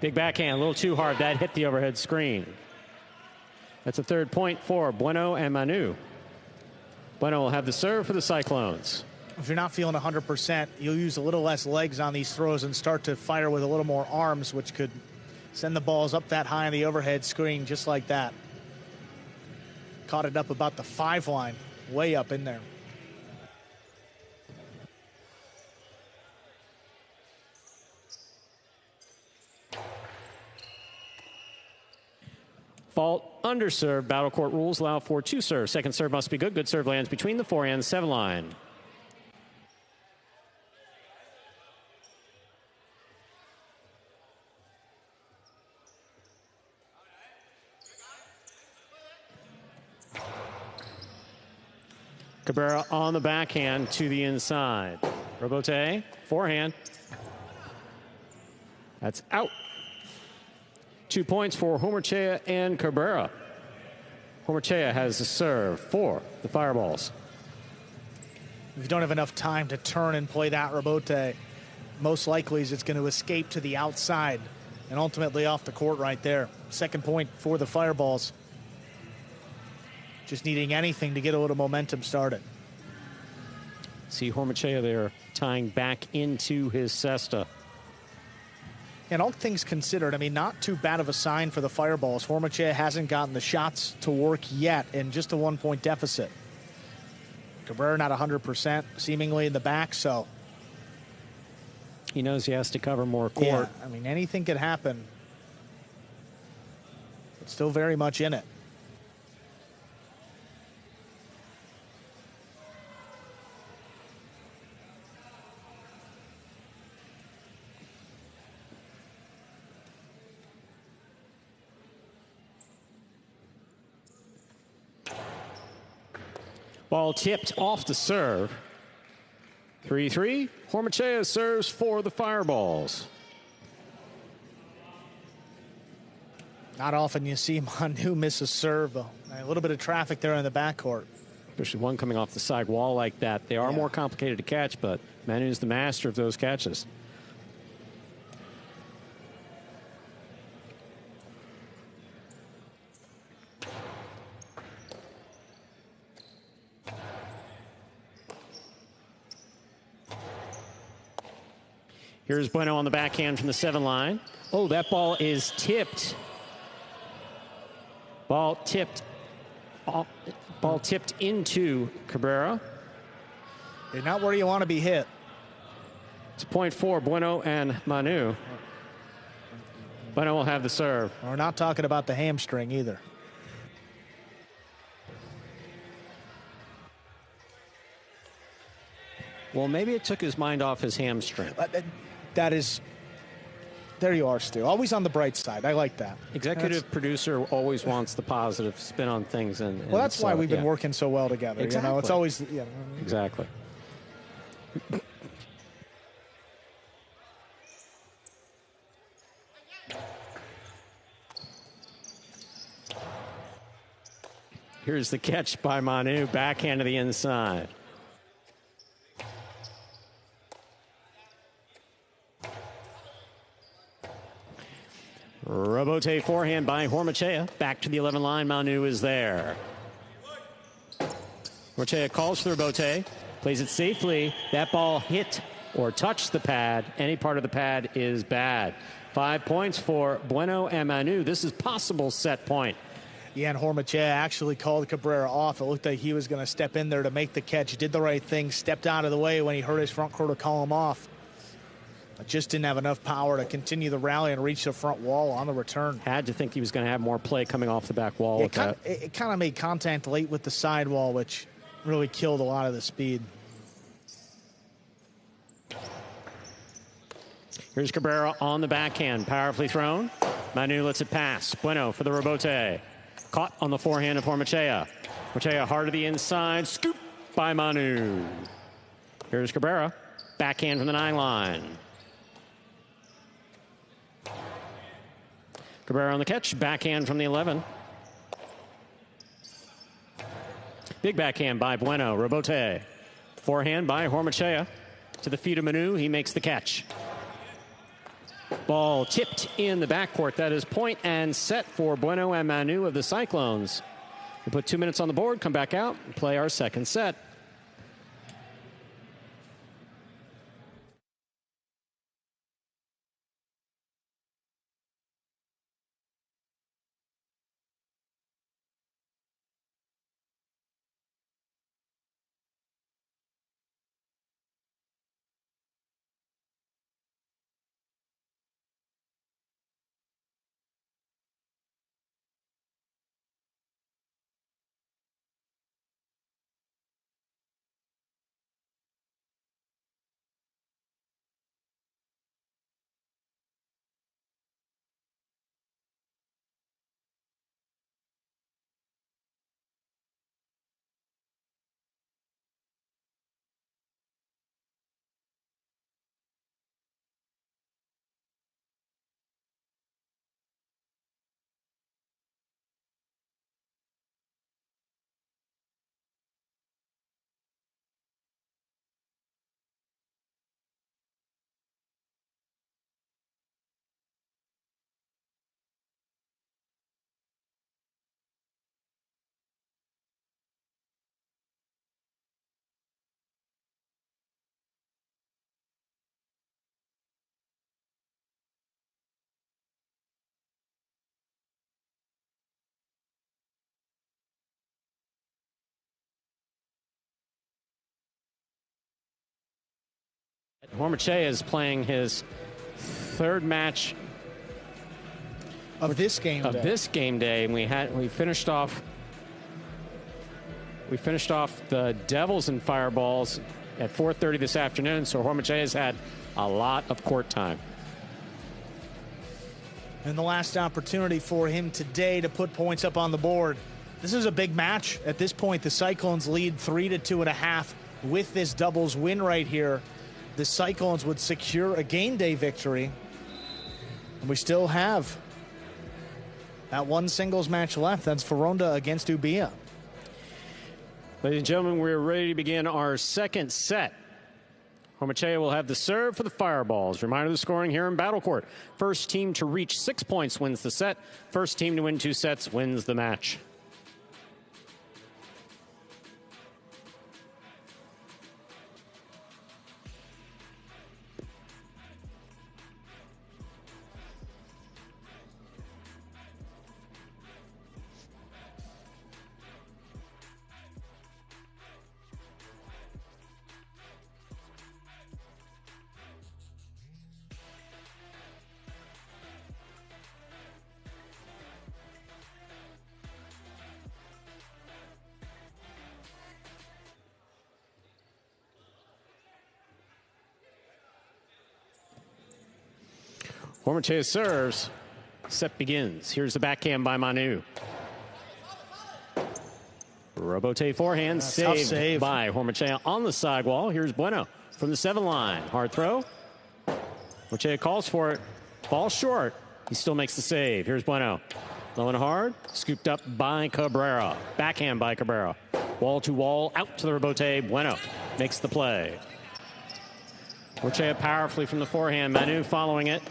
Big backhand, a little too hard. That hit the overhead screen. That's a 3rd point for Bueno and Manu. Bueno will have the serve for the Cyclones. If you're not feeling 100%, you'll use a little less legs on these throws and start to fire with a little more arms, which could send the balls up that high on the overhead screen just like that. Caught it up about the 5 line, way up in there. Fault, under serve. Battle court rules allow for 2 serves. Second serve must be good. Good serve lands between the 4 and 7 line. Cabrera on the backhand to the inside. Rabote, forehand. That's out. 2 points for Hormachea and Cabrera. Hormachea has the serve for the Fireballs. If you don't have enough time to turn and play that Rabote, most likely it's going to escape to the outside and ultimately off the court right there. 2nd point for the Fireballs. Just needing anything to get a little momentum started. See Hormachea there tying back into his cesta. And all things considered, I mean, not too bad of a sign for the Fireballs. Hormachea hasn't gotten the shots to work yet in just a 1-point deficit. Cabrera not 100%, seemingly in the back, so. He knows he has to cover more court. Yeah, I mean, anything could happen. But still very much in it. Ball tipped off the serve. 3-3. Hormachea serves for the Fireballs. Not often you see Manu miss a serve. A little bit of traffic there in the backcourt. Especially one coming off the side wall like that. They are more complicated to catch, but Manu's the master of those catches. Here's Bueno on the backhand from the 7 line. Oh, that ball is tipped. Ball tipped into Cabrera. You're not where you want to be hit. It's a point for Bueno and Manu. Bueno will have the serve. We're not talking about the hamstring either. Well, maybe it took his mind off his hamstring. That is, there you are, Stu. Always on the bright side. I like that. Executive producer always wants the positive spin on things. And well, that's why we've been working so well together. Exactly. You know, it's always, Exactly. Here's the catch by Manu, backhand to the inside. Rabote forehand by Hormachea. Back to the 11 line. Manu is there. Hormachea calls for the Rabote. Plays it safely. That ball hit or touched the pad. Any part of the pad is bad. 5 points for Bueno and Manu. This is possible set point. Yeah, and Hormachea actually called Cabrera off. It looked like he was going to step in there to make the catch. Did the right thing. Stepped out of the way when he heard his front court to call him off. But just didn't have enough power to continue the rally and reach the front wall on the return. Had to think he was going to have more play coming off the back wall. Yeah, it kind of made contact late with the sidewall, which really killed a lot of the speed. Here's Cabrera on the backhand, powerfully thrown. Manu lets it pass. Bueno for the rebote. Caught on the forehand of Hormachea. Hormachea hard to the inside. Scoop by Manu. Here's Cabrera. Backhand from the 9 line. Cabrera on the catch. Backhand from the 11. Big backhand by Bueno. Rebote. Forehand by Hormachea. To the feet of Manu. He makes the catch. Ball tipped in the backcourt. That is point and set for Bueno and Manu of the Cyclones. We put 2 minutes on the board, come back out, and play our second set. Hormachea is playing his third match of this game day. And we finished off the Devils and Fireballs at 4:30 this afternoon. So Hormachea has had a lot of court time. And the last opportunity for him today to put points up on the board. This is a big match. At this point, the Cyclones lead 3-2.5 with this doubles win right here. The Cyclones would secure a game day victory. And we still have that one singles match left. That's Foronda against Ubia. Ladies and gentlemen, we're ready to begin our second set. Hormachea will have the serve for the Fireballs. Reminder of the scoring here in Battle Court. First team to reach 6 points wins the set. First team to win 2 sets wins the match. Hormachea serves. Set begins. Here's the backhand by Manu. Rebote forehand. Saved by Hormachea on the sidewall. Here's Bueno from the 7 line. Hard throw. Hormachea calls for it. Falls short. He still makes the save. Here's Bueno. Low and hard. Scooped up by Cabrera. Backhand by Cabrera. Wall to wall. Out to the rebote. Bueno makes the play. Hormachea powerfully from the forehand. Manu following it.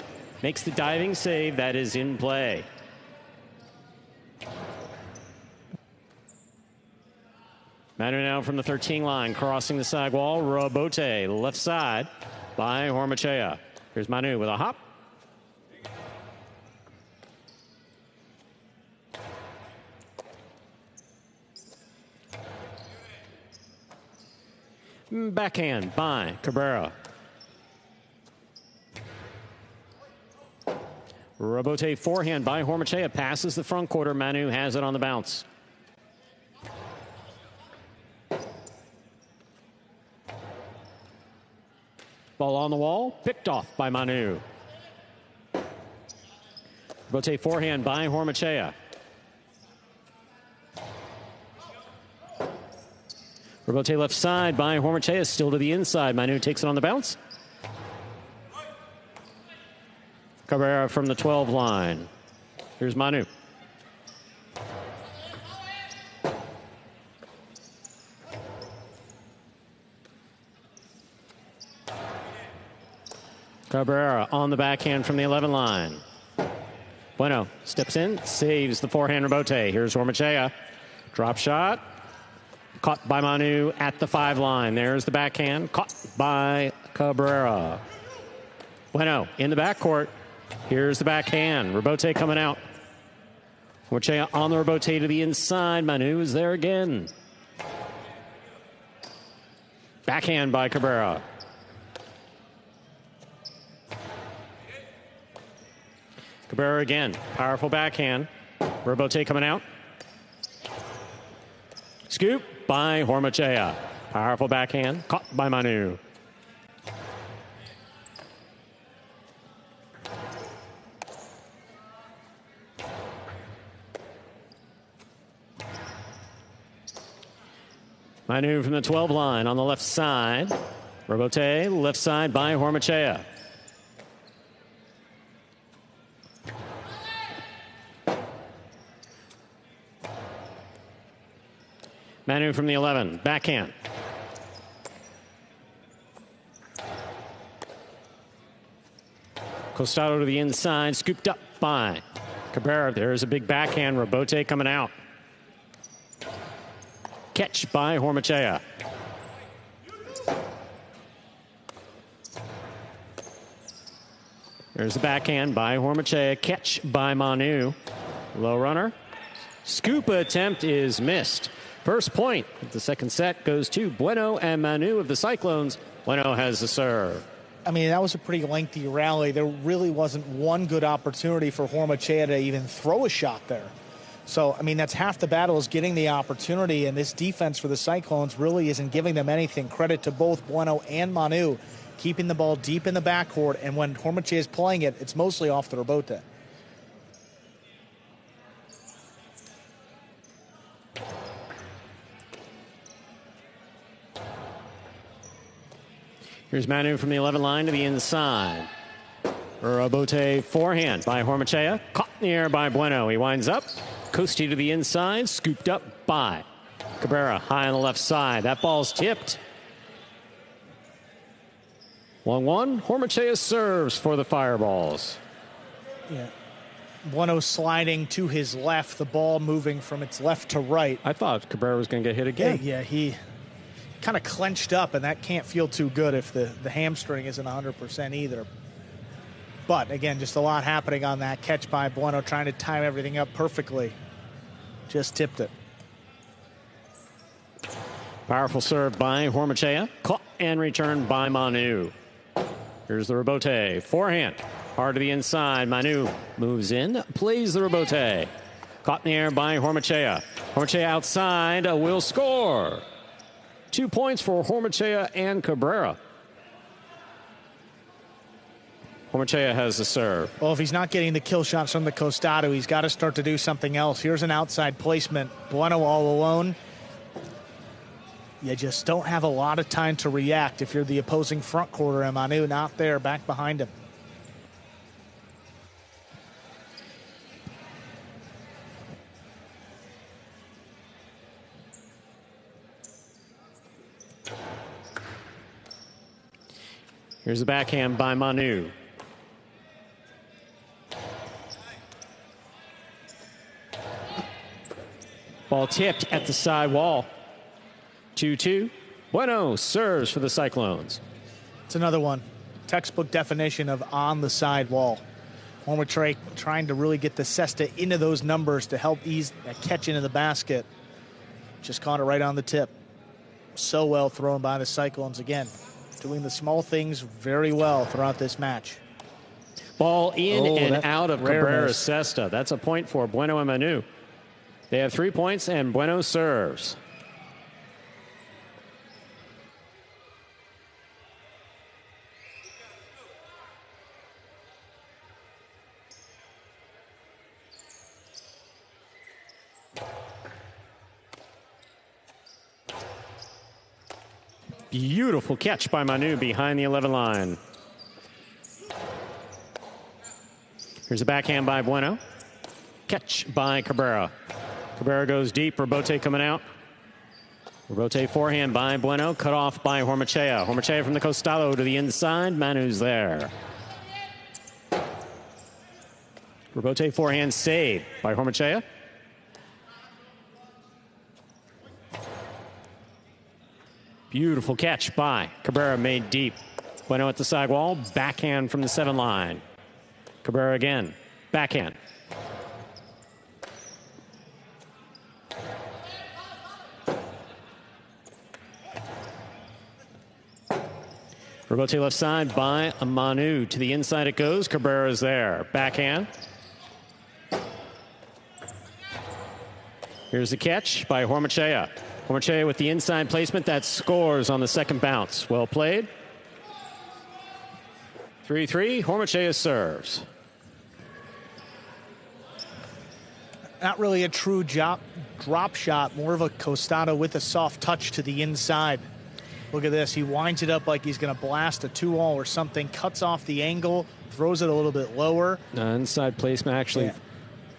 Makes the diving save. That is in play. Manu now from the 13 line, crossing the side wall. Rebote, left side by Hormachea. Here's Manu with a hop. Backhand by Cabrera. Rebote forehand by Hormachea. Passes the front quarter. Manu has it on the bounce. Ball on the wall. Picked off by Manu. Rotate forehand by Hormachea. Rotate left side by Hormachea, still to the inside. Manu takes it on the bounce. Cabrera from the 12 line. Here's Manu. Cabrera on the backhand from the 11 line. Bueno steps in, saves the forehand rebote. Here's Hormachea. Drop shot. Caught by Manu at the 5 line. There's the backhand. Caught by Cabrera. Bueno in the backcourt. Here's the backhand. Rebote coming out. Hormachea on the rebote to the inside. Manu is there again. Backhand by Cabrera. Cabrera again. Powerful backhand. Rebote coming out. Scoop by Hormachea. Powerful backhand. Caught by Manu. Manu from the 12 line on the left side. Rebote left side by Hormachea. Manu from the 11, backhand. Costado to the inside, scooped up by Cabrera. There's a big backhand, Rebote coming out. Catch by Hormachea. There's the backhand by Hormachea, catch by Manu. Low runner. Scoop attempt is missed. First point of the second set goes to Bueno and Manu of the Cyclones. Bueno has the serve. I mean, that was a pretty lengthy rally. There really wasn't one good opportunity for Hormachea to even throw a shot there. So, I mean, that's half the battle is getting the opportunity, and this defense for the Cyclones really isn't giving them anything. Credit to both Bueno and Manu, keeping the ball deep in the backcourt, and when Hormachea is playing it, it's mostly off the rebote. Here's Manu from the 11 line to the inside. Rebote forehand by Hormachea. Caught in the air by Bueno. He winds up. Coasty to the inside. Scooped up by Cabrera. High on the left side. That ball's tipped. 1-1. Hormachea serves for the Fireballs. Yeah. Bueno sliding to his left. The ball moving from its left to right. I thought Cabrera was going to get hit again. Yeah, he kind of clenched up, and that can't feel too good if the hamstring isn't 100% either. But again, just a lot happening on that catch by Bueno, trying to time everything up perfectly. Just tipped it. Powerful serve by Hormachea. Caught and returned by Manu. Here's the rebote. Forehand. Hard to the inside. Manu moves in. Plays the rebote. Caught in the air by Hormachea. Hormachea outside will score. 2 points for Hormachea and Cabrera. Hormachea has the serve. Well, if he's not getting the kill shots from the Costado, he's got to start to do something else. Here's an outside placement. Bueno all alone. You just don't have a lot of time to react if you're the opposing front quarter, and Manu not there, back behind him. Here's the backhand by Manu. Ball tipped at the side wall. 2-2. Bueno serves for the Cyclones. It's another one. Textbook definition of on the side wall. Hormachea trying to really get the cesta into those numbers to help ease that catch into the basket. Just caught it right on the tip. So well thrown by the Cyclones again. Doing the small things very well throughout this match. Ball in and out of Cabrera's miss. cesta. That's a point for Bueno and Manu. They have 3 points, and Bueno serves. Beautiful catch by Manu behind the 11 line. Here's a backhand by Bueno. Catch by Cabrera. Cabrera goes deep. Rebote coming out. Rebote forehand by Bueno. Cut off by Hormachea. Hormachea from the Costado to the inside. Manu's there. Rebote forehand save by Hormachea. Beautiful catch by Cabrera, made deep. Bueno at the sidewall. Backhand from the 7 line. Cabrera again. Backhand. Rebote left side by Manu. To the inside it goes. Cabrera's there. Backhand. Here's the catch by Hormachea. Hormachea with the inside placement. That scores on the second bounce. Well played. 3-3. Hormachea serves. Not really a true drop shot. More of a Costado with a soft touch to the inside. Look at this. He winds it up like he's going to blast a 2-all or something. Cuts off the angle. Throws it a little bit lower. Inside placement, actually. Yeah.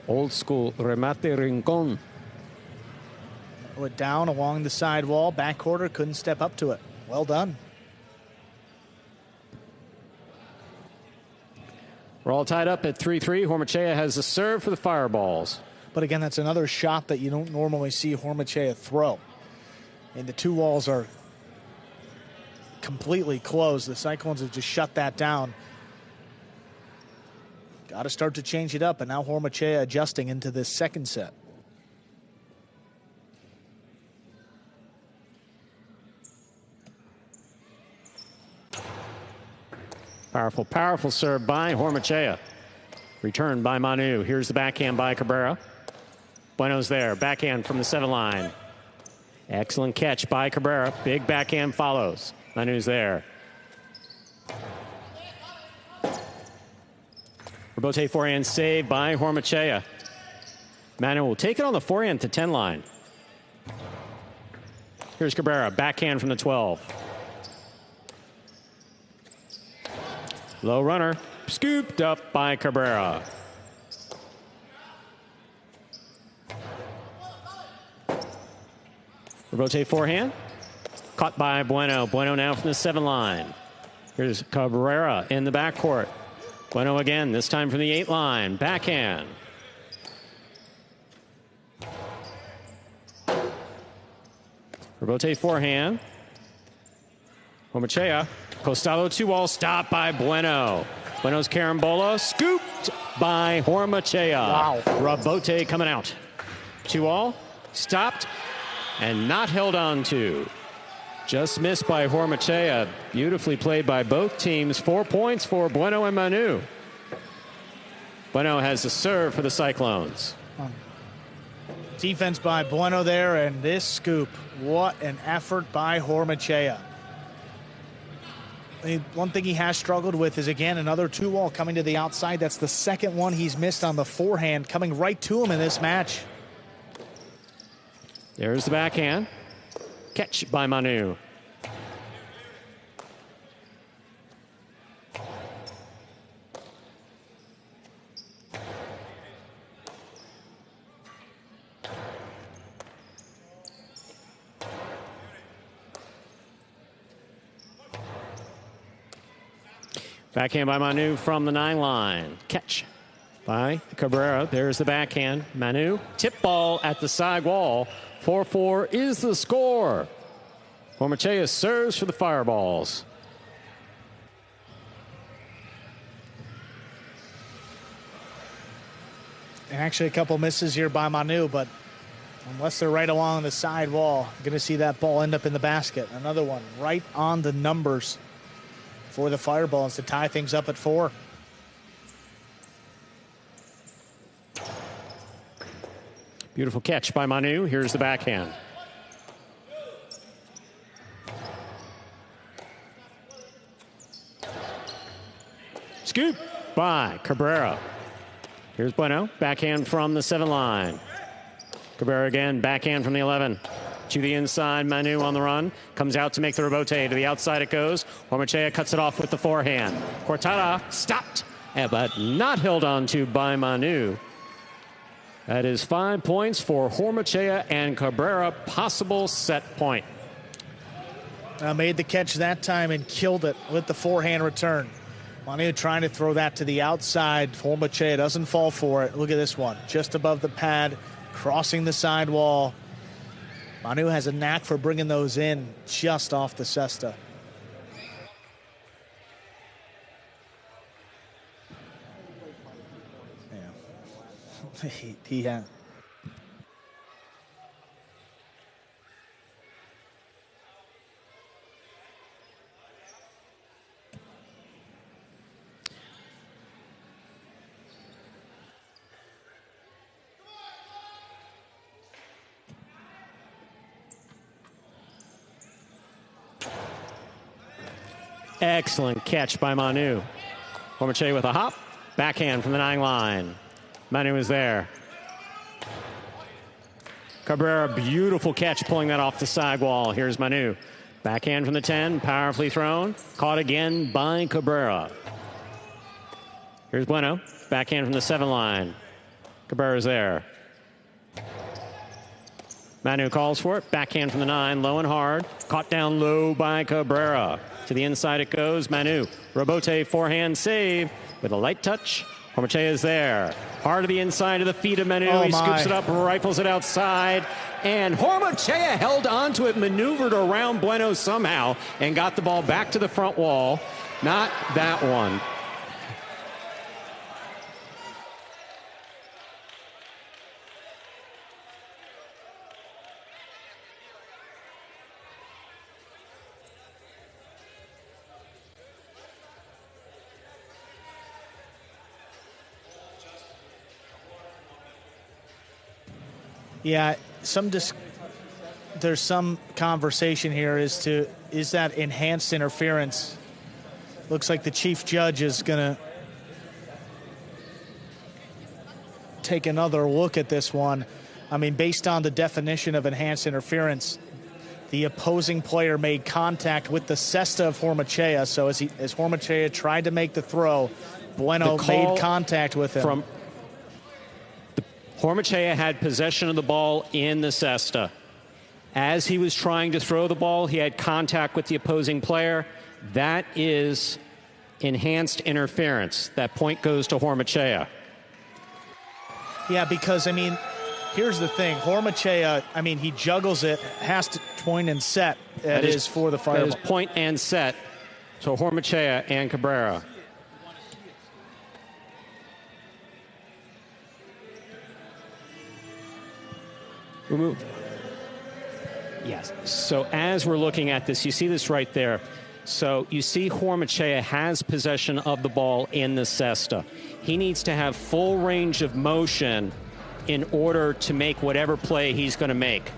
Old school remate rincon. Went down along the side wall. Back quarter. Couldn't step up to it. Well done. We're all tied up at 3-3. Hormachea has the serve for the Fireballs. But again, that's another shot that you don't normally see Hormachea throw. And the 2 walls are completely closed. The Cyclones have just shut that down. Got to start to change it up, and now Hormachea adjusting into this second set. Powerful, powerful serve by Hormachea. Returned by Manu. Here's the backhand by Cabrera. Bueno's there. Backhand from the 7 line. Excellent catch by Cabrera. Big backhand follows. Manu's there. Rebote forehand save by Hormachea. Manu will take it on the forehand to 10 line. Here's Cabrera. Backhand from the 12. Low runner. Scooped up by Cabrera. Rebote forehand. Caught by Bueno. Bueno now from the 7 line. Here's Cabrera in the backcourt. Bueno again, this time from the 8 line. Backhand. Rebote forehand. Hormachea. Costado 2-all. Stopped by Bueno. Bueno's carambola. Scooped by Hormachea. Wow. Rebote coming out. 2-all. Stopped. And not held on to. Just missed by Hormachea. Beautifully played by both teams. 4 points for Bueno and Manu. Bueno has the serve for the Cyclones. Defense by Bueno there, and this scoop. What an effort by Hormachea. One thing he has struggled with is, again, another 2-wall coming to the outside. That's the second one he's missed on the forehand, coming right to him in this match. There's the backhand. Catch by Manu. Backhand by Manu from the 9 line. Catch by Cabrera. There's the backhand. Manu. Tip ball at the side wall. 4-4 is the score. Hormachea serves for the Fireballs. And actually a couple misses here by Manu, but unless they're right along the side wall, you're going to see that ball end up in the basket. Another one right on the numbers for the Fireballs to tie things up at 4. Beautiful catch by Manu. Here's the backhand. Scoop by Cabrera. Here's Bueno. Backhand from the 7 line. Cabrera again. Backhand from the 11. To the inside, Manu on the run. Comes out to make the rebote. To the outside it goes. Hormachea cuts it off with the forehand. Cortada stopped, but not held on to by Manu. That is 5 points for Hormachea and Cabrera. Possible set point. Made the catch that time and killed it with the forehand return. Manu trying to throw that to the outside. Hormachea doesn't fall for it. Look at this one. Just above the pad, crossing the sidewall. Manu has a knack for bringing those in just off the cesta. Yeah. he has. Excellent catch by Manu. Hormachea with a hop. Backhand from the 9 line. Manu is there. Cabrera, beautiful catch, pulling that off the sidewall. Here's Manu. Backhand from the 10, powerfully thrown. Caught again by Cabrera. Here's Bueno. Backhand from the 7 line. Cabrera's there. Manu calls for it. Backhand from the 9, low and hard. Caught down low by Cabrera. To the inside it goes. Manu. Rebote forehand save with a light touch. Hormachea is there. Hard to the inside of the feet of Manu. He scoops it up, rifles it outside. And Hormachea held onto it, maneuvered around Bueno somehow, and got the ball back to the front wall. Not that one. Yeah, there's some conversation here as to, is that enhanced interference? Looks like the chief judge is going to take another look at this one. I mean, based on the definition of enhanced interference, the opposing player made contact with the cesta of Hormachea. So as Hormachea tried to make the throw, Bueno made contact with him. Hormachea had possession of the ball in the cesta. As he was trying to throw the ball, he had contact with the opposing player. That is enhanced interference. That point goes to Hormachea. Yeah, because, I mean, here's the thing. Hormachea, I mean, he juggles it, has to point and set. That is for the Fireball. That is point and set to Hormachea and Cabrera. Remove. Yes. So as we're looking at this, you see this right there. So you see Hormachea has possession of the ball in the cesta. He needs to have full range of motion in order to make whatever play he's going to make.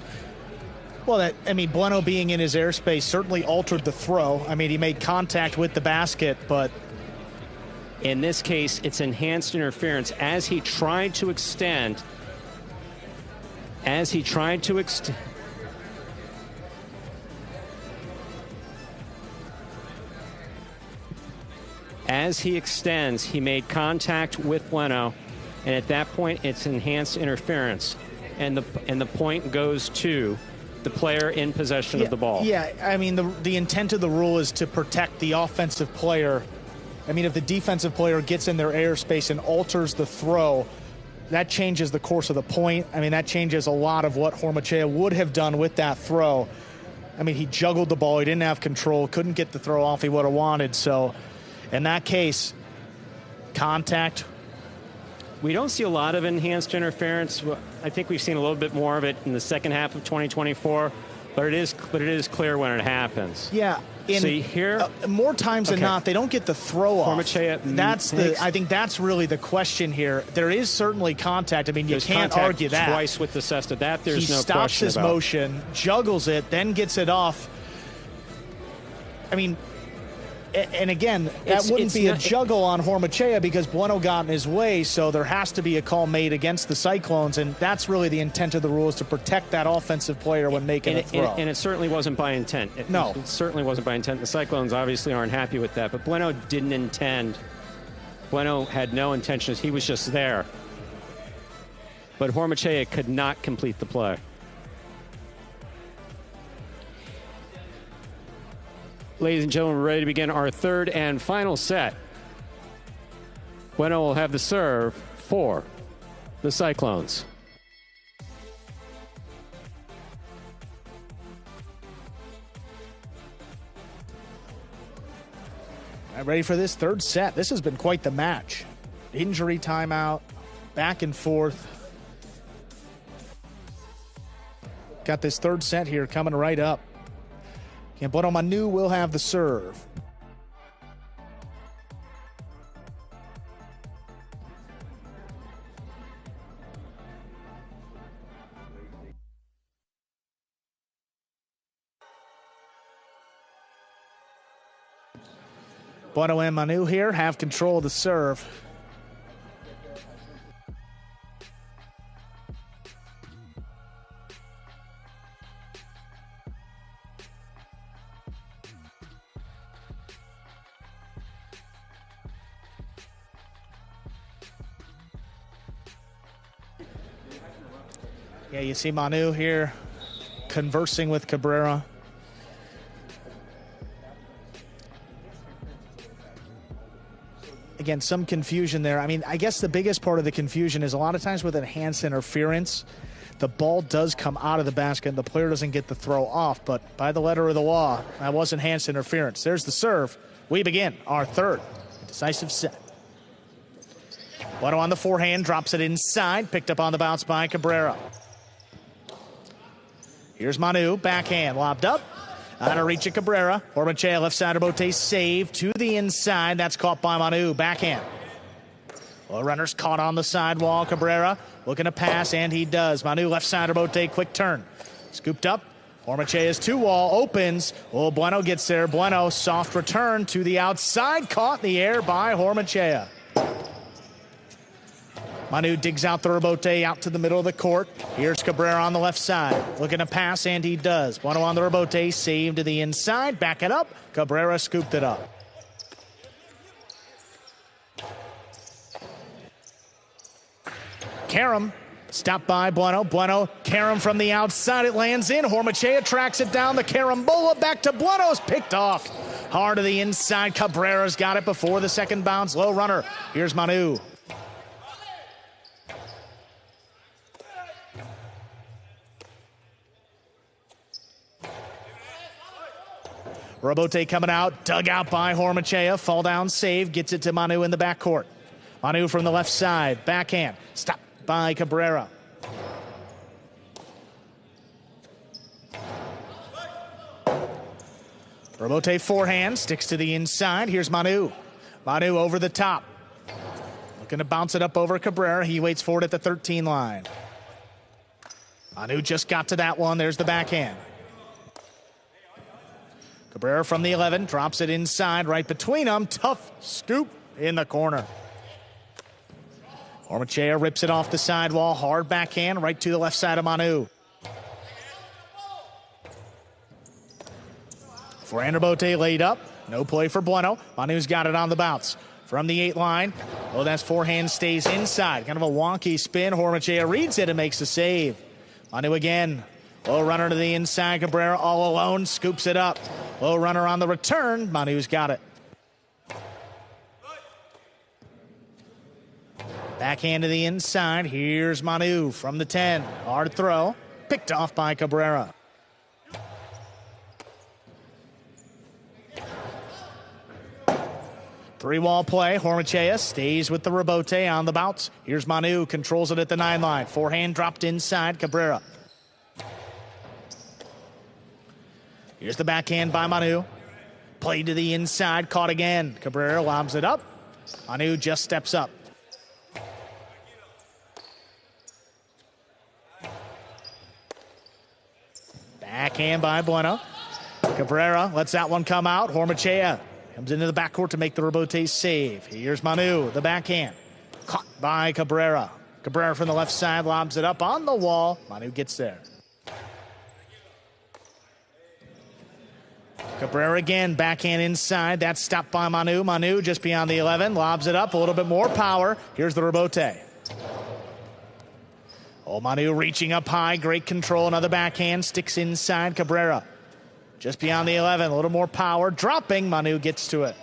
Well, Bueno being in his airspace certainly altered the throw. I mean, he made contact with the basket, but in this case, it's enhanced interference. As he tried to extend, as he extends, he made contact with Bueno, and at that point, it's enhanced interference, and the point goes to the player in possession of the ball. Yeah, I mean, the intent of the rule is to protect the offensive player. I mean, if the defensive player gets in their airspace and alters the throw, that changes the course of the point. I mean, that changes a lot of what Hormachea would have done with that throw. I mean, he juggled the ball. He didn't have control, couldn't get the throw off he would have wanted. So in that case, contact. We don't see a lot of enhanced interference. I think we've seen a little bit more of it in the second half of 2024, but it is clear when it happens. Yeah. See here, more times than not, they don't get the throw off. Hormachea I think that's really the question here. There is certainly contact. I mean, you can't argue that. Twice with the cesta. That there's no question about. He stops his motion, juggles it, then gets it off. I mean, And again, that wouldn't be a juggle on Hormachea because Bueno got in his way, so there has to be a call made against the Cyclones, and that's really the intent of the rules, to protect that offensive player when making a throw. And it certainly wasn't by intent. It certainly wasn't by intent. The Cyclones obviously aren't happy with that, but Bueno didn't intend. Bueno had no intentions. He was just there. But Hormachea could not complete the play. Ladies and gentlemen, we're ready to begin our third and final set. Bueno will have the serve for the Cyclones. All right, ready for this third set. This has been quite the match. Injury timeout, back and forth. Got this third set here coming right up. And Bueno Manu will have the serve. Bueno and Manu here have control of the serve. Yeah, you see Manu here conversing with Cabrera. Again, some confusion there. I mean, I guess the biggest part of the confusion is a lot of times with enhanced interference, the ball does come out of the basket and the player doesn't get the throw off. But by the letter of the law, that was enhanced interference. There's the serve. We begin our third decisive set. Bueno on the forehand, drops it inside, picked up on the bounce by Cabrera. Here's Manu, backhand, lobbed up. On a reach of Cabrera. Hormachea left side of Bote, save to the inside. That's caught by Manu, backhand. Well, runner's caught on the sidewall. Cabrera looking to pass, and he does. Manu left side of Bote, quick turn. Scooped up. Hormachea's two-wall opens. Oh, Bueno gets there. Bueno, soft return to the outside. Caught in the air by Hormachea. Manu digs out the rebote out to the middle of the court. Here's Cabrera on the left side. Looking to pass, and he does. Bueno on the rebote, save to the inside. Back it up. Cabrera scooped it up. Karam stopped by Bueno. Bueno, Karam from the outside. It lands in. Hormachea tracks it down. The Carambola back to Bueno's picked off. Hard to the inside. Cabrera's got it before the second bounce. Low runner. Here's Manu. Rebote coming out, dug out by Hormachea. Fall down save, gets it to Manu in the backcourt. Manu from the left side, backhand, stopped by Cabrera. Rebote forehand, sticks to the inside. Here's Manu. Manu over the top. Looking to bounce it up over Cabrera. He waits for it at the 13 line. Manu just got to that one. There's the backhand. Cabrera from the 11, drops it inside, right between them. Tough scoop in the corner. Hormachea rips it off the sidewall. Hard backhand right to the left side of Manu. Fernando Bote laid up. No play for Bueno. Manu's got it on the bounce. From the 8 line. Oh, that's forehand stays inside. Kind of a wonky spin. Hormachea reads it and makes the save. Manu again. Low runner to the inside. Cabrera all alone. Scoops it up. Low runner on the return. Manu's got it. Backhand to the inside. Here's Manu from the 10. Hard throw. Picked off by Cabrera. Three-wall play. Hormachea stays with the rebote on the bounce. Here's Manu. Controls it at the 9 line. Forehand dropped inside. Cabrera. Here's the backhand by Manu. Played to the inside, caught again. Cabrera lobs it up. Manu just steps up. Backhand by Bueno. Cabrera lets that one come out. Hormachea Comes into the backcourt to make the rebote save. Here's Manu, the backhand. Caught by Cabrera. Cabrera from the left side lobs it up on the wall. Manu gets there. Cabrera again, backhand inside. That's stopped by Manu. Manu just beyond the 11, lobs it up, a little bit more power. Here's the rebote. Oh, Manu reaching up high, great control. Another backhand, sticks inside Cabrera. Just beyond the 11, a little more power. Dropping, Manu gets to it.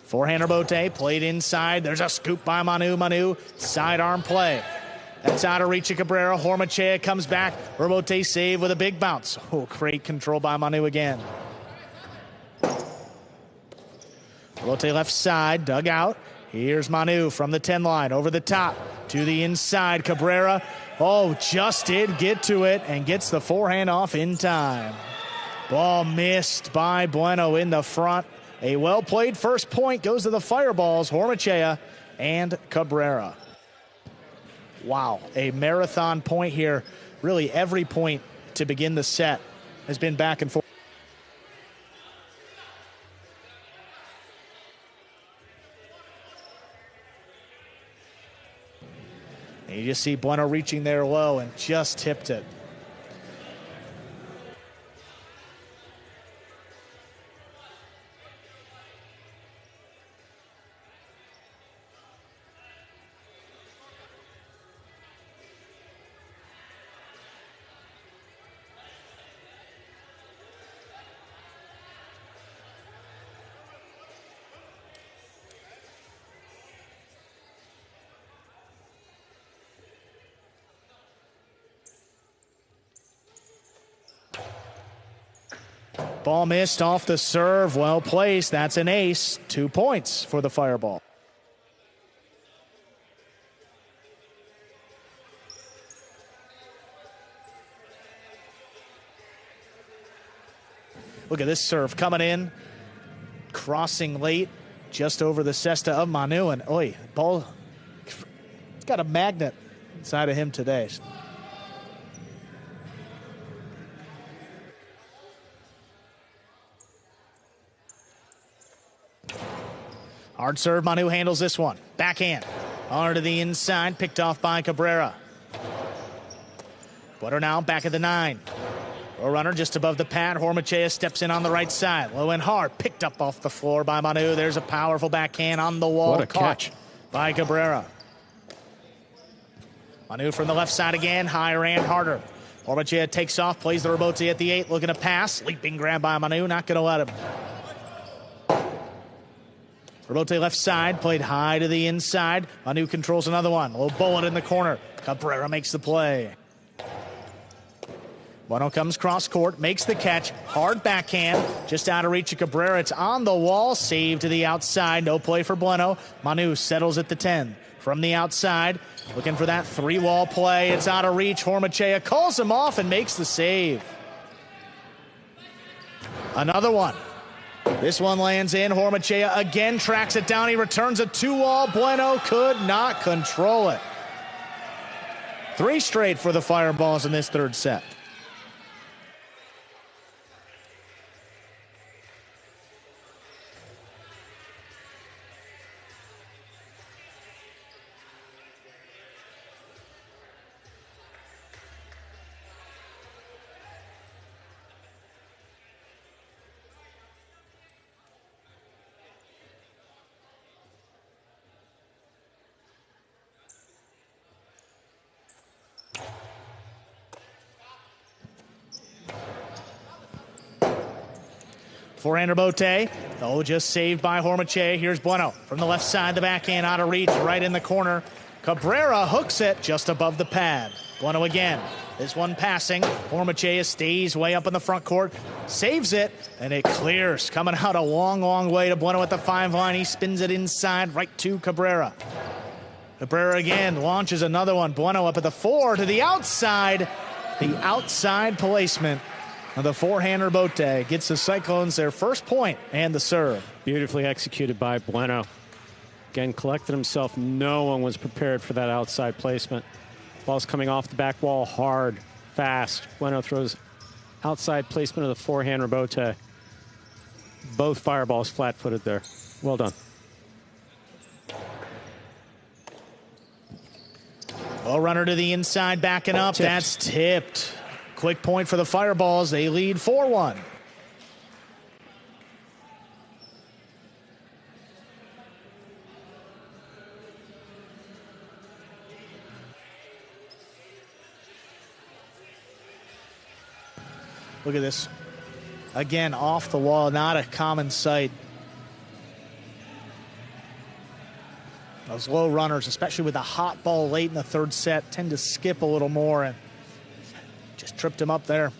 Forehand rebote, played inside. There's a scoop by Manu. Manu, sidearm play. That's out of reach of Cabrera. Hormachea comes back. Rebote save with a big bounce. Oh, great control by Manu again. Rebote left side, dug out. Here's Manu from the 10 line, over the top to the inside. Cabrera, oh, just did get to it and gets the forehand off in time. Ball missed by Bueno in the front. A well-played first point goes to the Fireballs, Hormachea and Cabrera. Wow, a marathon point here. Really every point to begin the set has been back and forth. And you just see Bueno reaching there low and just tipped it. Ball missed off the serve, well placed. That's an ace. 2 points for the Fireball. Look at this serve coming in, crossing late, just over the cesta of Manu, and oi, ball, it's got a magnet inside of him today. Hard serve, Manu handles this one. Backhand, on to the inside, picked off by Cabrera. Butter now back at the 9. A runner just above the pad. Hormachea steps in on the right side. Low and hard, picked up off the floor by Manu. There's a powerful backhand on the wall. What a catch by Cabrera. Manu from the left side again, higher and harder. Hormachea takes off, plays the rebote at the 8, looking to pass. Leaping grab by Manu, not going to let him. Rebote left side, played high to the inside. Manu controls another one. A little bullet in the corner. Cabrera makes the play. Bueno comes cross court, makes the catch. Hard backhand, just out of reach of Cabrera. It's on the wall, save to the outside. No play for Bueno. Manu settles at the 10. From the outside, looking for that 3-wall play. It's out of reach. Hormachea calls him off and makes the save. Another one. This one lands in. Hormachea again tracks it down. He returns a 2-wall. Bueno could not control it. 3 straight for the Fireballs in this third set. Forehand rebote. Oh, just saved by Hormachea. Here's Bueno from the left side, the backhand out of reach, right in the corner. Cabrera hooks it just above the pad. Bueno again. This one passing. Hormachea stays way up in the front court, saves it, and it clears. Coming out a long, long way to Bueno at the 5 line. He spins it inside right to Cabrera. Cabrera again launches another one. Bueno up at the 4 to the outside. The outside placement. The forehand rebote gets the Cyclones their first point and the serve. Beautifully executed by Bueno. Again, collected himself. No one was prepared for that outside placement. Ball's coming off the back wall hard, fast. Bueno throws outside placement of the forehand rebote. Both fireballs flat-footed there. Well done. Ball runner to the inside, backing up. Tipped. That's tipped. Quick point for the Fireballs. They lead 4-1. Look at this. Again, off the wall, not a common sight. Those low runners, especially with a hot ball late in the third set, tend to skip a little more, and just tripped him up there.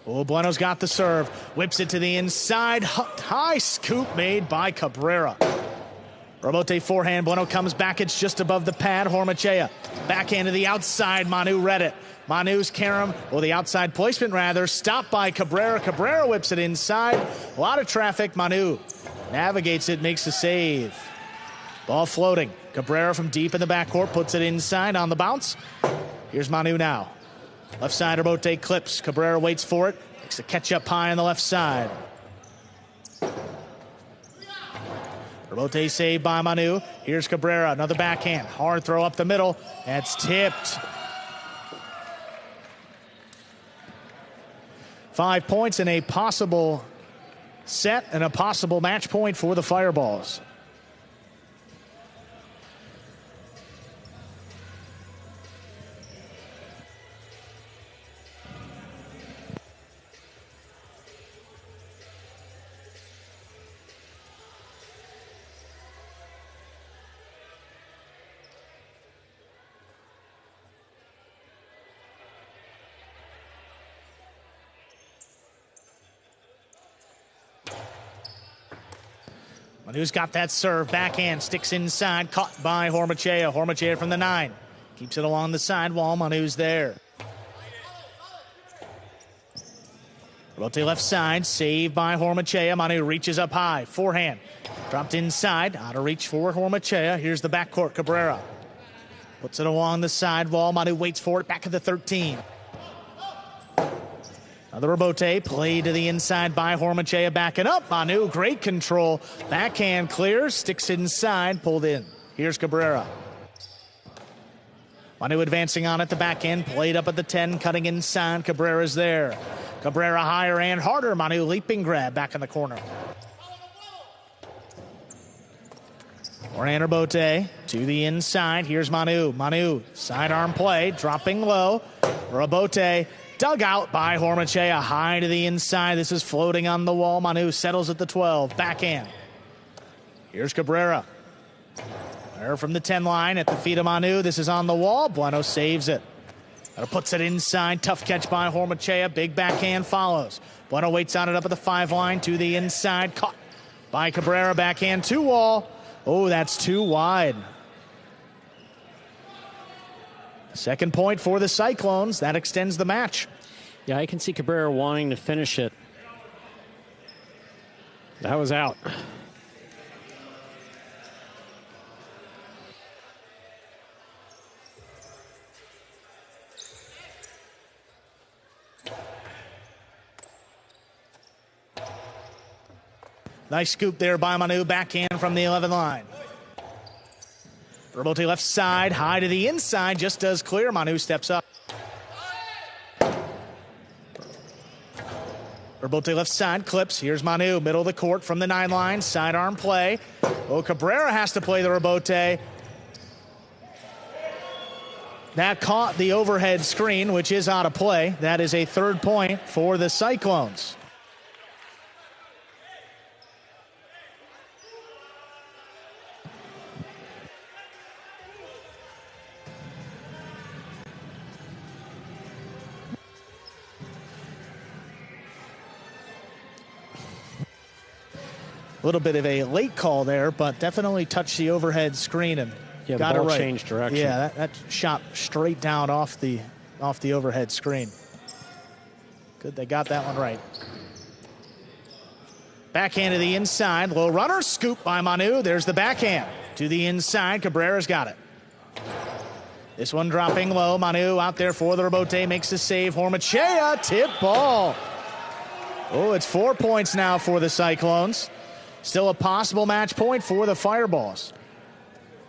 Oh, Bueno's got the serve. Whips it to the inside. High scoop made by Cabrera. Rebote forehand. Bueno comes back. It's just above the pad. Hormachea. Backhand to the outside. Manu read it. Manu's carom, or the outside placement rather, stopped by Cabrera. Cabrera whips it inside. A lot of traffic. Manu navigates it, makes the save. Ball floating. Cabrera from deep in the backcourt puts it inside on the bounce. Here's Manu now. Left side Rebote clips. Cabrera waits for it. Makes the catch up high on the left side. Rebote saved by Manu. Here's Cabrera, another backhand. Hard throw up the middle. That's tipped. 5 points and a possible set and a possible match point for the Fireballs. Manu's got that serve. Backhand sticks inside. Caught by Hormachea. Hormachea from the 9. Keeps it along the sidewall. Manu's there. Rebote left side. Saved by Hormachea. Manu reaches up high. Forehand. Dropped inside. Out of reach for Hormachea. Here's the backcourt. Cabrera. Puts it along the sidewall. Manu waits for it. Back at the 13. Another Rebote, play to the inside by Hormachea, backing up. Manu, great control. Backhand clears, sticks inside, pulled in. Here's Cabrera. Manu advancing on it, the back end, played up at the 10, cutting inside. Cabrera's there. Cabrera higher and harder. Manu leaping grab back in the corner. Forehand Rebote to the inside. Here's Manu. Manu, sidearm play, dropping low. Rebote. Dug out by Hormachea, high to the inside. This is floating on the wall. Manu settles at the 12. Backhand. Here's Cabrera. There from the 10 line at the feet of Manu. This is on the wall. Bueno saves it. Puts it inside. Tough catch by Hormachea. Big backhand follows. Bueno waits on it up at the 5 line to the inside. Caught by Cabrera. Backhand 2 wall. Oh, that's too wide. Second point for the Cyclones. That extends the match. Yeah, I can see Cabrera wanting to finish it. That was out. Nice scoop there by Manu. Backhand from the 11 line. Rebote left side, high to the inside, just does clear. Manu steps up. Rebote left side, clips. Here's Manu, middle of the court from the 9 line, sidearm play. Oh, Cabrera has to play the Rebote. That caught the overhead screen, which is out of play. That is a 3rd point for the Cyclones. A little bit of a late call there, but definitely touched the overhead screen and got it right. Changed direction. Yeah, that shot straight down off the overhead screen. Good, they got that one right. Backhand to the inside, low runner, scoop by Manu. There's the backhand to the inside. Cabrera's got it. This one dropping low. Manu out there for the rebote, makes the save. Hormachea, tip ball. Oh, it's 4 points now for the Cyclones. Still a possible match point for the Fireballs.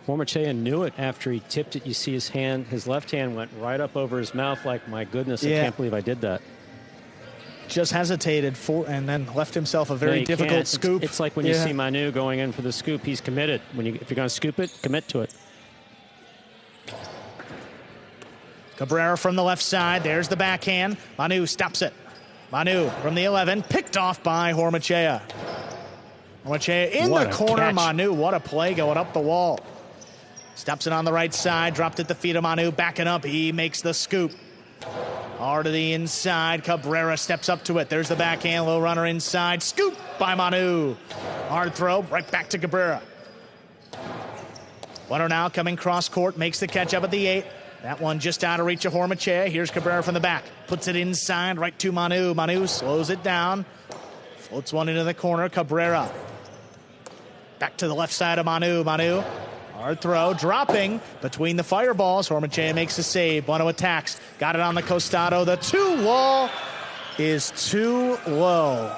Hormachea knew it after he tipped it. You see his hand, his left hand went right up over his mouth like, my goodness, I can't believe I did that. Just hesitated and then left himself a very difficult scoop. It's like when you see Manu going in for the scoop, he's committed. If you're going to scoop it, commit to it. Cabrera from the left side. There's the backhand. Manu stops it. Manu from the 11, picked off by Hormachea. Hormachea in the corner. Catch. Manu, what a play going up the wall. Steps it on the right side, dropped at the feet of Manu, backing up. He makes the scoop. Hard to the inside. Cabrera steps up to it. There's the backhand, low runner inside. Scoop by Manu. Hard throw, right back to Cabrera. Bueno now coming cross court, makes the catch up at the 8. That one just out of reach of Hormachea. Here's Cabrera from the back. Puts it inside, right to Manu. Manu slows it down. Floats one into the corner. Cabrera. Back to the left side of Manu. Manu. Hard throw. Dropping between the Fireballs. Hormachea makes a save. Bueno attacks. Got it on the Costado. The 2 wall is too low.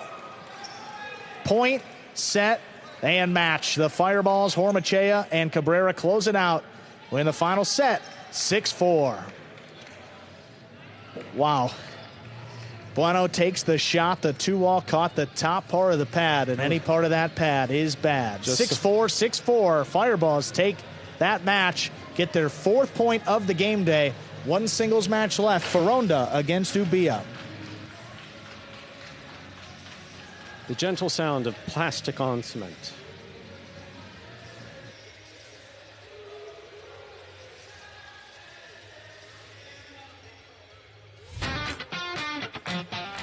Point, set, and match. The Fireballs, Hormachea, and Cabrera close it out. Win the final set. 6-4. Wow. Bueno takes the shot. The 2-wall caught the top part of the pad, and any part of that pad is bad. 6-4, 6-4. Fireballs take that match, get their 4th point of the game day. One singles match left. Foronda against Ubia. The gentle sound of plastic on cement.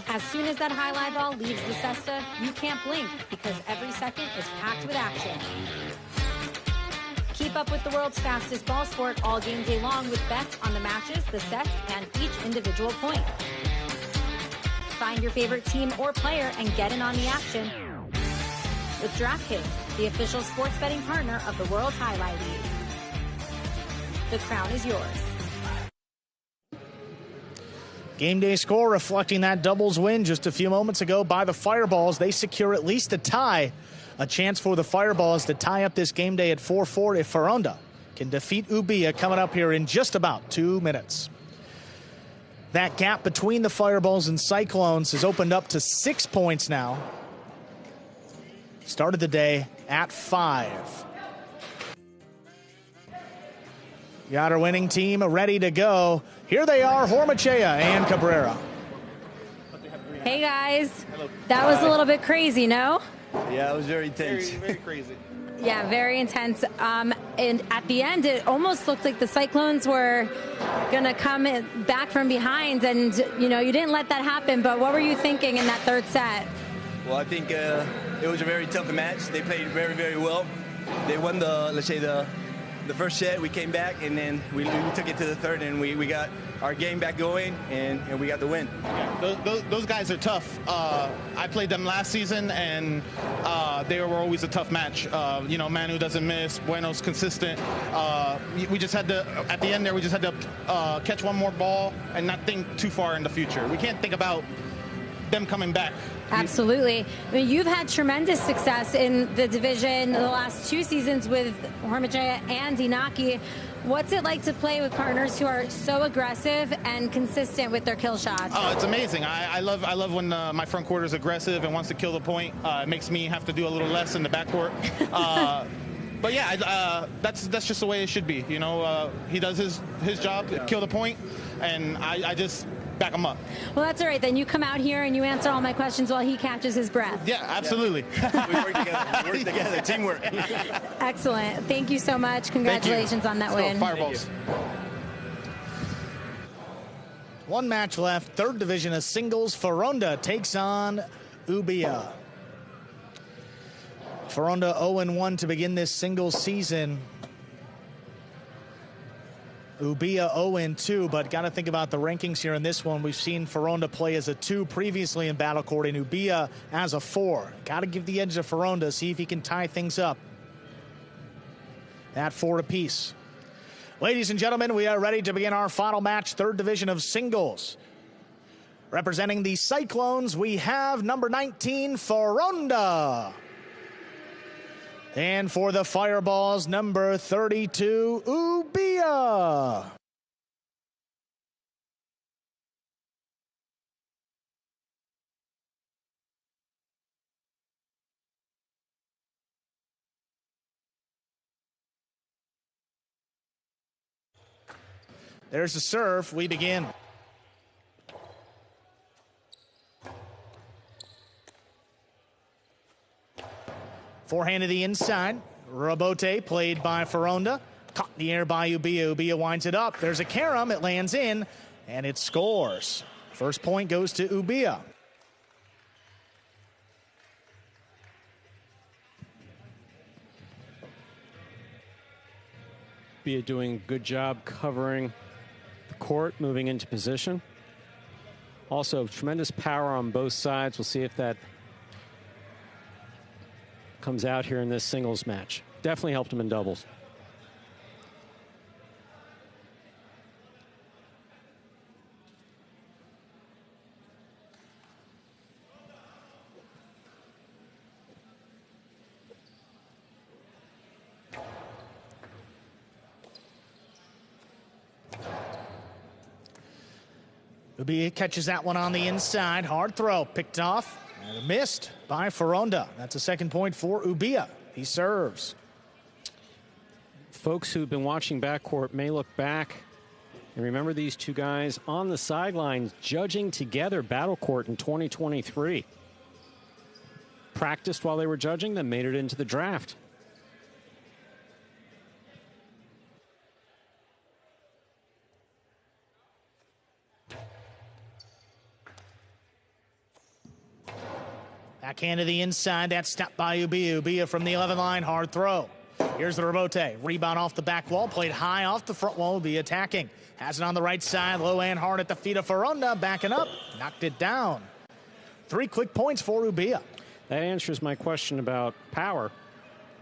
As soon as that highlight ball leaves the cesta, you can't blink because every second is packed with action. Keep up with the world's fastest ball sport all game day long with bets on the matches, the sets, and each individual point. Find your favorite team or player and get in on the action with DraftKings, the official sports betting partner of the World Highlight League. The crown is yours. Game day score reflecting that doubles win just a few moments ago by the Fireballs. They secure at least a tie. A chance for the Fireballs to tie up this game day at 4-4 if Foronda can defeat Ubia coming up here in just about 2 minutes. That gap between the Fireballs and Cyclones has opened up to 6 points now. Started the day at 5. Got our winning team ready to go. Here they are, Hormachea and Cabrera. Hey guys, that was a little bit crazy, no? Yeah, it was very intense. Very crazy. Yeah, very intense. And at the end, it almost looked like the Cyclones were going to come back from behind. And, you know, you didn't let that happen. But what were you thinking in that 3rd set? Well, I think it was a very tough match. They played very, very well. They won the first set. We came back, and then we took it to the 3rd, and we got our game back going, and we got the win. Yeah, those guys are tough. I played them last season, and they were always a tough match. You know, Manu doesn't miss. Bueno's consistent. We just had to, at the end there, we just had to catch one more ball and not think too far in the future. We can't think about them coming back. Absolutely. I mean, you've had tremendous success in the division the last 2 seasons with Hormachea and Inaki. What's it like to play with partners who are so aggressive and consistent with their kill shots? Oh, it's amazing. I love when my front court is aggressive and wants to kill the point. It makes me have to do a little less in the backcourt. But yeah, that's just the way it should be. You know, he does his job, kill the point, and I just back him up. Well, that's all right. Then you come out here and you answer all my questions while he catches his breath. Yeah, absolutely. Yeah. We work together. Teamwork. Excellent. Thank you so much. Congratulations on that win. Fireballs. One match left. 3rd division of singles. Foronda takes on Ubia. Foronda 0-1 to begin this singles season. Ubia 0-2, but got to think about the rankings here in this one. We've seen Foronda play as a 2 previously in Battle Court, and Ubia as a 4. Got to give the edge to Foronda, see if he can tie things up at 4 apiece. Ladies and gentlemen, we are ready to begin our final match, third division of singles. Representing the Cyclones, we have number 19, Foronda. And for the Fireballs, number 32, Ubia. There's the serve. We begin. Forehand to the inside. Rabote played by Foronda. Caught in the air by Ubia. Ubia winds it up. There's a carom. It lands in, and it scores. First point goes to Ubia. Ubia doing a good job covering the court, moving into position. Also, tremendous power on both sides. We'll see if that comes out here in this singles match. Definitely helped him in doubles. Ubia catches that one on the inside. Hard throw, picked off. And missed by Foronda. That's a second point for Ubia. He serves. Folks who've been watching backcourt may look back and remember these two guys on the sidelines judging together battle court in 2023. Practiced while they were judging, then made it into the draft. Backhand to the inside. That's stopped by Ubia. Ubia from the 11 line. Hard throw. Here's the Rabote. Rebound off the back wall. Played high off the front wall. Ubia attacking. Has it on the right side. Low and hard at the feet of Foronda. Backing up. Knocked it down. 3 quick points for Ubia. That answers my question about power.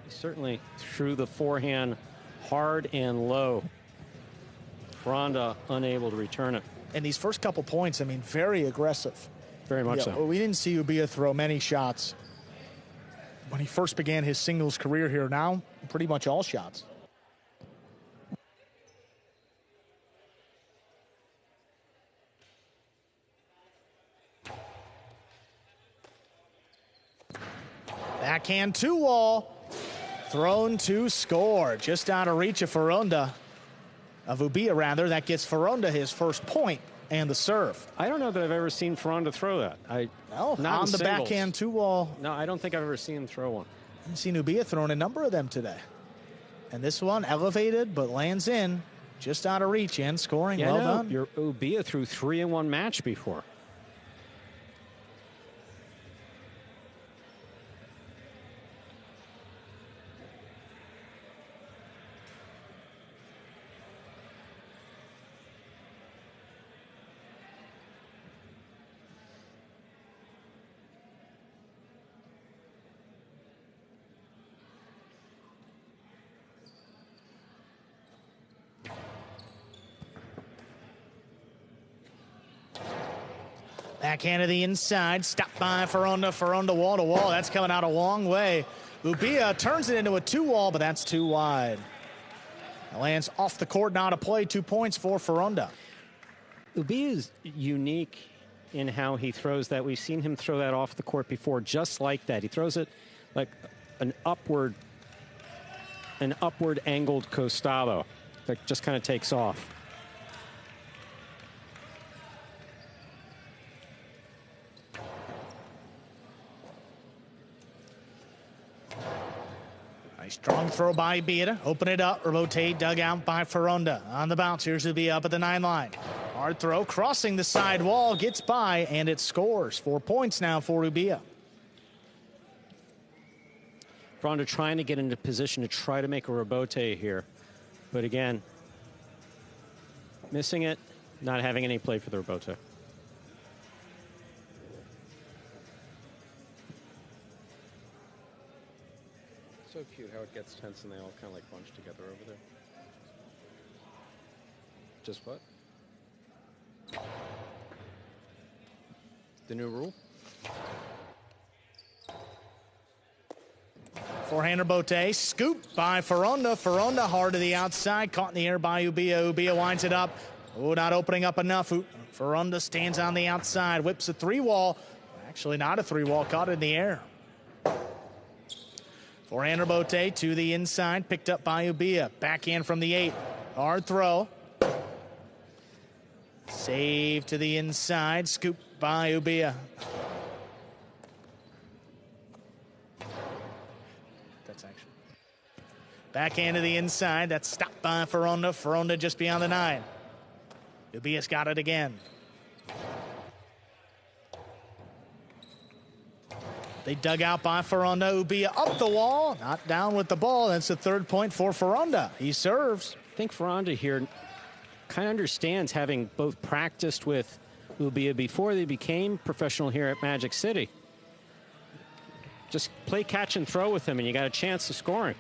He certainly threw the forehand hard and low. Foronda unable to return it. And these first couple points, I mean, very aggressive. Very much so. We didn't see Ubia throw many shots when he first began his singles career here. Now, pretty much all shots. Backhand to wall. Thrown to score. Just out of reach of Foronda. Of Ubia, rather. That gets Foronda his first point. And the serve. I don't know that I've ever seen Foronda throw that. Not on the backhand two wall. No, I don't think I've ever seen him throw one. I've seen Ubia throwing a number of them today. And this one elevated, but lands in, just out of reach and scoring. Yeah, well done. Your Ubia threw 3 in one match before. Backhand to the inside, stopped by Foronda. Foronda wall to wall. That's coming out a long way. Ubia turns it into a 2-wall, but that's too wide. It lands off the court, now to play. 2 points for Foronda. Ubia is unique in how he throws that. We've seen him throw that off the court before, just like that. He throws it like an upward angled costado that just kind of takes off. Nice strong throw by Ubia. Open it up. Rabote dug out by Foronda. On the bounce, here's Ubia up at the 9 line. Hard throw, crossing the side wall, gets by, and it scores. 4 points now for Ubia. Foronda trying to get into position to try to make a Rabote here. But again, missing it, not having any play for the Rabote. So cute how it gets tense and they all kind of like bunch together over there. Just what? The new rule? Forehander Bote, scoop by Ferronda. Ferronda hard to the outside, caught in the air by Ubia. Ubia winds it up. Oh, not opening up enough. Ferronda stands on the outside, whips a 3-wall. Actually not a 3-wall, caught in the air. Forehander Bote to the inside, picked up by Ubia. Backhand from the 8. Hard throw. Save to the inside, scoop by Ubia. Backhand to the inside. That's stopped by Ferronda. Ferronda just beyond the 9. Ubia's got it again. They dug out by Ferronda. Ubia up the wall. Not down with the ball. That's the 3rd point for Ferronda. He serves. I think Ferronda here kind of understands, having both practiced with Ubia before they became professional here at Magic City. Just play catch and throw with him, and you got a chance of scoring.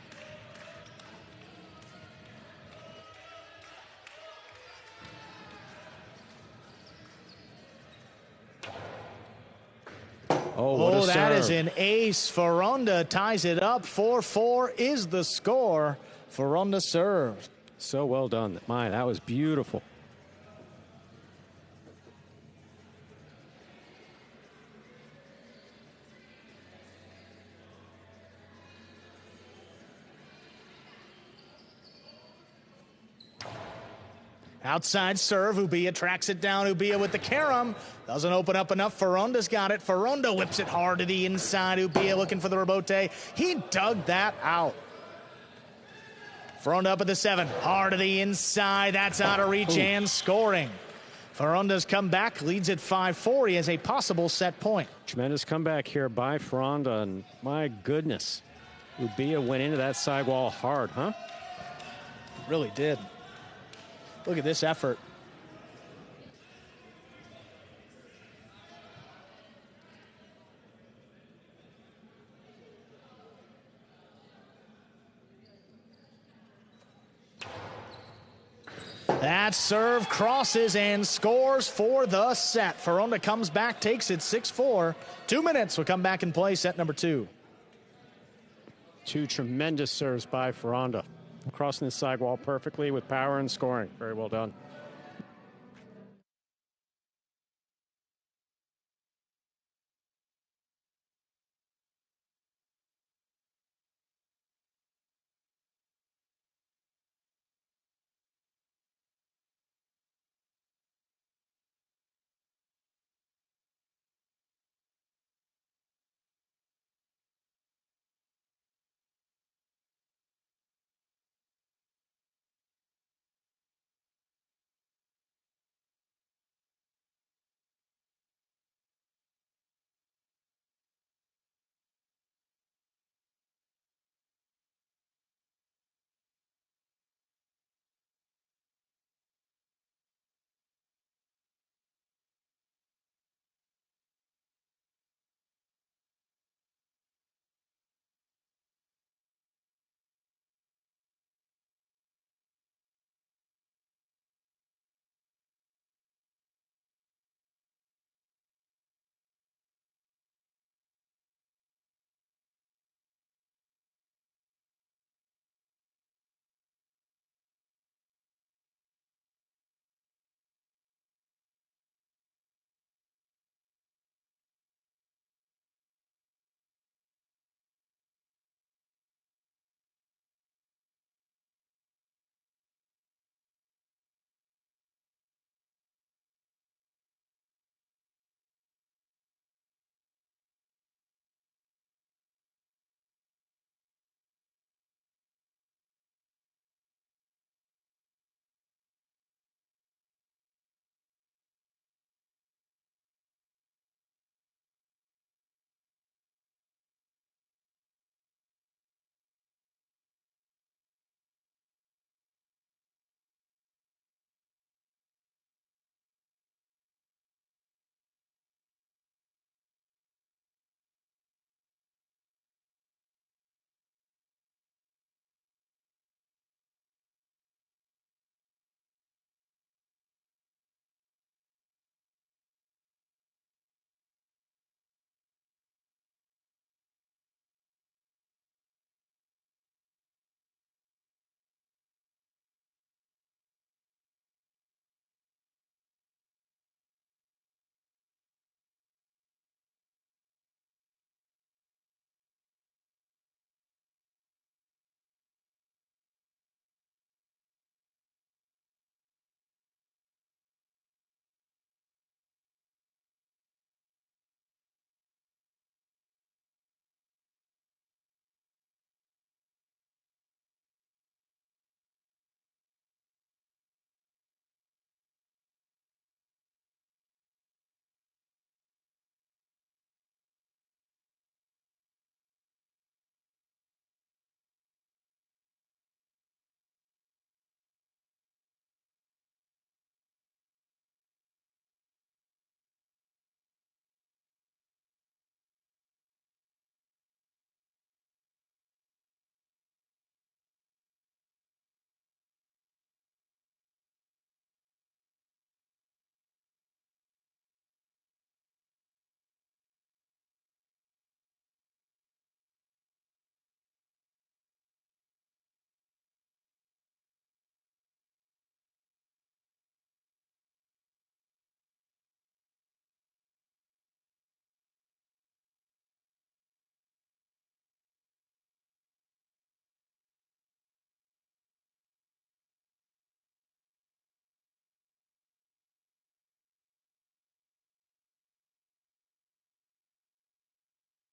Oh, that is an ace. Ferronda ties it up. 4-4 is the score. Ferronda serves. So well done. My, that was beautiful. Outside serve. Ubia tracks it down. Ubia with the carom. Doesn't open up enough. Ferronda's got it. Ferronda whips it hard to the inside. Ubia looking for the rebote. He dug that out. Ferronda up at the 7. Hard to the inside. That's out of reach and scoring. Ferronda's come back. Leads at 5-4. He has a possible set point. Tremendous comeback here by Ferronda. And my goodness. Ubia went into that sidewall hard, huh? Really did. Look at this effort. That serve crosses and scores for the set. Ferronda comes back, takes it 6-4. 2 minutes will come back and play set number 2. 2 tremendous serves by Ferronda. Crossing the sidewall perfectly with power and scoring. Very well done.